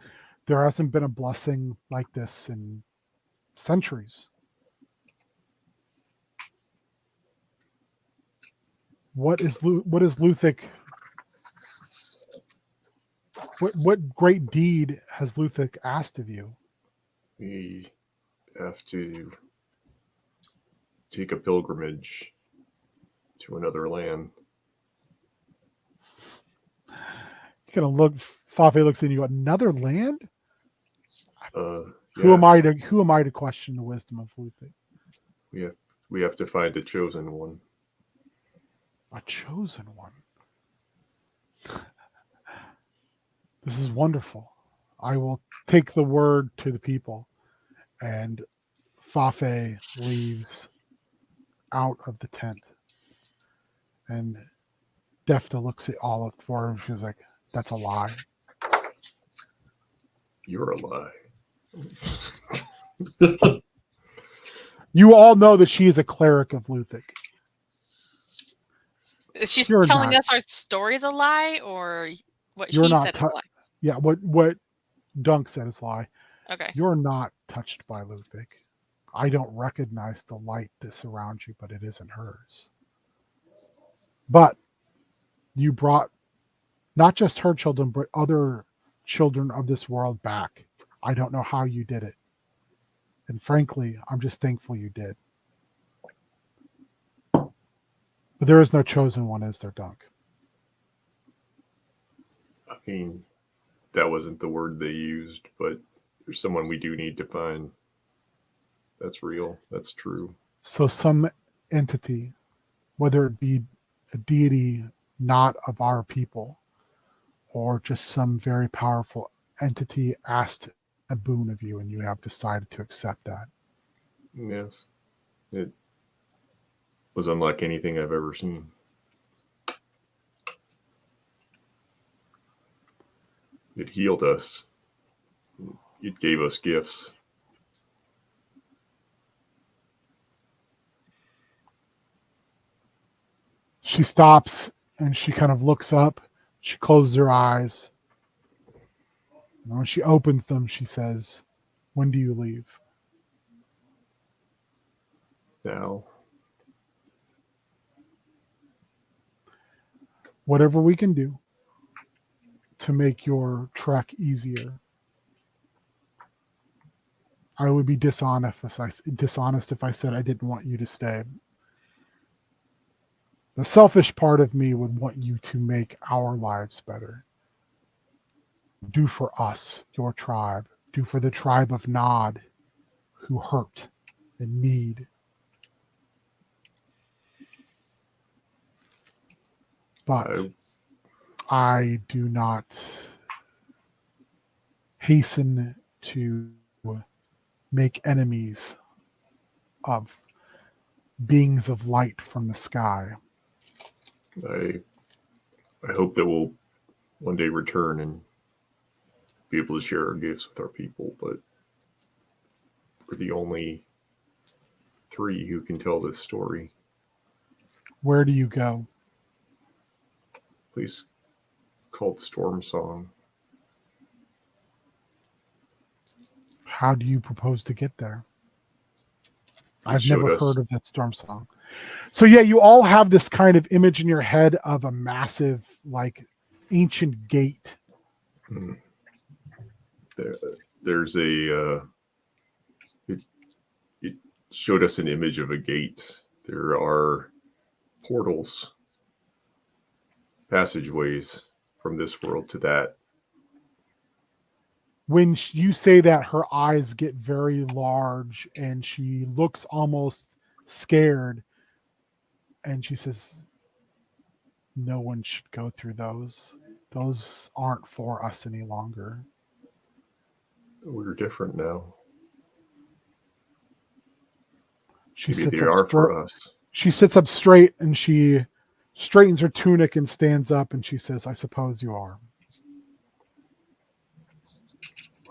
"There hasn't been a blessing like this in centuries." What is Luthic? What great deed has Luthic asked of you? We have to take a pilgrimage to another land. You're gonna look. Fafe looks at you. Another land? Yeah. Who am I to question the wisdom of Luthic? We have to find a chosen one. A chosen one. This is wonderful. I will take the word to the people. And Fafe leaves out of the tent. And Defta looks at all of four and she's like, "That's a lie." You're a lie. You all know that she is a cleric of Luthic. She's You're telling not. us our story's a lie, or what You're he not said is a lie? Yeah, what Dunk said is a lie. Okay. You're not touched by Luthic. I don't recognize the light that surrounds you, but it isn't hers. But you brought not just her children, but other children of this world back. I don't know how you did it. And frankly, I'm just thankful you did. But there is no chosen one, is there, Dunk? I mean, that wasn't the word they used, but there's someone we do need to find. That's real. That's true. So some entity, whether it be a deity not of our people, or just some very powerful entity, asked a boon of you, and you have decided to accept that. Yes. It was unlike anything I've ever seen. It healed us. It gave us gifts. She stops and she kind of looks up. She closes her eyes. And when she opens them, she says, "When do you leave?" Now, Whatever we can do to make your trek easier. I would be dishonest if I said I didn't want you to stay. The selfish part of me would want you to make our lives better. Do for us, your tribe. Do for the tribe of Nod, who hurt and need. But I do not hasten to make enemies of beings of light from the sky. I hope that we'll one day return and be able to share our gifts with our people, but we're the only 3 who can tell this story. Where do you go? Place called Storm Song. How do you propose to get there? It I've showed never us. heard of that storm song. So yeah, you all have this kind of image in your head of a massive, like, ancient gate. Hmm. There's a it showed us an image of a gate. There are portals, passageways from this world to that. When you say that, her eyes get very large and she looks almost scared. And she says, no one should go through those. Those aren't for us any longer. We're different now. She Maybe sits they up are straight. for us. She sits up straight and she straightens her tunic and stands up and she says, I suppose you are.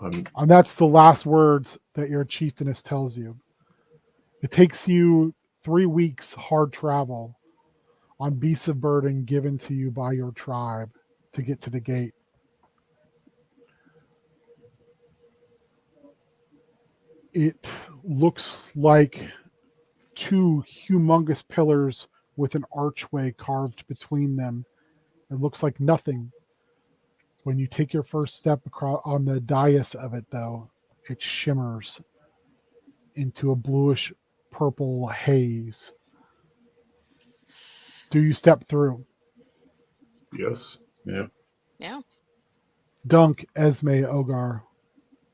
And that's the last words that your chieftainess tells you. It takes you 3 weeks hard travel on beasts of burden given to you by your tribe to get to the gate. It looks like 2 humongous pillars with an archway carved between them. It looks like nothing. When you take your first step across on the dais of it, though, it shimmers into a bluish purple haze. Do you step through? Yes. Yeah. Yeah. Dunk, Esme, Ogar,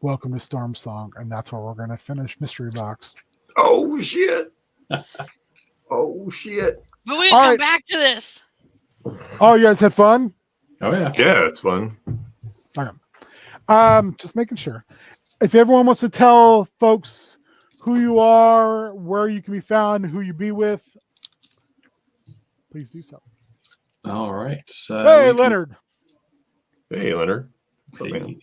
welcome to Storm Song, and that's where we're going to finish Mystery Box. Oh shit! Oh shit! But we All come right. back to this. Oh, you guys had fun? Oh yeah. Yeah, it's fun. Okay. Just making sure. If everyone wants to tell folks who you are, where you can be found, who you be with, please do so. All right. Hey, Leonard. Hey, Leonard. What's up, man?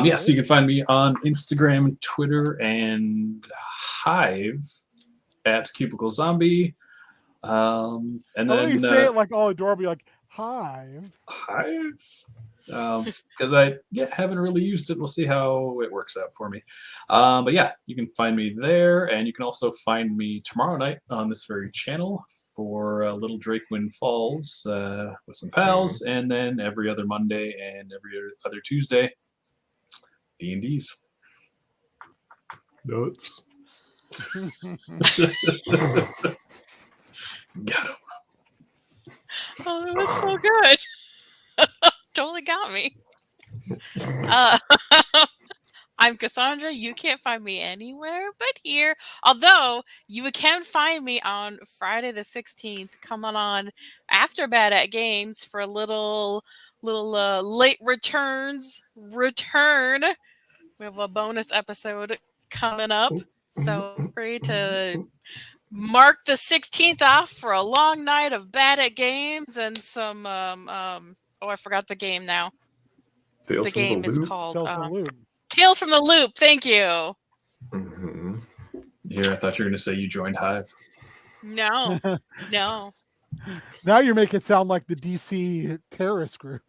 Yeah, so you can find me on Instagram, Twitter, and Hive at Cubicle Zombie. And then you say it like all adorable, like Hive. Hive, because I haven't really used it. We'll see how it works out for me. But yeah, you can find me there, and you can also find me tomorrow night on this very channel for Little Drake Wind Falls with some pals, and then every other Monday and every other Tuesday, D&Ds. Nuts. Got him. Oh, that was so good. Totally got me. I'm Cassandra. You can't find me anywhere but here. Although you can find me on Friday the 16th, coming on after Bad at Games for a little late return. We have a bonus episode coming up, so free to mark the 16th off for a long night of Bad at Games and some I forgot the game now. Tales The from game the is Loop. called Tales from the Loop. Tales from the Loop. Thank you. Mm-hmm. Here, I thought you were going to say you joined Hive. No. Now you're making it sound like the DC terrorist group.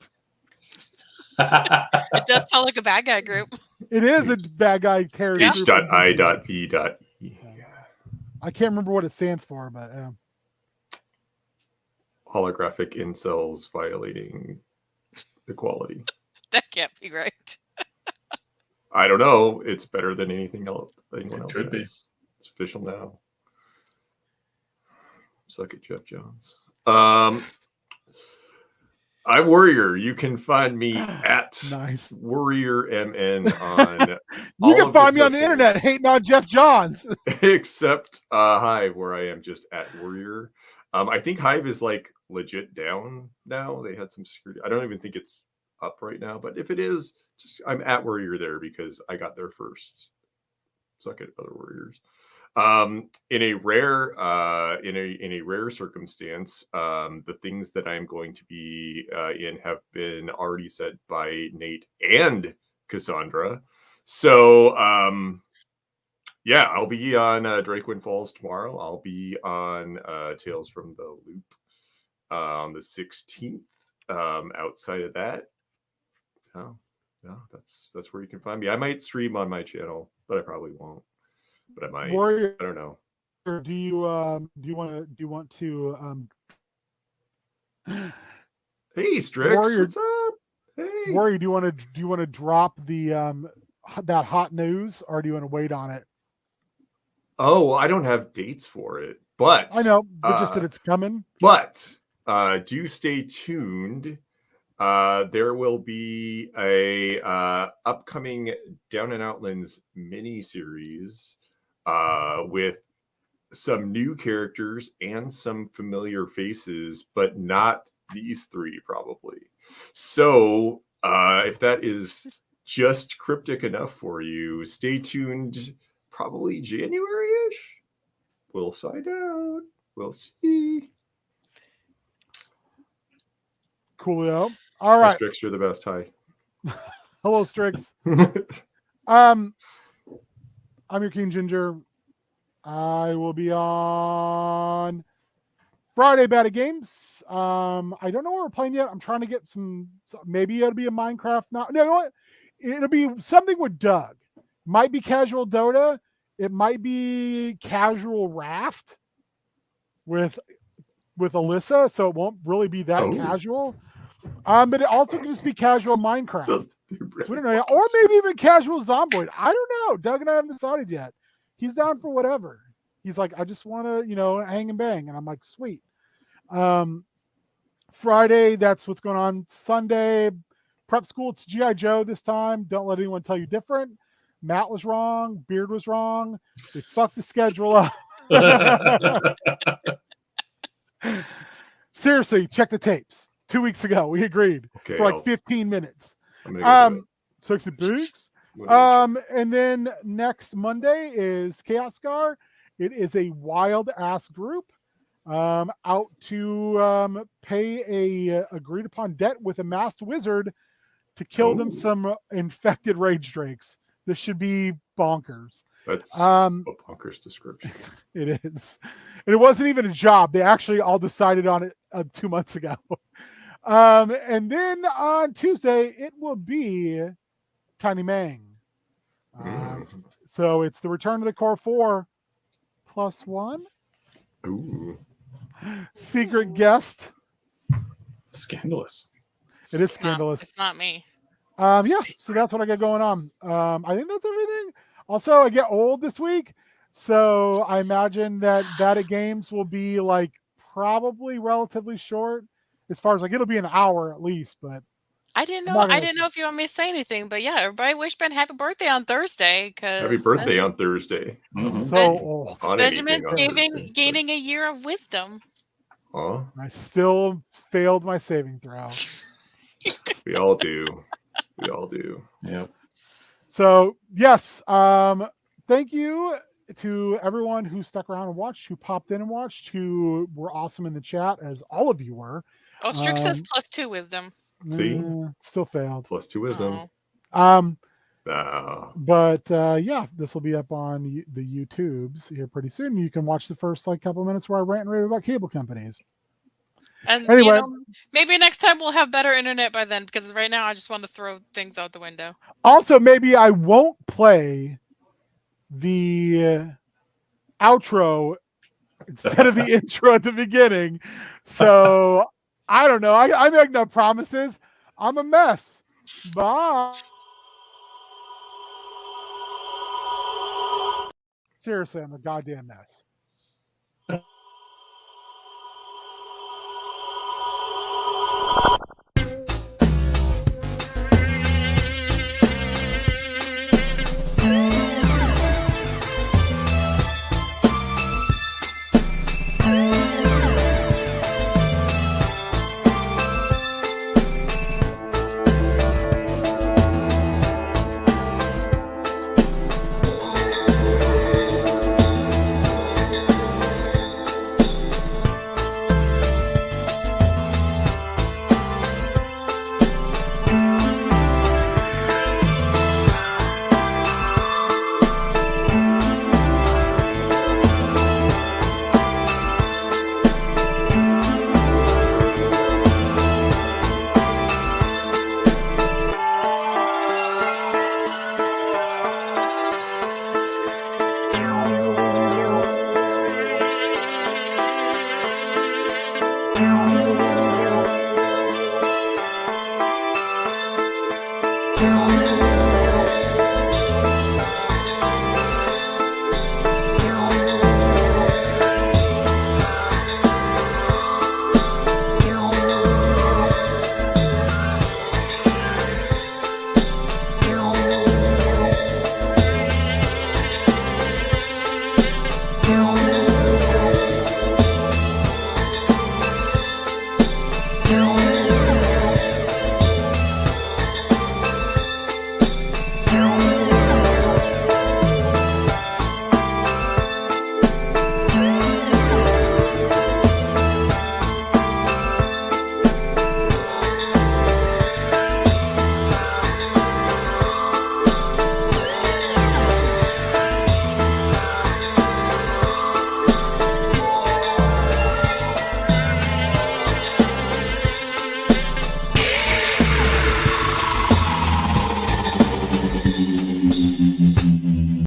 It does sound like a bad guy group. It is a bad guy terrorist group. H.I.V. I can't remember what it stands for, but Holographic incels violating equality. That can't be right. I don't know. It's better than anything else. Anyone else could be. has. It's official now. Suck it, Jeff Jones. I'm Warrior. You can find me at nice. Warrior MN on. You can find me on the internet hating on Jeff Johns. Except Hive, where I am just at Warrior. I think Hive is like legit down now. They had some security. I don't even think it's up right now, but if it is, just I'm at Warrior there because I got there first. Suck at other Warriors. In a rare in a rare circumstance, the things that I'm going to be in have been already said by Nate and Cassandra. So yeah, I'll be on Drakewind Falls tomorrow. I'll be on Tales from the Loop on the 16th. Outside of that, oh, no, that's where you can find me. I might stream on my channel, but I probably won't. But I might. Warrior, I don't know. do you want to Hey, Strix, Warrior, what's up? Hey. Warrior, do you want to drop the that hot news, or do you want to wait on it? Oh, well, I don't have dates for it, but I know, but just that it's coming. But do stay tuned. There will be a upcoming Down and Outlands mini series with some new characters and some familiar faces, but not these three probably. So if that is just cryptic enough for you, stay tuned. Probably January-ish. We'll find out. We'll see. Coolio. All right. Strix, you're the best. Hi. Hello, Strix. I'm your King Ginger. I will be on Friday Bad Games. I don't know what we're playing yet. I'm trying to get some. Maybe it'll be a Minecraft. No, you know what? It'll be something with Doug. Might be casual Dota. It might be casual Raft with Alyssa, so it won't really be that casual. But it also can just be casual Minecraft. We don't know yet. Or maybe even casual Zomboid. I don't know. Doug and I haven't decided yet. He's down for whatever. He's like, I just want to, hang and bang. And I'm like, sweet. Friday, that's what's going on. Sunday, prep school. It's G.I. Joe this time. Don't let anyone tell you different. Matt was wrong. Beard was wrong. They fucked the schedule up. Seriously, check the tapes. 2 weeks ago, we agreed for like 15 minutes. 60 bucks. And then next Monday is Chaos Scar. It is a wild ass group out to pay a agreed upon debt with a masked wizard to kill them some infected rage drakes. This should be bonkers. That's a bonkers description. It is. And it wasn't even a job. They actually all decided on it 2 months ago. And then on Tuesday, it will be Tiny Mang. So it's the return to the core 4 +1. Ooh. Secret guest. Scandalous. It is scandalous. It's not me. Yeah, so that's what I got going on. I think that's everything. Also, I get old this week, so I imagine that at games will be like probably relatively short. As far as like it'll be an hour at least, but I didn't know if you want me to say anything, but yeah, everybody wish Ben happy birthday on Thursday. Happy birthday on Thursday. So old. Benjamin gaining a year of wisdom. Oh, I still failed my saving throw. We all do. We all do. Yeah. So yes, thank you to everyone who stuck around and watched, who popped in and watched, who were awesome in the chat, as all of you were. Oh, Strix says +2 wisdom. See? Still failed. +2 wisdom. But yeah, this will be up on the YouTubes here pretty soon. You can watch the first couple minutes where I rant and rave about cable companies. And anyway, maybe next time we'll have better internet by then, because right now I just want to throw things out the window. Also, maybe I won't play the outro instead of the intro at the beginning. So I don't know. I make no promises. I'm a mess. Bye. Seriously, I'm a goddamn mess.